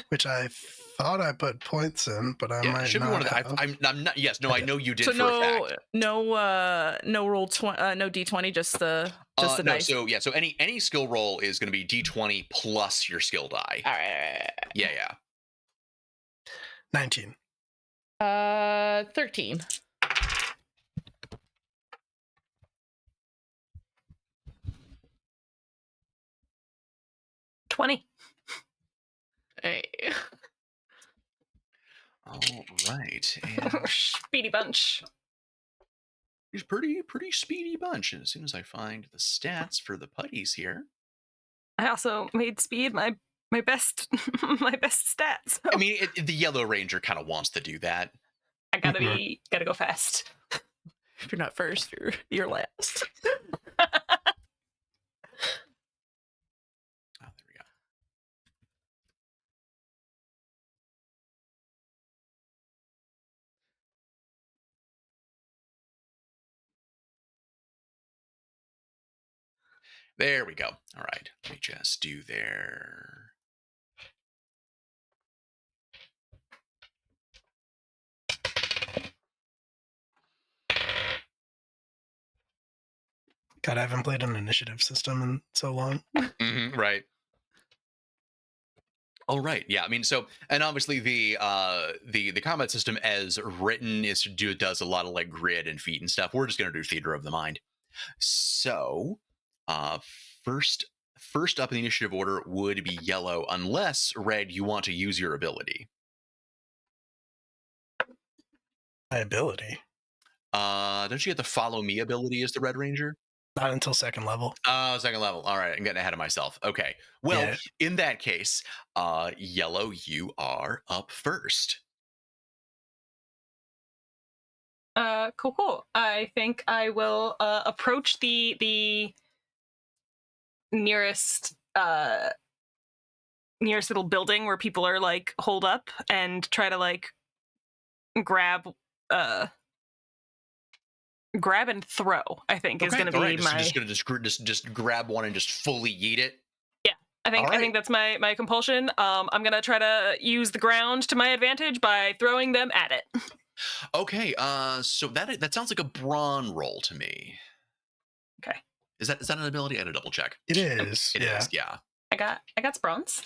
Speaker 1: Which I thought I put points in, but I might
Speaker 2: should
Speaker 1: not
Speaker 2: be one of the.
Speaker 1: have.
Speaker 2: I'm not. Yes, no, I know you did.
Speaker 5: So
Speaker 2: for a fact.
Speaker 5: no roll no D20, just the
Speaker 2: no,
Speaker 5: dice.
Speaker 2: So any skill roll is going to be D20 plus your skill die.
Speaker 5: All right.
Speaker 2: Yeah.
Speaker 1: 19.
Speaker 5: 13. Hey.
Speaker 2: All right.
Speaker 3: Speedy bunch.
Speaker 2: He's pretty speedy bunch. And as soon as I find the stats for the putties here,
Speaker 3: I also made speed my best my best stats. So
Speaker 2: I mean, the Yellow Ranger kind of wants to do that.
Speaker 3: I gotta go fast.
Speaker 5: If you're not first, you're last.
Speaker 2: Oh, there we go. There we go. All right. Let me just do there.
Speaker 1: God, I haven't played an initiative system in so long.
Speaker 2: Right. All right. Yeah. I mean, so, and obviously the combat system as written does a lot of like grid and feat and stuff. We're just gonna do theater of the mind. So, first up in the initiative order would be yellow, unless Red, you want to use your ability.
Speaker 1: My ability.
Speaker 2: Don't you get the follow me ability as the Red Ranger?
Speaker 1: Not until second level.
Speaker 2: Oh, second level. All right, I'm getting ahead of myself. Okay. Well,
Speaker 1: Yeah.
Speaker 2: in that case, yellow, you are up first.
Speaker 3: Cool. I think I will approach the nearest little building where people are like holed up and try to like grab and throw. I think is going to be
Speaker 2: right.
Speaker 3: my.
Speaker 2: Just grab one and just fully yeet it.
Speaker 3: Yeah, I think
Speaker 2: Right.
Speaker 3: I think that's my compulsion. I'm going to try to use the ground to my advantage by throwing them at it.
Speaker 2: Okay. So that sounds like a brawn roll to me.
Speaker 3: Okay.
Speaker 2: Is that an ability? I had to double check.
Speaker 1: It is.
Speaker 2: It is. Yeah.
Speaker 3: I got bronze.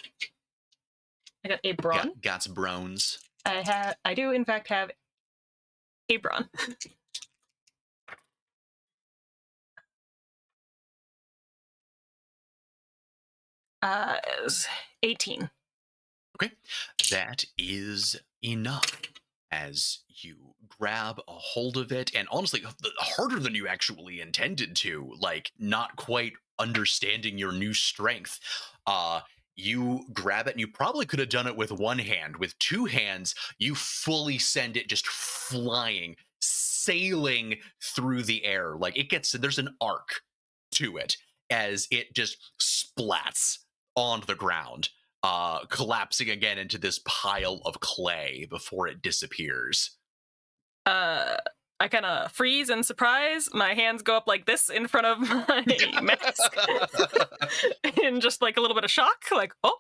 Speaker 3: I got a brawn.
Speaker 2: Got some brones.
Speaker 3: I do in fact have a brawn. It was 18.
Speaker 2: Okay, that is enough. As you grab a hold of it, and honestly, harder than you actually intended to, like not quite understanding your new strength. You grab it, and you probably could have done it with one hand. With two hands, you fully send it just flying, sailing through the air. Like there's an arc to it as it just splats on the ground, collapsing again into this pile of clay before it disappears.
Speaker 3: I kind of freeze in surprise. My hands go up like this in front of my mask, in just like a little bit of shock. Like, oh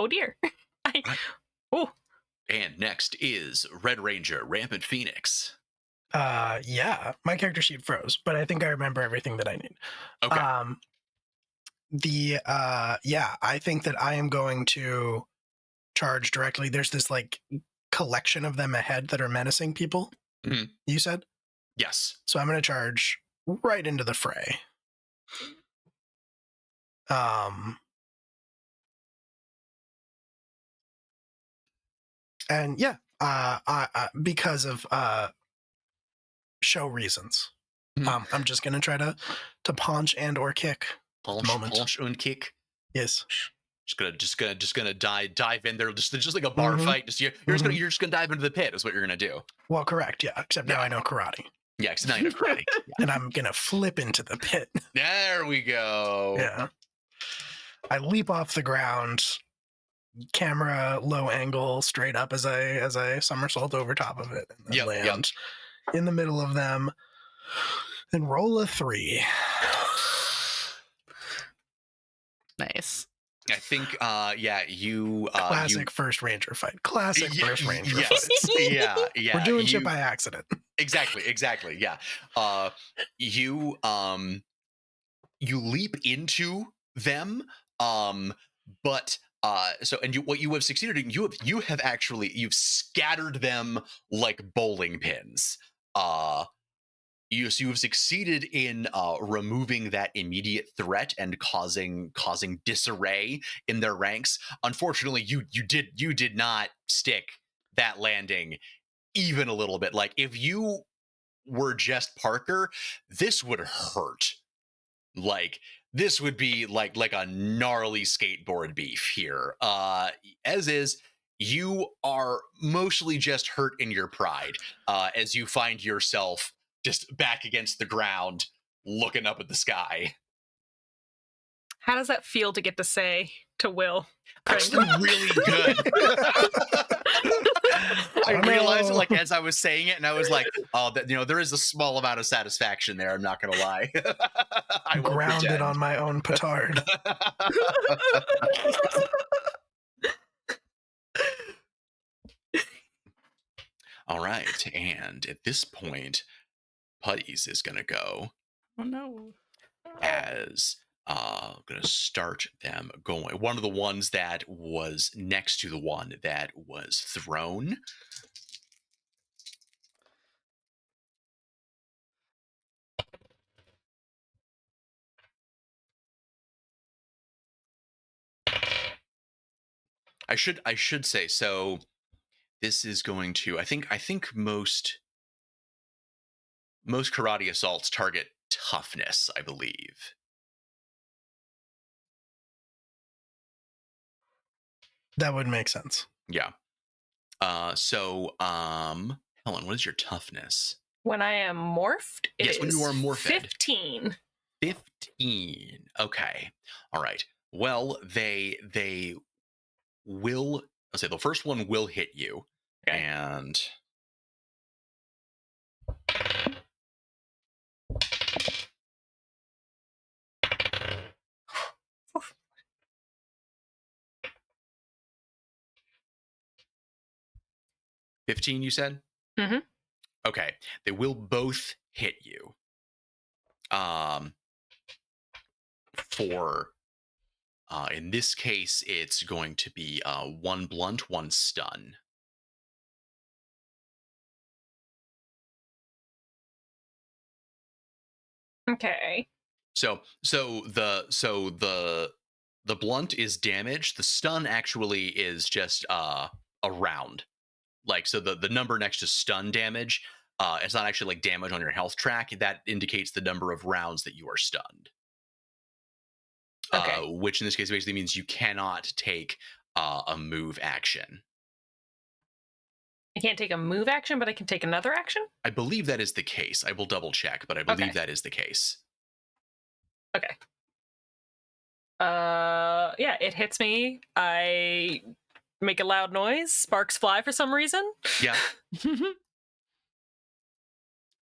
Speaker 3: dear. Oh.
Speaker 2: And next is Red Ranger Rampant Phoenix.
Speaker 1: Yeah, my character sheet froze, but I think I remember everything that I need.
Speaker 2: Okay.
Speaker 1: I think that I am going to charge directly. There's this like collection of them ahead that are menacing people.
Speaker 2: Mm-hmm.
Speaker 1: You said?
Speaker 2: Yes.
Speaker 1: So I'm going to charge right into the fray. And yeah, because of show reasons, I'm just going to try to punch and or kick.
Speaker 2: Punch and kick.
Speaker 1: Yes.
Speaker 2: Just gonna dive in there, just like a bar fight. You're just gonna dive into the pit. Is what you're gonna do.
Speaker 1: Well, correct. Yeah. Except now I know karate.
Speaker 2: Yeah. Because now you know karate. Yeah.
Speaker 1: And I'm gonna flip into the pit.
Speaker 2: There we go.
Speaker 1: Yeah. I leap off the ground, camera low angle, straight up as I somersault over top of it, and then land in the middle of them, and roll a 3.
Speaker 5: Nice.
Speaker 2: I think, you...
Speaker 1: Classic first ranger fight. Classic first ranger
Speaker 2: fight. Yeah.
Speaker 1: We're doing shit by accident.
Speaker 2: Exactly, yeah. You leap into them, but... what you have succeeded in, you've scattered them like bowling pins. You have succeeded in removing that immediate threat and causing disarray in their ranks. Unfortunately, you did not stick that landing even a little bit. Like if you were just Parker, this would hurt. Like, this would be like a gnarly skateboard beef here. As is, you are mostly just hurt in your pride as you find yourself just back against the ground, looking up at the sky.
Speaker 3: How does that feel to get to say to Will?
Speaker 2: Actually, really good. I realized it like as I was saying it, and I was like, "Oh, that there is a small amount of satisfaction there." I'm not gonna lie.
Speaker 1: I'm grounded on my own petard.
Speaker 2: All right, and at this point, Putties is gonna go.
Speaker 5: Oh no!
Speaker 2: As I'm gonna start them going. One of the ones that was next to the one that was thrown. I should say, so this is going to, I think most karate assaults target toughness, I believe.
Speaker 1: That would make sense.
Speaker 2: Yeah. So Helen, what is your toughness?
Speaker 3: When I am morphed,
Speaker 2: yes, when you are morphed.
Speaker 3: 15.
Speaker 2: 15. Okay. All right. Well, they will, I'll say the first one will hit you.
Speaker 3: Okay.
Speaker 2: And $15, you said?
Speaker 3: Mm-hmm.
Speaker 2: Okay. They will both hit you. For in this case, it's going to be one blunt, one stun.
Speaker 3: Okay.
Speaker 2: So the blunt is damage. The stun actually is just a round. Like, so the number next to stun damage, it's not actually like damage on your health track. That indicates the number of rounds that you are stunned.
Speaker 3: Okay.
Speaker 2: Which in this case basically means you cannot take a move action.
Speaker 3: I can't take a move action, but I can take another action?
Speaker 2: I believe that is the case. I will double check, but I believe that is the case.
Speaker 3: Okay. Yeah, it hits me. I make a loud noise. Sparks fly for some reason.
Speaker 2: Yeah.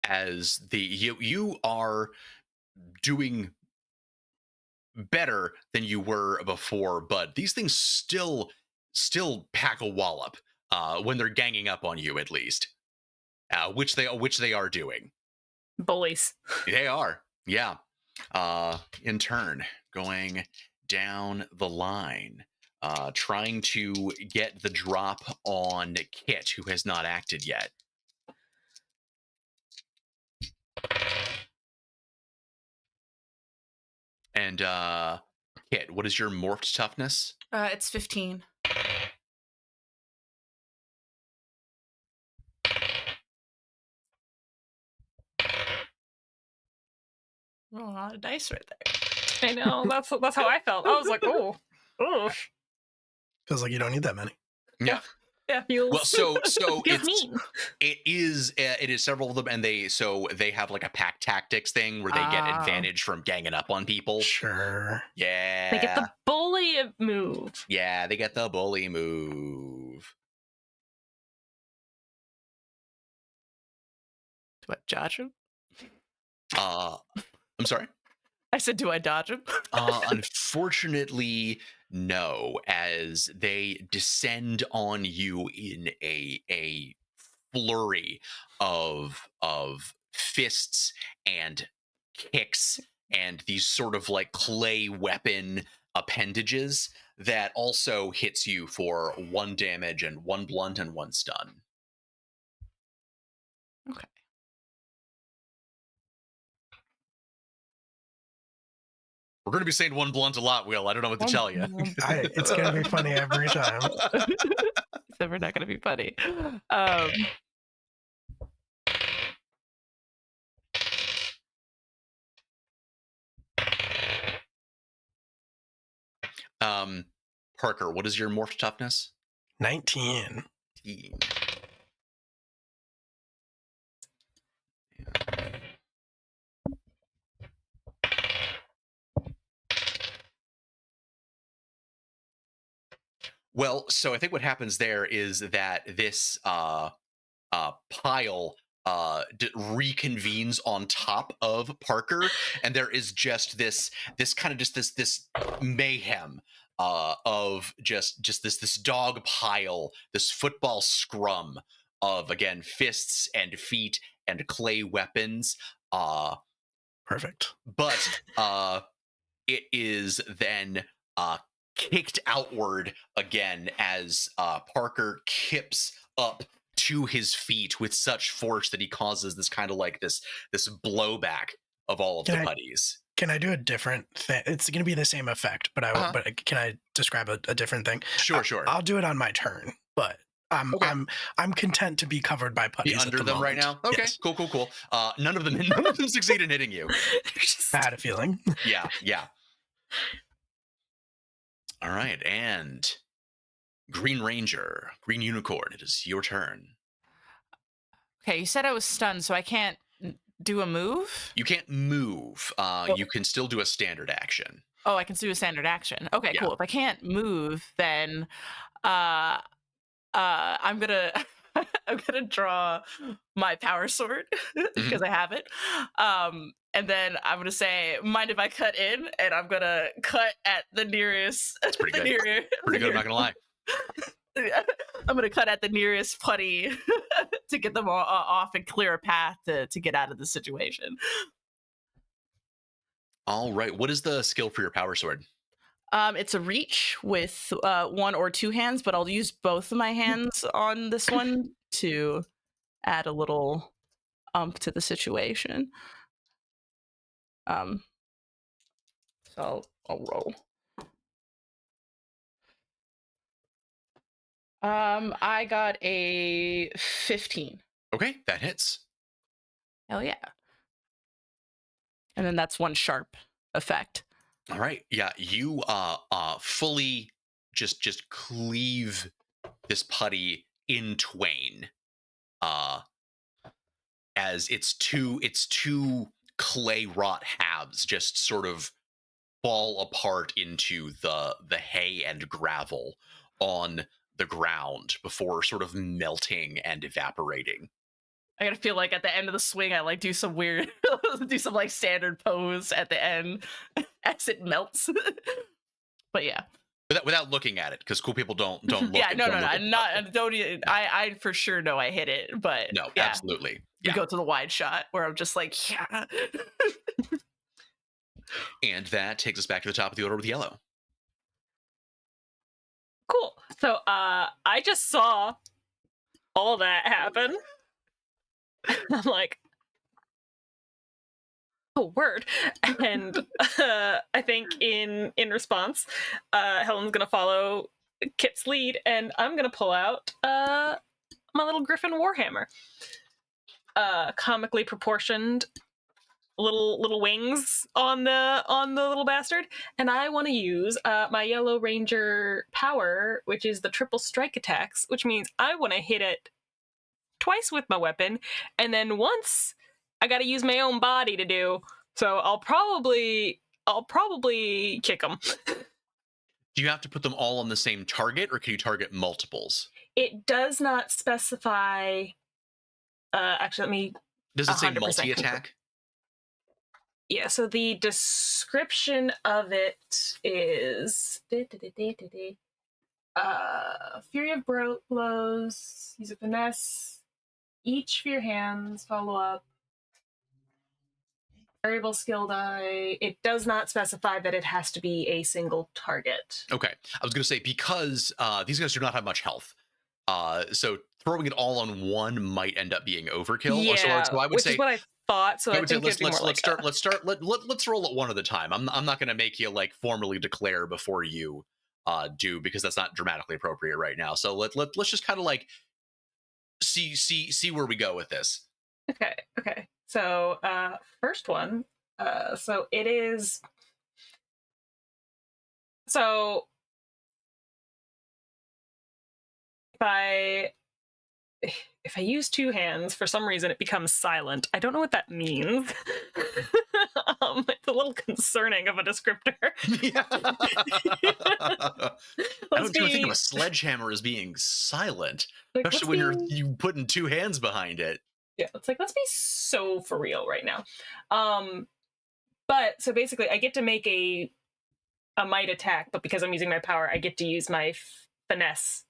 Speaker 2: As you are doing better than you were before, but these things still pack a wallop when they're ganging up on you, at least, which they are doing.
Speaker 3: Bullies.
Speaker 2: They are, yeah. In turn, going down the line, trying to get the drop on Kit, who has not acted yet. And Kit, what is your morphed toughness?
Speaker 5: It's 15. Oh, a lot of dice right there.
Speaker 3: I know. That's how I felt. I was like, oh.
Speaker 1: Feels like you don't need that many.
Speaker 2: Yeah.
Speaker 3: Yeah. Feels,
Speaker 2: well, so
Speaker 3: feels
Speaker 2: it's
Speaker 3: mean.
Speaker 2: it is several of them, and they have like a pack tactics thing where they get advantage from ganging up on people.
Speaker 1: Sure.
Speaker 2: Yeah.
Speaker 3: They get the bully move.
Speaker 2: Yeah, they get the bully move.
Speaker 5: Do I dodge him?
Speaker 2: I'm sorry?
Speaker 5: I said, do I dodge him?
Speaker 2: Unfortunately, no, as they descend on you in a flurry of fists and kicks and these sort of like clay weapon appendages that also hits you for 1 damage and 1 blunt and 1 stun.
Speaker 5: Okay.
Speaker 2: We're going to be saying 1 blunt a lot, Will. I don't know what to tell you.
Speaker 1: It's going to be funny every time.
Speaker 5: It's never not going to be funny.
Speaker 2: Parker, what is your morph toughness?
Speaker 1: 19.
Speaker 2: 19. Well, so I think what happens there is that this pile reconvenes on top of Parker, and there is just this mayhem of just this dog pile, this football scrum of, again, fists and feet and clay weapons.
Speaker 1: Perfect.
Speaker 2: But it is then kicked outward again as Parker kips up to his feet with such force that he causes this kind of like this blowback of all of the putties.
Speaker 1: Can I do a different thing? It's going to be the same effect, but but can I describe a different thing?
Speaker 2: Sure.
Speaker 1: I'll do it on my turn, but I'm content to be covered by putties.
Speaker 2: Be under them right now. Okay, yes. Cool. None of them succeed in hitting you.
Speaker 1: I had a feeling.
Speaker 2: Yeah. All right, and Green Ranger, Green Unicorn, it is your turn.
Speaker 5: Okay, you said I was stunned, so I can't do a move?
Speaker 2: You can't move. You can still do a standard action.
Speaker 5: Oh, I can do a standard action. Okay, cool. If I can't move, then I'm gonna I'm gonna draw my power sword because I have it. And then I'm gonna say, mind if I cut in? And I'm gonna cut at the nearest.
Speaker 2: That's pretty good. Pretty good, I'm not gonna lie.
Speaker 5: I'm gonna cut at the nearest putty to get them all off and clear a path to get out of the situation.
Speaker 2: All right. What is the skill for your power sword?
Speaker 5: It's a reach with 1 or 2 hands, but I'll use both of my hands on this one to add a little to the situation. So I'll roll. I got a 15.
Speaker 2: Okay, that hits.
Speaker 5: Hell yeah. And then that's 1 sharp effect.
Speaker 2: All right. Yeah, you fully just cleave this putty in twain. As its two clay wrought halves just sort of fall apart into the hay and gravel on the ground before sort of melting and evaporating.
Speaker 5: I gotta feel like at the end of the swing, I like do some weird, do some like standard pose at the end as it melts. But yeah,
Speaker 2: without looking at it, because cool people don't look.
Speaker 5: Yeah, no, I'm not. Don't. I for sure know I hit it, but
Speaker 2: no,
Speaker 5: yeah,
Speaker 2: absolutely.
Speaker 5: You go to the wide shot where I'm just like, yeah.
Speaker 2: And that takes us back to the top of the order with yellow.
Speaker 3: Cool. So I just saw all that happen. I'm like, oh, word. And I think in response, Helen's gonna follow Kit's lead, and I'm gonna pull out my little Griffin Warhammer. Comically proportioned little wings on the little bastard, and I want to use my Yellow Ranger power, which is the triple strike attacks, which means I want to hit it twice with my weapon, and then once I got to use my own body to do. So I'll probably kick them.
Speaker 2: Do you have to put them all on the same target, or can you target multiples?
Speaker 3: It does not specify. Actually, let me.
Speaker 2: Does it say multi-attack?
Speaker 3: Yeah, so the description of it is Fury of Blows, use a finesse, each for your hands, follow up, variable skill die. It does not specify that it has to be a single target.
Speaker 2: Okay, I was going to say, because these guys do not have much health, so throwing it all on one might end up being overkill.
Speaker 3: Yeah,
Speaker 2: so I would say,
Speaker 3: which is what I thought. So I think
Speaker 2: let's roll it one at a time. I'm not going to make you like formally declare before you do, because that's not dramatically appropriate right now. So let's just kind of like see where we go with this.
Speaker 3: Okay. So first one. So it is. So if I use two hands, for some reason it becomes silent. I don't know what that means. It's a little concerning of a descriptor.
Speaker 2: Yeah. I don't think of a sledgehammer as being silent, especially when you putting two hands behind it.
Speaker 3: Yeah, it's like, let's be so for real right now. But so basically, I get to make a might attack, but because I'm using my power, I get to use my finesse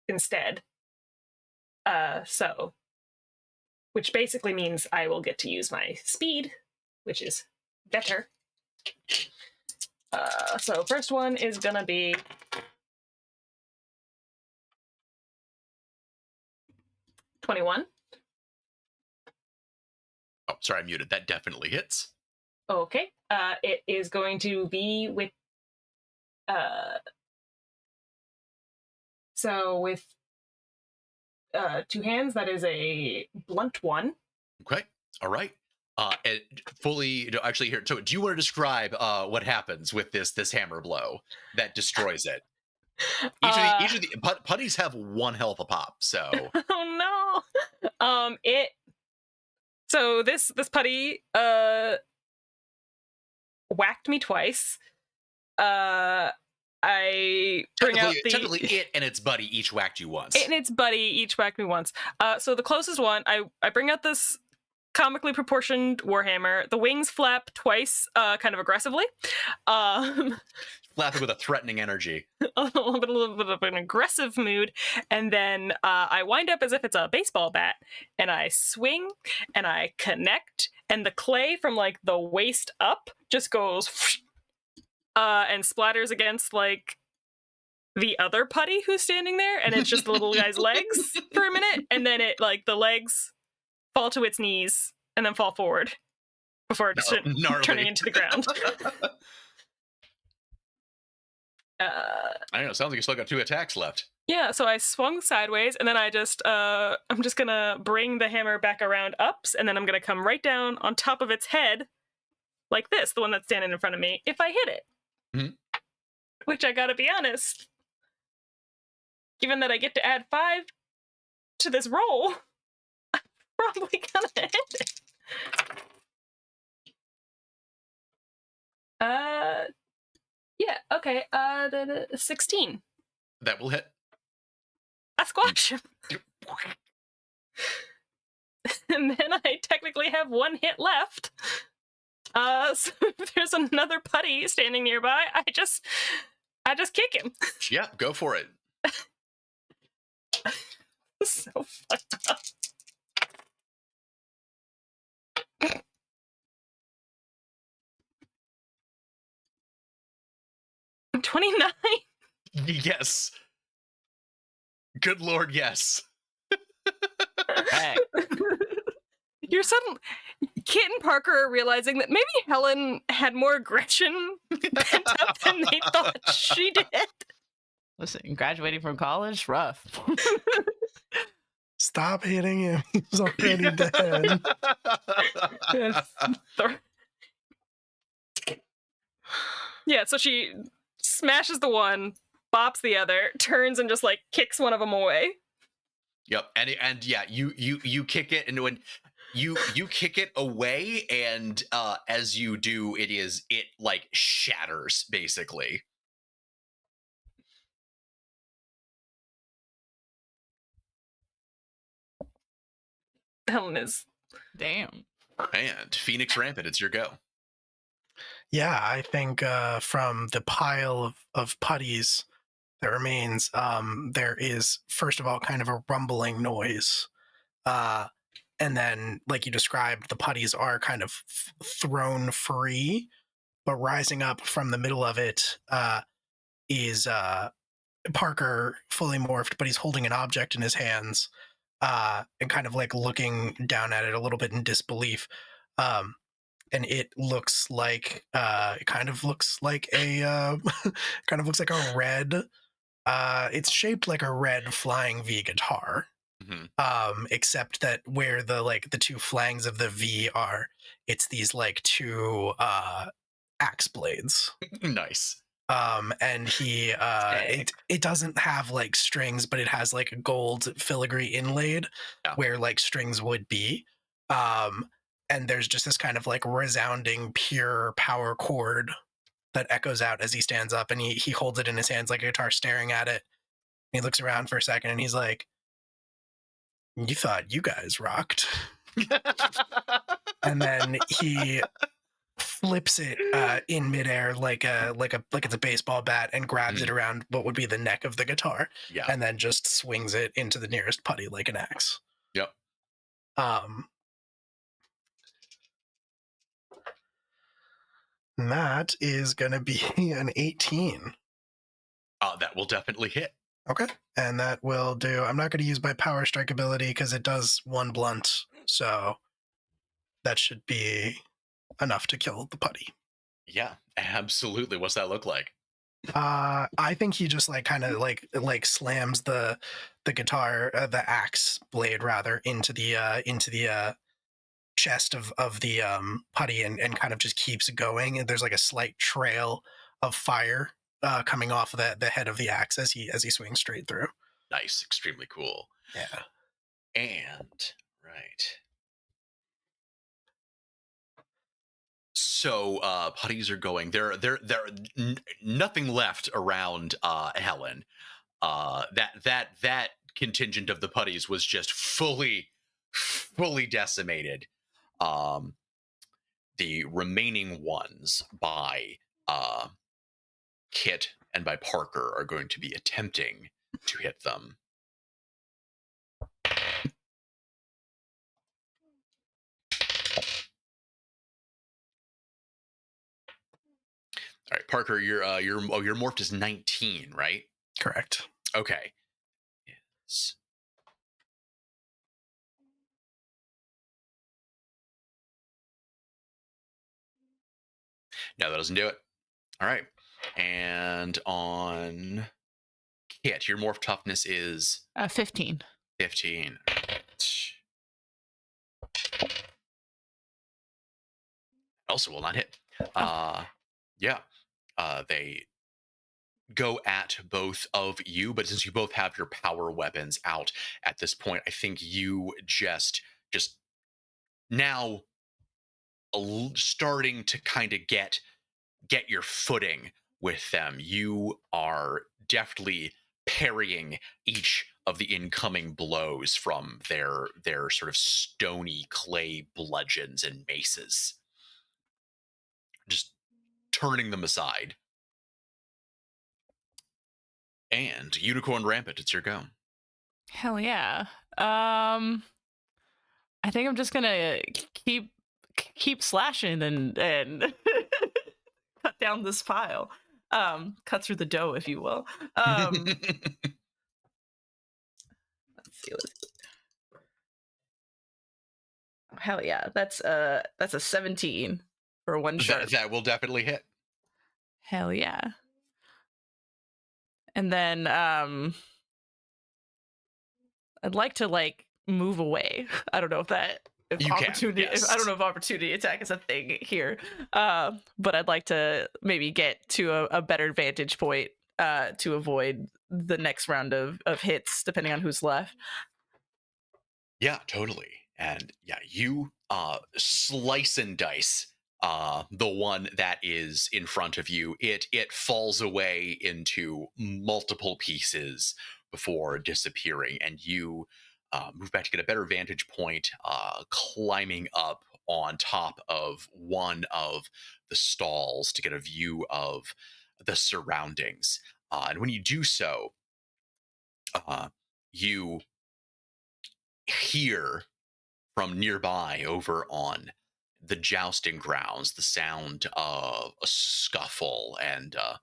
Speaker 3: instead. So, which basically means I will get to use my speed, which is better. So first one is gonna be 21.
Speaker 2: Oh, sorry, I muted. That definitely hits.
Speaker 3: Okay. It is going to be with two hands. That is a blunt one.
Speaker 2: Okay. All right. And actually here. So, do you want to describe what happens with this hammer blow that destroys it? Each of the putties have one health a pop. So.
Speaker 3: Oh no. So this putty whacked me twice. I bring out
Speaker 2: technically it and its buddy each whacked you once.
Speaker 3: It and its buddy each whacked me once. So the closest one, I bring out this comically proportioned warhammer. The wings flap twice, kind of aggressively.
Speaker 2: Flapping with a threatening energy.
Speaker 3: a little bit of an aggressive mood. And then I wind up as if it's a baseball bat. And I swing and I connect. And the clay from like the waist up just goes and splatters against like the other putty who's standing there. And it's just the little guy's legs for a minute. And then it like the legs fall to its knees and then fall forward before turning into the ground.
Speaker 2: I don't know. Sounds like you still got 2 attacks left.
Speaker 3: Yeah, so I swung sideways, and then I'm just gonna bring the hammer back around ups, and then I'm gonna come right down on top of its head, like this, the one that's standing in front of me, if I hit it.
Speaker 2: Mm-hmm.
Speaker 3: Which I gotta be honest, given that I get to add 5 to this roll, I'm probably gonna hit it. Yeah, okay, 16.
Speaker 2: That will hit.
Speaker 3: I squash him. And then I technically have 1 hit left. So if there's another putty standing nearby, I just kick him.
Speaker 2: Yeah, go for it.
Speaker 3: So fucked up. 29.
Speaker 2: Yes. Good Lord, yes.
Speaker 5: Hey.
Speaker 3: You're suddenly Kit and Parker are realizing that maybe Helen had more aggression pent up than they thought she did.
Speaker 5: Listen, graduating from college, rough.
Speaker 1: Stop hitting him. He's already dead.
Speaker 3: Yeah, so she smashes the one, bops the other, turns and just like kicks one of them away.
Speaker 2: Yep, and yeah, you kick it, and when you kick it away, and as you do, it like shatters basically.
Speaker 3: Helen is
Speaker 5: damn.
Speaker 2: And Phoenix Rampant, it's your go.
Speaker 1: Yeah, I think from the pile of putties that remains, there is, first of all, kind of a rumbling noise. And then, like you described, the putties are kind of thrown free, but rising up from the middle of it is Parker, fully morphed, but he's holding an object in his hands and kind of like looking down at it a little bit in disbelief. And it looks like it kind of looks like a red. It's shaped like a red flying V guitar. except that where the two flangs of the V are, it's these like two axe blades.
Speaker 2: Nice.
Speaker 1: And he it doesn't have like strings, but it has like a gold filigree inlaid where like strings would be. And there's just this kind of like resounding pure power chord that echoes out as he stands up, and he holds it in his hands like a guitar, staring at it. He looks around for a second and he's like, "You thought you guys rocked." And then he flips it in midair like it's a baseball bat and grabs it around what would be the neck of the guitar, and then just swings it into the nearest putty like an axe.
Speaker 2: Yep.
Speaker 1: That is gonna be an 18.
Speaker 2: That will definitely hit.
Speaker 1: Okay, and that will do. I'm not going to use my power strike ability because it does one blunt, so that should be enough to kill the putty.
Speaker 2: Yeah, absolutely. What's that look like?
Speaker 1: I think he just like kind of like slams the guitar, the axe blade rather, into the chest of the putty and kind of just keeps going. And there's like a slight trail of fire coming off the head of the axe as he swings straight through.
Speaker 2: Nice, extremely cool.
Speaker 1: Yeah.
Speaker 2: And right. So putties are going. There nothing left around Helen. That contingent of the putties was just fully decimated. The remaining ones by Kit and by Parker are going to be attempting to hit them. All right, Parker, your morph is 19, right?
Speaker 1: Correct.
Speaker 2: Okay. Yes. No, that doesn't do it. All right. And on Kit, your morph toughness is
Speaker 5: 15.
Speaker 2: 15. Also will not hit. Yeah. They go at both of you, but since you both have your power weapons out at this point, I think you just now starting to kind of get your footing with them. You are deftly parrying each of the incoming blows from their sort of stony clay bludgeons and maces, just turning them aside. And Unicorn Rampant, it's your go.
Speaker 5: Hell yeah. I think I'm just gonna keep slashing and cut down this pile. Cut through the dough, if you will. Let's see. Hell yeah, that's a 17 for one shot.
Speaker 2: That will definitely hit.
Speaker 5: Hell yeah. And then I'd like to like move away. I don't know if opportunity
Speaker 2: yes.
Speaker 5: I don't know if opportunity attack is a thing here. But I'd like to maybe get to a better vantage point to avoid the next round of hits, depending on who's left.
Speaker 2: Yeah, totally. And yeah, you slice and dice the one that is in front of you. It falls away into multiple pieces before disappearing, and you move back to get a better vantage point, climbing up on top of one of the stalls to get a view of the surroundings. And when you do so, you hear from nearby over on the jousting grounds the sound of a scuffle and a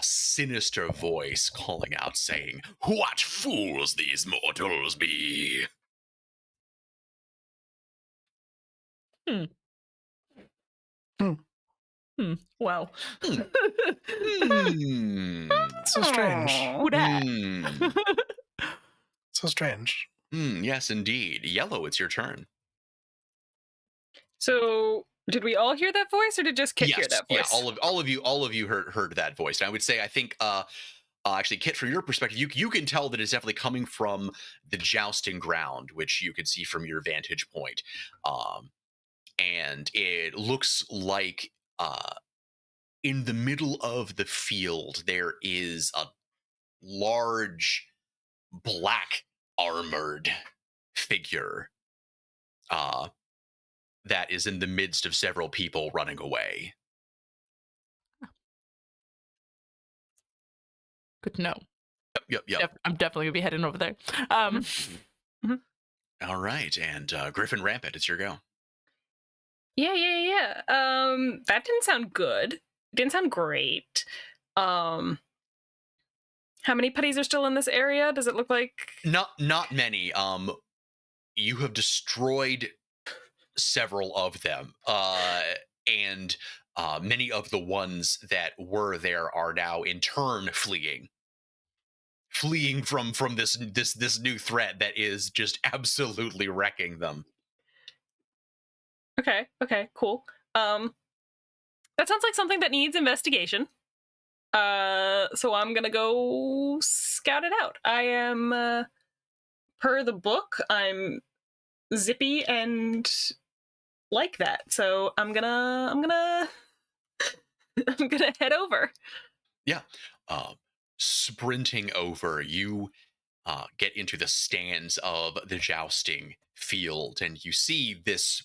Speaker 2: sinister voice calling out, saying, "What fools these mortals be!"
Speaker 5: Well.
Speaker 1: So strange.
Speaker 5: Who dat?
Speaker 1: So strange.
Speaker 2: Yes, indeed. Yellow, it's your turn.
Speaker 3: So, did we all hear that voice, or did just Kit hear
Speaker 2: Yes,
Speaker 3: that voice?
Speaker 2: yeah, all of you heard that voice. And I would say, I think, actually, Kit, from your perspective, you can tell that it's definitely coming from the jousting ground, which you can see from your vantage point. And it looks like in the middle of the field there is a large black armored figure that is in the midst of several people running away.
Speaker 5: Good to know.
Speaker 2: Yep.
Speaker 5: I'm definitely gonna be heading over there.
Speaker 2: All right, and Griffin Rampant, it's your go.
Speaker 3: Yeah. That didn't sound good. It didn't sound great. How many putties are still in this area? Does it look like?
Speaker 2: Not many. You have destroyed several of them, and many of the ones that were there are now in turn fleeing from this new threat that is just absolutely wrecking them.
Speaker 3: Okay, cool. That sounds like something that needs investigation. So I'm gonna go scout it out. I am, per the book, I'm zippy and like that. So I'm gonna I'm gonna head over.
Speaker 2: Yeah. Sprinting over, you get into the stands of the jousting field, and you see this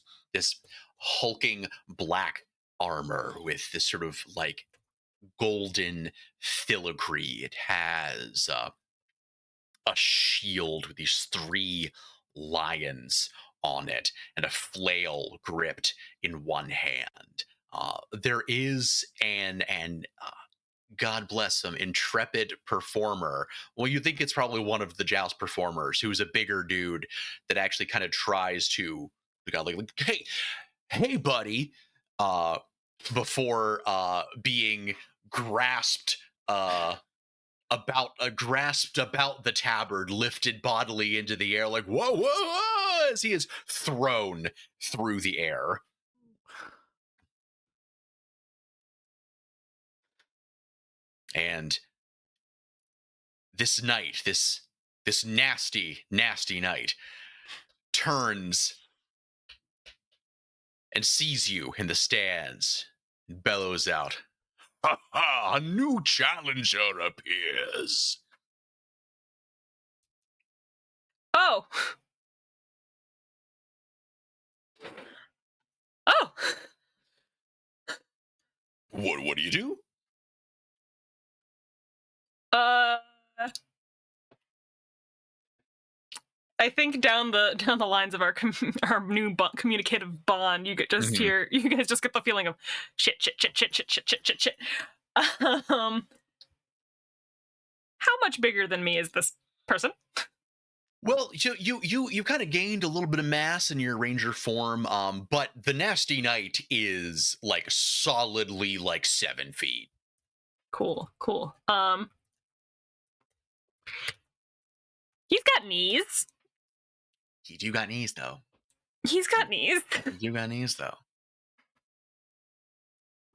Speaker 2: hulking black armor with this sort of like golden filigree. It has a shield with these 3 lions on it and a flail gripped in one hand. There is an God bless him, intrepid performer. Well, you think it's probably one of the joust performers who's a bigger dude that actually kind of tries to, like, hey, buddy, before being grasped grasped about the tabard, lifted bodily into the air, like whoa, as he is thrown through the air. And this night, this nasty night, turns and sees you in the stands and bellows out, "Ha ha, a new challenger appears."
Speaker 3: Oh. Oh.
Speaker 2: What do you do?
Speaker 3: I think down the lines of our new communicative bond, you hear, you guys just get the feeling of shit. How much bigger than me is this person?
Speaker 2: Well, you kind of gained a little bit of mass in your ranger form, but the nasty knight is like solidly like 7 feet.
Speaker 3: Cool. He's got knees.
Speaker 2: He do got knees, though.
Speaker 3: He's got knees.
Speaker 2: He do got knees, though.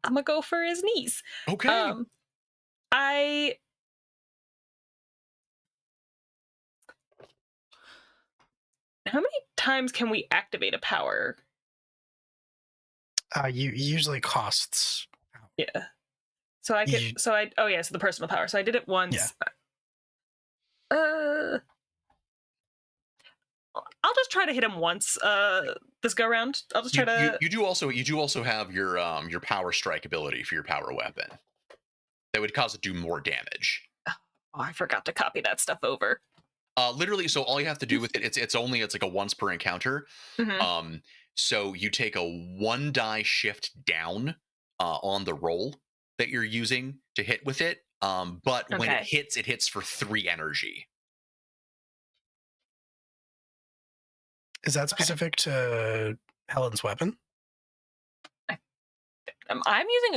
Speaker 3: I'm gonna go for his knees.
Speaker 2: Okay.
Speaker 3: How many times can we activate a power?
Speaker 1: You usually costs.
Speaker 3: Yeah. So I could. So the personal power. So I did it once. Yeah. I'll just try to hit him once. This go round. I'll just try to.
Speaker 2: You do also have your power strike ability for your power weapon. That would cause it to do more damage.
Speaker 3: Oh, I forgot to copy that stuff over.
Speaker 2: Literally, so all you have to do with it, it's like a once per encounter.
Speaker 3: Mm-hmm.
Speaker 2: So you take a 1 die shift down on the roll that you're using to hit with it. But when it hits for 3 energy.
Speaker 1: Is that specific to Helen's weapon?
Speaker 3: I'm using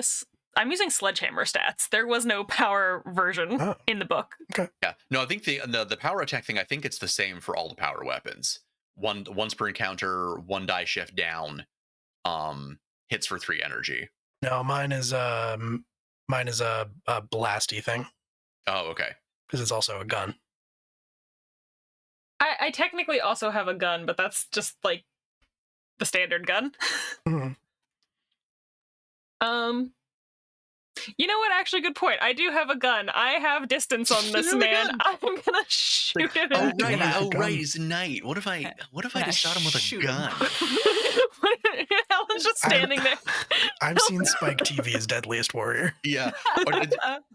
Speaker 3: I'm using sledgehammer stats. There was no power version in the book.
Speaker 1: Okay.
Speaker 2: Yeah. No, I think the power attack thing, I think it's the same for all the power weapons. Once per encounter, 1 die shift down, hits for 3 energy.
Speaker 1: No, mine is a blasty thing.
Speaker 2: Oh, okay.
Speaker 1: Because it's also a gun.
Speaker 3: I technically also have a gun, but that's just like the standard gun.
Speaker 1: Mm-hmm.
Speaker 3: You know what? Actually, good point. I do have a gun. I have distance on this man. I'm gonna shoot him.
Speaker 2: Oh right,
Speaker 1: gun.
Speaker 2: He's a knight. What if I just shot him with a gun?
Speaker 3: Helen's just standing there.
Speaker 1: I've seen Spike TV's Deadliest Warrior.
Speaker 2: Yeah. Or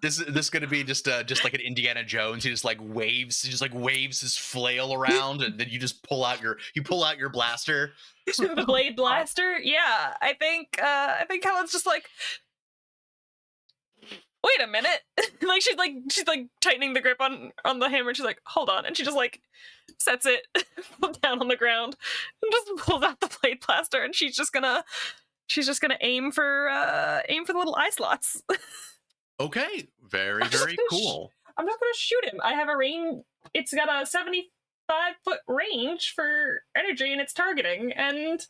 Speaker 2: this is gonna be just like an Indiana Jones. He just waves his flail around, and then you just pull out your blaster.
Speaker 3: The blade blaster. Yeah, I think Helen's just like, wait a minute. she's tightening the grip on the hammer, and she's like, hold on, and she just sets it down on the ground and just pulls out the blade blaster, and she's just gonna aim for the little eye slots.
Speaker 2: Okay, very cool.
Speaker 3: I'm just gonna shoot him. I have a range. It's got a 75-foot range for energy, and it's targeting, and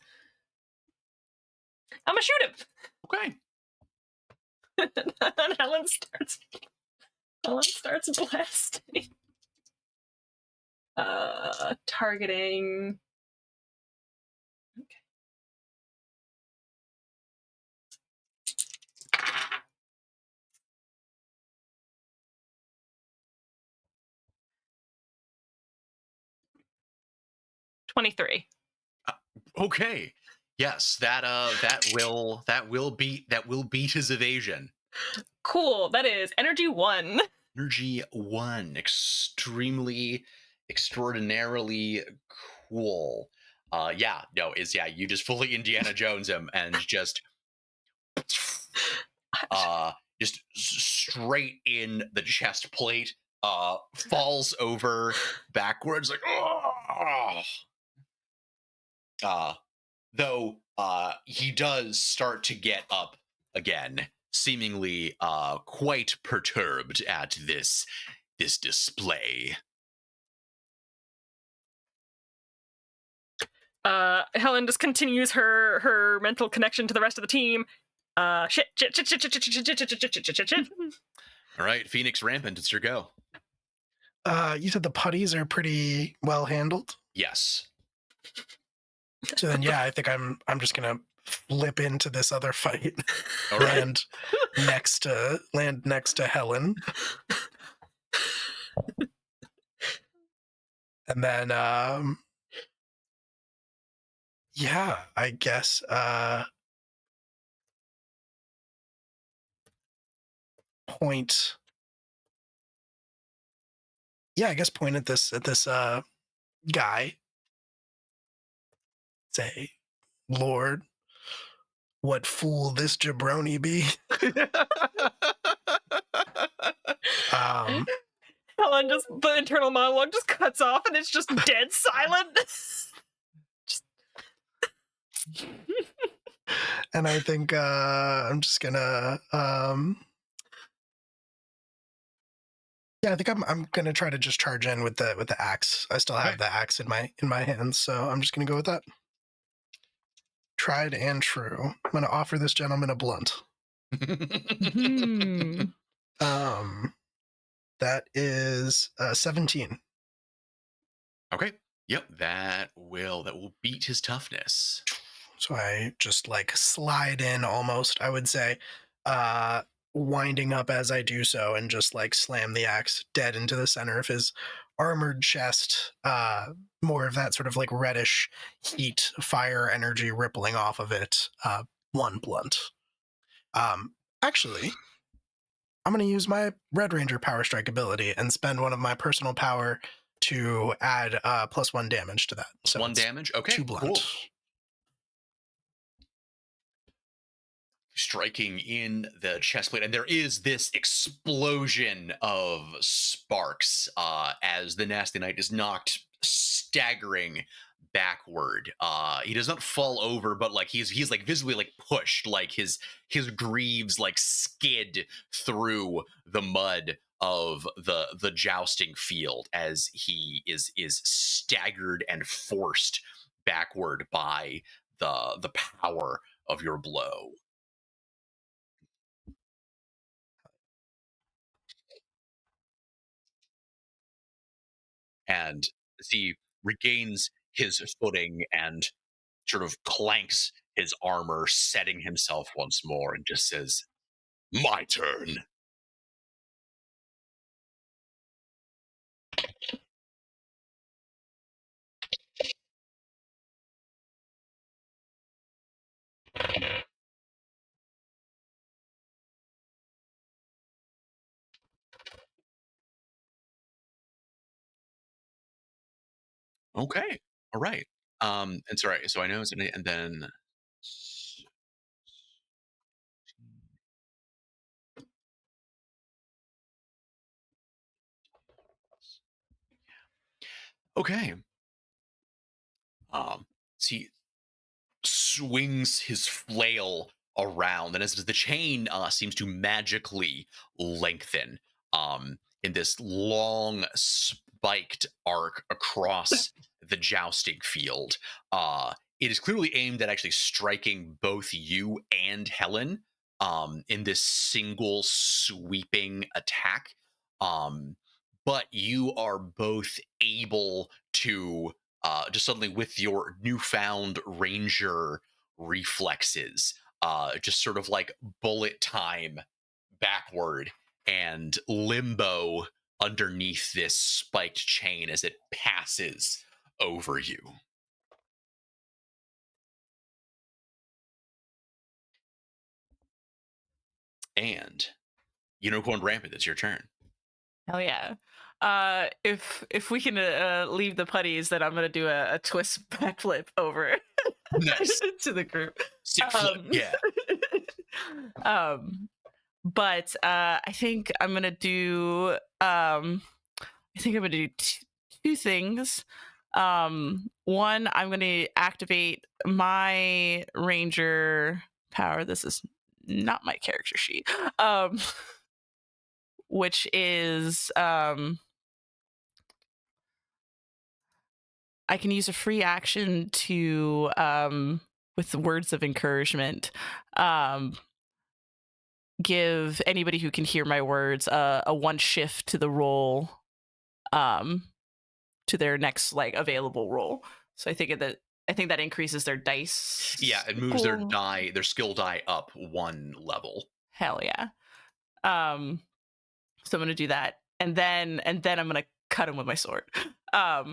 Speaker 3: I'm gonna shoot him.
Speaker 2: Okay.
Speaker 3: And Helen starts blasting. Targeting. Okay. $23.
Speaker 2: Okay. Yes, that will beat his evasion.
Speaker 3: Cool. That is energy 1.
Speaker 2: Energy 1. Extraordinarily cool. You just fully Indiana Jones him and just straight in the chest plate, falls over backwards though he does start to get up again, seemingly quite perturbed at this display.
Speaker 3: Helen just continues her mental connection to the rest of the team. Shit.
Speaker 2: All right, Phoenix Rampant, it's your go.
Speaker 1: You said the putties are pretty well handled?
Speaker 2: Yes.
Speaker 1: So then, I think I'm just gonna flip into this other fight.
Speaker 2: All right.
Speaker 1: Land next to Helen, and then I guess point. Yeah, I guess point at this guy. Say, Lord, what fool this jabroni be?
Speaker 3: Helen the internal monologue just cuts off, and it's just dead silent.
Speaker 1: And I think I'm just gonna I think I'm gonna try to just charge in with the axe. I still have the axe in my hands, so I'm just gonna go with that. Tried and true. I'm gonna offer this gentleman a blunt. That is 17.
Speaker 2: Okay. Yep, that will beat his toughness.
Speaker 1: So I just slide in almost, I would say, winding up as I do so, and just slam the axe dead into the center of his armored chest. More of that sort of reddish heat, fire energy rippling off of it. 1 blunt. Actually, I'm going to use my Red Ranger Power Strike ability and spend 1 of my personal power to add +1 damage to that. So
Speaker 2: 1 damage? Okay,
Speaker 1: 2 blunt.
Speaker 2: Cool. Striking in the chest plate, and there is this explosion of sparks as the Nasty Knight is knocked staggering backward. He does not fall over, but like he's like visibly like pushed, like his greaves like skid through the mud of the jousting field as he is staggered and forced backward by the power of your blow. And as he regains his footing and sort of clanks his armor, setting himself once more, and just says, "My turn." Okay. All right. And sorry, so I know it's and then okay. See, swings his flail around, and as the chain seems to magically lengthen in this long spiked arc across the jousting field, it is clearly aimed at actually striking both you and Helen in this single sweeping attack. Um, but you are both able to just suddenly with your newfound ranger reflexes, just sort of like bullet time backward and limbo underneath this spiked chain as it passes over you. And Unicorn Rampant, it's your turn.
Speaker 5: Hell yeah. If we can leave the putties, then I'm gonna do a twist backflip over
Speaker 2: Nice.
Speaker 5: to the group.
Speaker 2: Sit flip, yeah.
Speaker 5: But I think I'm gonna do two things. One, I'm gonna activate my ranger power. This is not my character sheet. Which is I can use a free action to with words of encouragement give anybody who can hear my words a one shift to the roll to their next like available roll. So I think that increases their dice.
Speaker 2: Yeah, it moves their skill die up one level.
Speaker 5: Hell yeah. So I'm gonna do that, and then I'm gonna cut him with my sword. Yeah.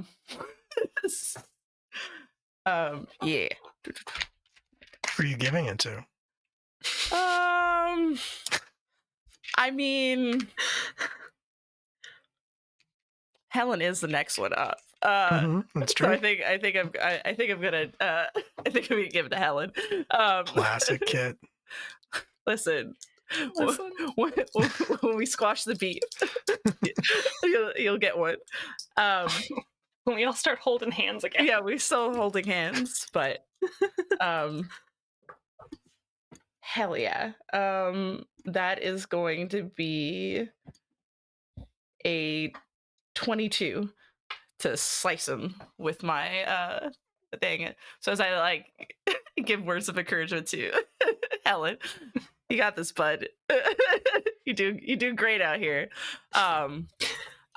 Speaker 1: Who are you giving it to?
Speaker 5: I mean, Helen is the next one up.
Speaker 1: That's true.
Speaker 5: So I think I'm gonna give it to Helen.
Speaker 1: Classic Kit.
Speaker 5: Listen. When we squash the beef, you'll get one.
Speaker 3: When we all start holding hands again.
Speaker 5: Yeah, we're still holding hands, but hell yeah. That is going to be a 22 to slice him with my dang it. So as I like give words of encouragement to Helen, you got this, bud. you do great out here. I'm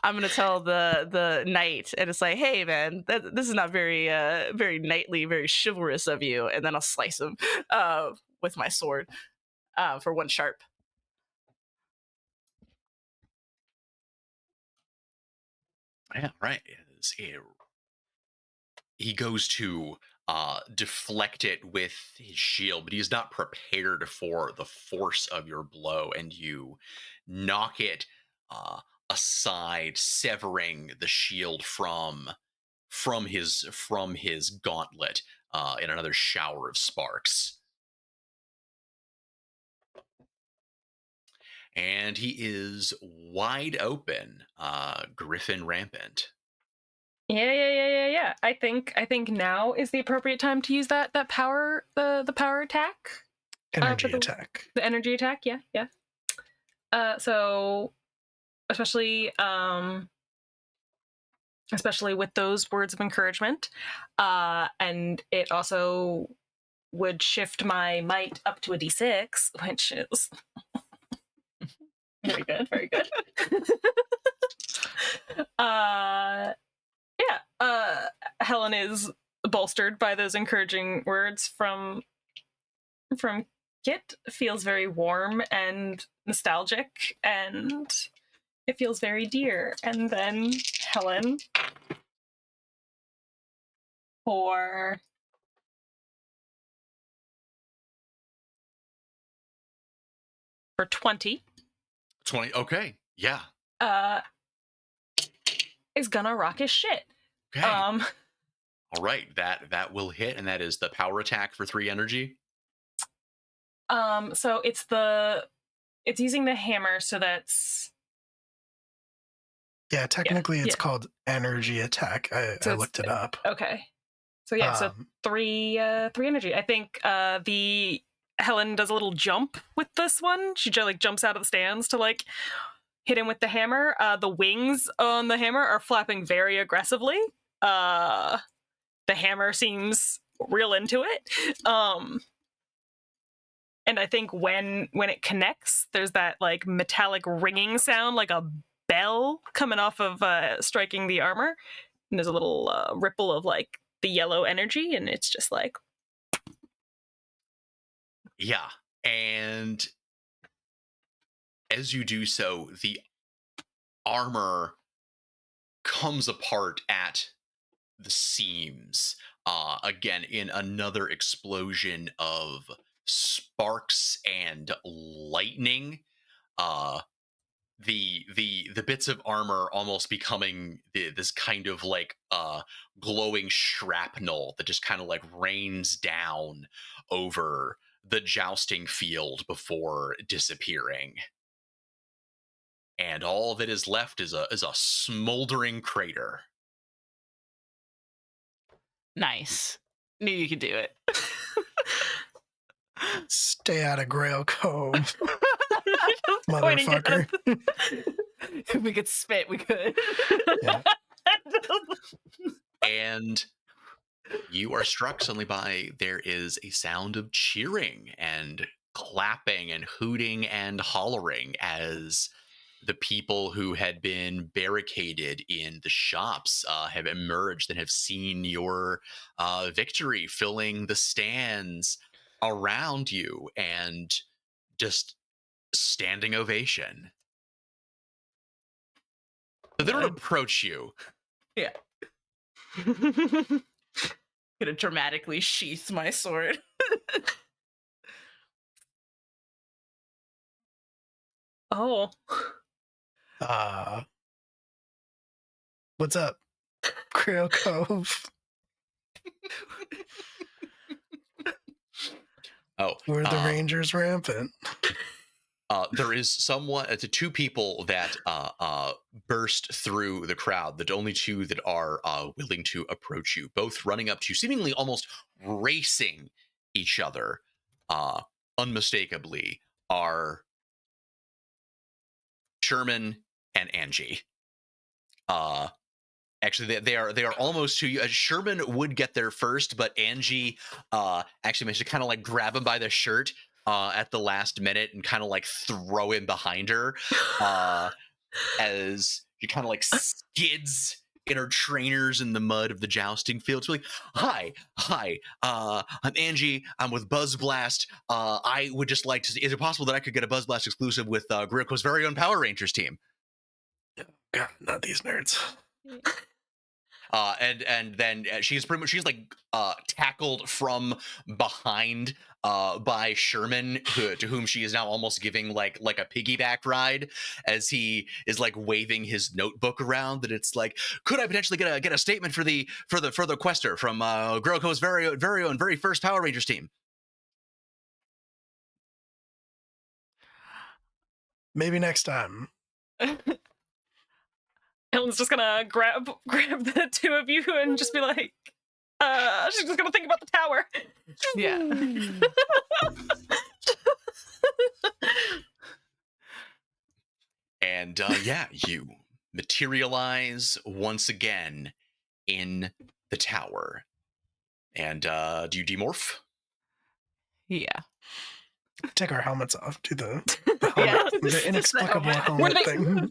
Speaker 5: gonna tell the knight, and it's like, hey man, this is not very very knightly, very chivalrous of you. And then I'll slice him with my sword for one sharp.
Speaker 2: Yeah, right. He goes to deflect it with his shield, but he's not prepared for the force of your blow, and you knock it aside, severing the shield from his gauntlet in another shower of sparks. And he is wide open, Griffin Rampant.
Speaker 3: Yeah. I think now is the appropriate time to use that power the power attack.
Speaker 1: Energy attack.
Speaker 3: The energy attack, yeah. So especially with those words of encouragement, and it also would shift my might up to a d6, which is very good. Helen is bolstered by those encouraging words from Kit. Feels very warm and nostalgic, and it feels very dear. And then Helen, for 20.
Speaker 2: 20. Okay. Yeah.
Speaker 3: Is gonna rock his shit.
Speaker 2: Okay. All right. That will hit, and that is the power attack for 3 energy.
Speaker 3: So it's using the hammer, so that's
Speaker 1: technically it's called energy attack. I looked it up.
Speaker 3: Okay. So so 3 energy. I think the Helen does a little jump with this one. She just jumps out of the stands to hit him with the hammer. The wings on the hammer are flapping very aggressively. The hammer seems real into it. And I think when it connects, there's that metallic ringing sound, like a bell coming off of striking the armor. And there's a little ripple of the yellow energy, and it's just
Speaker 2: yeah. And as you do so, the armor comes apart at the seams, again in another explosion of sparks and lightning. The bits of armor almost becoming this kind of glowing shrapnel that just kind of rains down over the jousting field before disappearing. And all that is left is a smoldering crater.
Speaker 5: Nice. Knew you could do it.
Speaker 1: Stay out of Grail Cove, motherfucker.
Speaker 5: If we could spit, we could.
Speaker 1: Yeah.
Speaker 2: And you are struck suddenly by there is a sound of cheering and clapping and hooting and hollering as the people who had been barricaded in the shops have emerged and have seen your victory, filling the stands around you, and just standing ovation. But they don't approach you.
Speaker 5: Yeah. Gonna dramatically sheath my sword.
Speaker 3: Oh.
Speaker 1: What's up, Grail Cove? We're the Rangers Rampant.
Speaker 2: There is someone, two people that burst through the crowd. The only two that are willing to approach you, both running up to you, seemingly almost racing each other, unmistakably, are Sherman and Angie. Actually, they are almost to you. Sherman would get there first, but Angie actually managed to kind of grab him by the shirt at the last minute and kind of throw him behind her as she kind of skids in her trainers in the mud of the jousting field. So hi, I'm Angie. I'm with Buzz Blast. I would just like to see, is it possible that I could get a Buzz Blast exclusive with Grail Cove's very own Power Rangers team?
Speaker 1: God, not these nerds.
Speaker 2: And then she's tackled from behind by Sherman, to whom she is now almost giving like a piggyback ride as he is waving his notebook around. That it's could I potentially get a statement for the quester from Grail Cove's very own very first Power Rangers team?
Speaker 1: Maybe next time.
Speaker 3: Helen's just gonna grab the two of you and just be like, she's just gonna think about the tower.
Speaker 5: Yeah.
Speaker 2: And you materialize once again in the tower. And do you demorph?
Speaker 5: Yeah.
Speaker 1: Take our helmets off. Do the
Speaker 5: Yeah.
Speaker 1: helmet, the inexplicable helmet thing.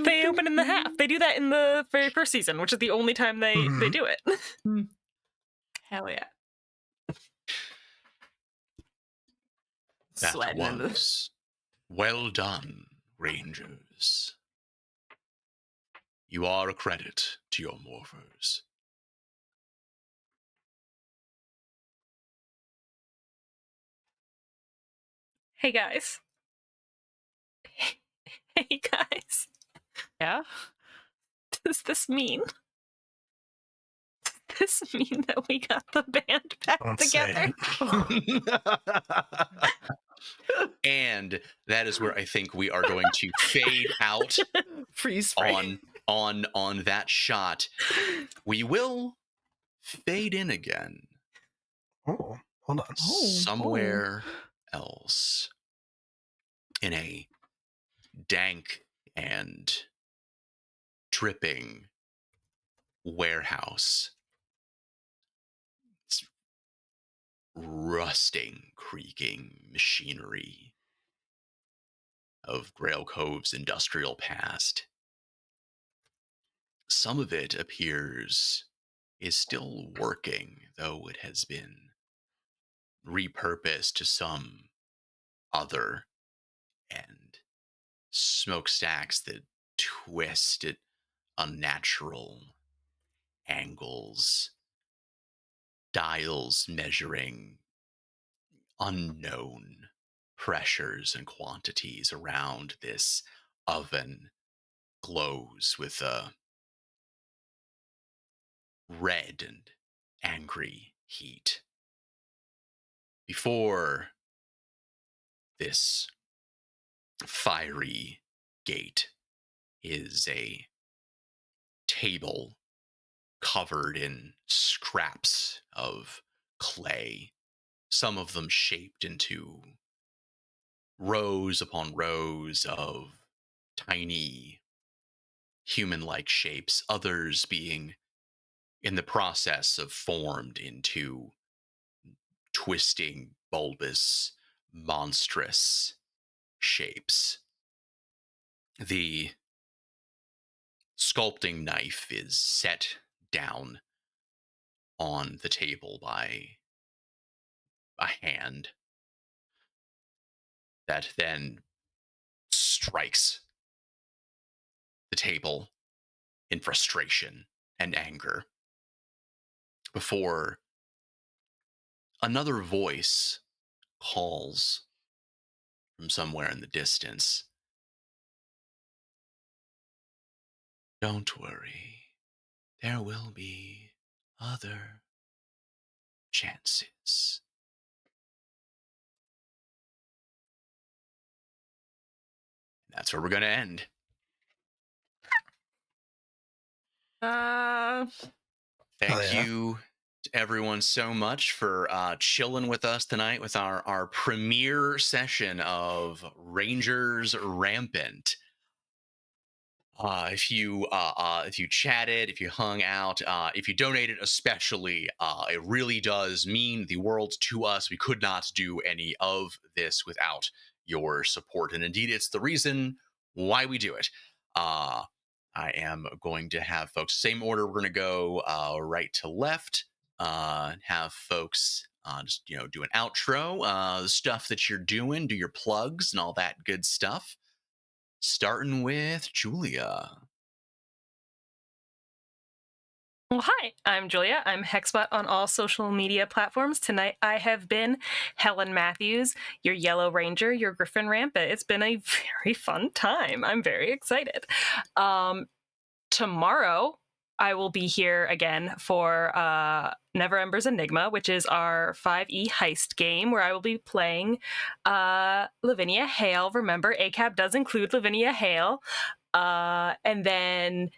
Speaker 3: They open in the half. They do that in the very first season, which is the only time they do it.
Speaker 5: Hell yeah.
Speaker 2: That
Speaker 5: Sweating in the...
Speaker 2: was well done, Rangers. You are a credit to your morphers.
Speaker 3: Hey guys. Hey guys.
Speaker 5: Yeah?
Speaker 3: Does this mean that we got the band back together?
Speaker 2: And that is where I think we are going to fade out.
Speaker 5: Freeze frame.
Speaker 2: on that shot. We will fade in again.
Speaker 1: Oh, hold on.
Speaker 2: Somewhere else. In a dank and dripping warehouse. It's rusting, creaking machinery of Grail Cove's industrial past. Some of it appears is still working, though it has been repurposed to some other end. Smokestacks that twist at unnatural angles, dials measuring unknown pressures and quantities around this oven glows with a red and angry heat. Before this fiery gate is a table covered in scraps of clay, some of them shaped into rows upon rows of tiny human-like shapes, others being in the process of formed into twisting, bulbous, monstrous shapes. The sculpting knife is set down on the table by a hand that then strikes the table in frustration and anger before another voice calls from somewhere in the distance. Don't worry, there will be other chances. That's where we're going to end. Thank you to everyone so much for chilling with us tonight with our premiere session of Rangers Rampant. If you chatted, if you hung out, if you donated especially, it really does mean the world to us. We could not do any of this without your support. And indeed, it's the reason why we do it. I am going to have folks, same order, we're going to go right to left, have folks just, do an outro, the stuff that you're doing, do your plugs and all that good stuff. Starting with Julia.
Speaker 3: Well, hi, I'm Julia. I'm Hexbot on all social media platforms. Tonight I have been Helen Matthews, your Yellow Ranger, your Griffin Rampant. It's been a very fun time. I'm very excited. Tomorrow I will be here again for Never Ember's Enigma, which is our 5e heist game where I will be playing Lavinia Hale. Remember, ACAB does include Lavinia Hale. And then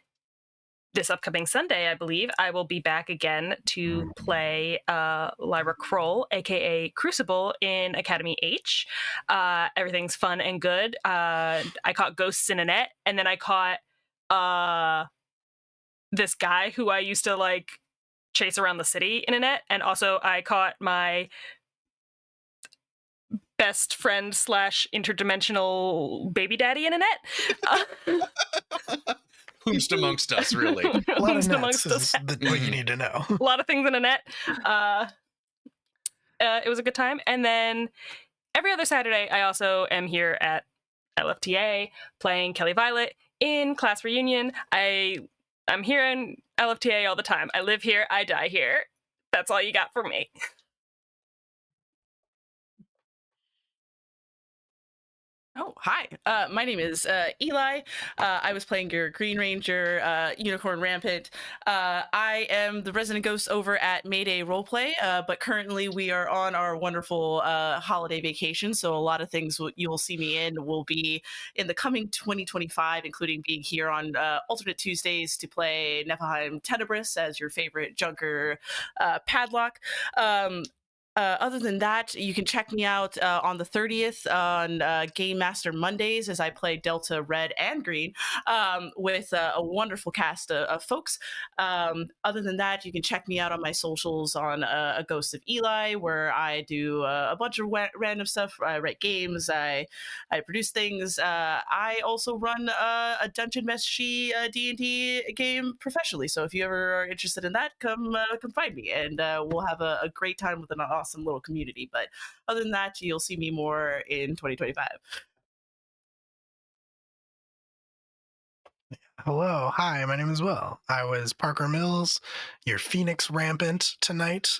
Speaker 3: this upcoming Sunday, I believe, I will be back again to play Lyra Kroll, aka Crucible, in Academy H. Everything's fun and good. I caught ghosts in a net, and then I caught this guy who I used to like chase around the city in a net, and also I caught my best friend / interdimensional baby daddy in a net.
Speaker 2: Whomst amongst us, really.
Speaker 1: A lot of
Speaker 3: Whomst
Speaker 1: nets
Speaker 3: amongst
Speaker 1: is
Speaker 3: us.
Speaker 1: what you need to know.
Speaker 3: A lot of things in a net. It was a good time. And then every other Saturday, I also am here at LFTA playing Kelly Violet in class reunion. I'm here in LFTA all the time. I live here. I die here. That's all you got for me.
Speaker 5: Oh, hi. My name is Eli. I was playing your Green Ranger, Unicorn Rampant. I am the resident ghost over at Mayday Roleplay, but currently we are on our wonderful holiday vacation, so a lot of things you will see me in will be in the coming 2025, including being here on alternate Tuesdays to play Niflheim Tenebris as your favorite Junker Padlock. Other than that, you can check me out on the 30th on Game Master Mondays as I play Delta Red and Green with a wonderful cast of folks. Other than that, you can check me out on my socials on A Ghost of Eli, where I do a bunch of random stuff. I write games, I produce things. I also run a Dungeon Meshi D&D game professionally. So if you ever are interested in that, come find me, and we'll have a great time with an awesome little community. But other than that, you'll see me more in 2025.
Speaker 1: Hello, hi, my name is Will. I was Parker Mills, your Phoenix Rampant tonight,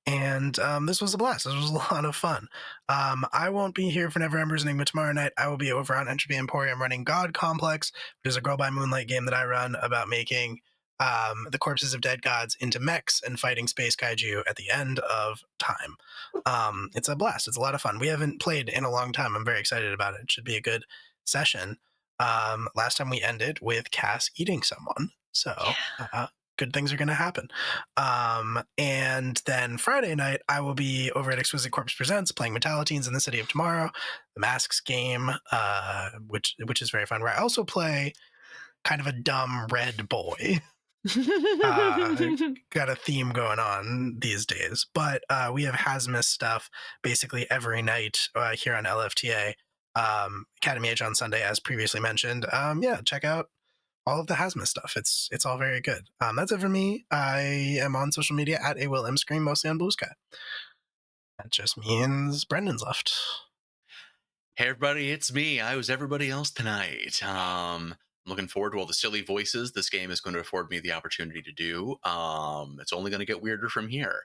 Speaker 1: and this was a blast. This was a lot of fun. I won't be here for Never Embers Enigma tomorrow night. I will be over on Entropy Emporium running God Complex, which is a Girl by Moonlight game that I run about making the corpses of dead gods into mechs and fighting space kaiju at the end of time. It's a blast. It's a lot of fun. We haven't played in a long time. I'm very excited about it. It should be a good session. Last time we ended with Cass eating someone, so good things are going to happen. And then Friday night, I will be over at Exquisite Corpse Presents playing Metalliteens in the City of Tomorrow, the Masks game, which is very fun. Where I also play kind of a dumb red boy. Got a theme going on these days, but we have Hasmus stuff basically every night here on LFTA. Academy Age on Sunday, as previously mentioned. Check out all of the Hasmus stuff. It's all very good. That's it for me. I am on social media at @AWillMScream, mostly on Blue Sky. That just means Brendan's left.
Speaker 2: Hey everybody, it's me. I was everybody else tonight. I'm looking forward to all the silly voices this game is going to afford me the opportunity to do. It's only going to get weirder from here.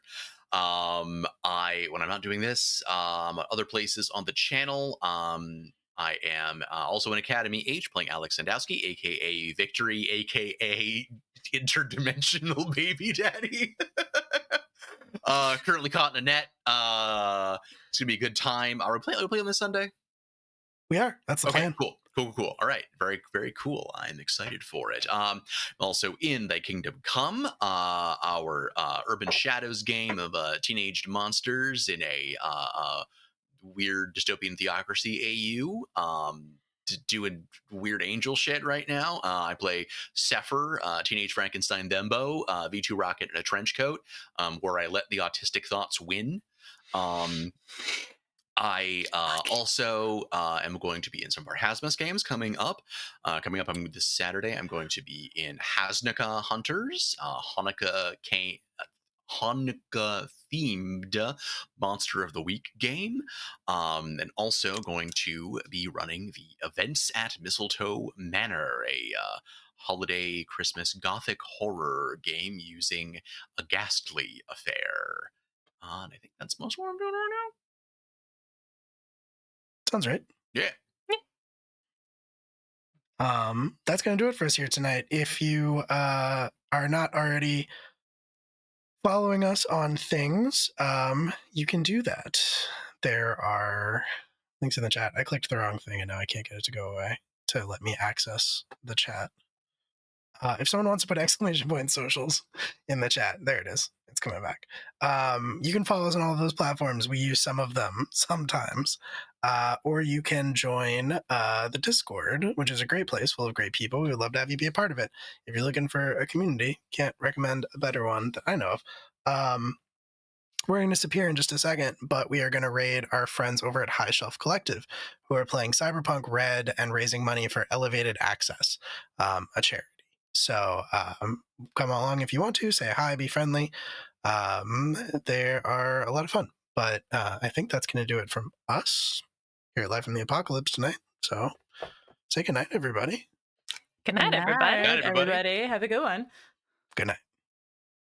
Speaker 2: When I'm not doing this, other places on the channel, I am also in Academy H playing Alex Sandowski, aka Victory, aka Interdimensional Baby Daddy. Currently caught in a net. It's gonna be a good time. Are we playing this Sunday?
Speaker 1: We are. That's the plan.
Speaker 2: Cool. All right. Very, very cool. I'm excited for it. Also in Thy Kingdom Come, our Urban Shadows game of teenaged monsters in a weird dystopian theocracy AU. Doing weird angel shit right now. I play Sepher, Teenage Frankenstein Thembo, V2 Rocket in a trench coat, where I let the autistic thoughts win. I also am going to be in some of our Hasmus games coming up. This Saturday, I'm going to be in Hanukkah Hunters, Hanukkah themed Monster of the Week game, and also going to be running the Events at Mistletoe Manor, a holiday Christmas gothic horror game using a ghastly affair. And I think that's most of what I'm doing right now.
Speaker 1: Sounds right.
Speaker 2: Yeah.
Speaker 1: That's going to do it for us here tonight. If you are not already following us on things, you can do that. There are links in the chat. I clicked the wrong thing and now I can't get it to go away. to let me access the chat. If someone wants to put exclamation point socials in the chat, there it is. It's coming back. You can follow us on all of those platforms. We use some of them sometimes. Or you can join the Discord, which is a great place full of great people. We would love to have you be a part of it. If you're looking for a community, can't recommend a better one that I know of. We're going to disappear in just a second, but we are going to raid our friends over at High Shelf Collective, who are playing Cyberpunk Red and raising money for Elevated Access, a charity. So come along if you want to, say hi, be friendly. They are a lot of fun. But I think that's going to do it from us here at Live from the Apocalypse tonight. So say goodnight, everybody.
Speaker 3: Good night, everybody.
Speaker 2: Good night, everybody.
Speaker 5: Have a good one.
Speaker 1: Good night.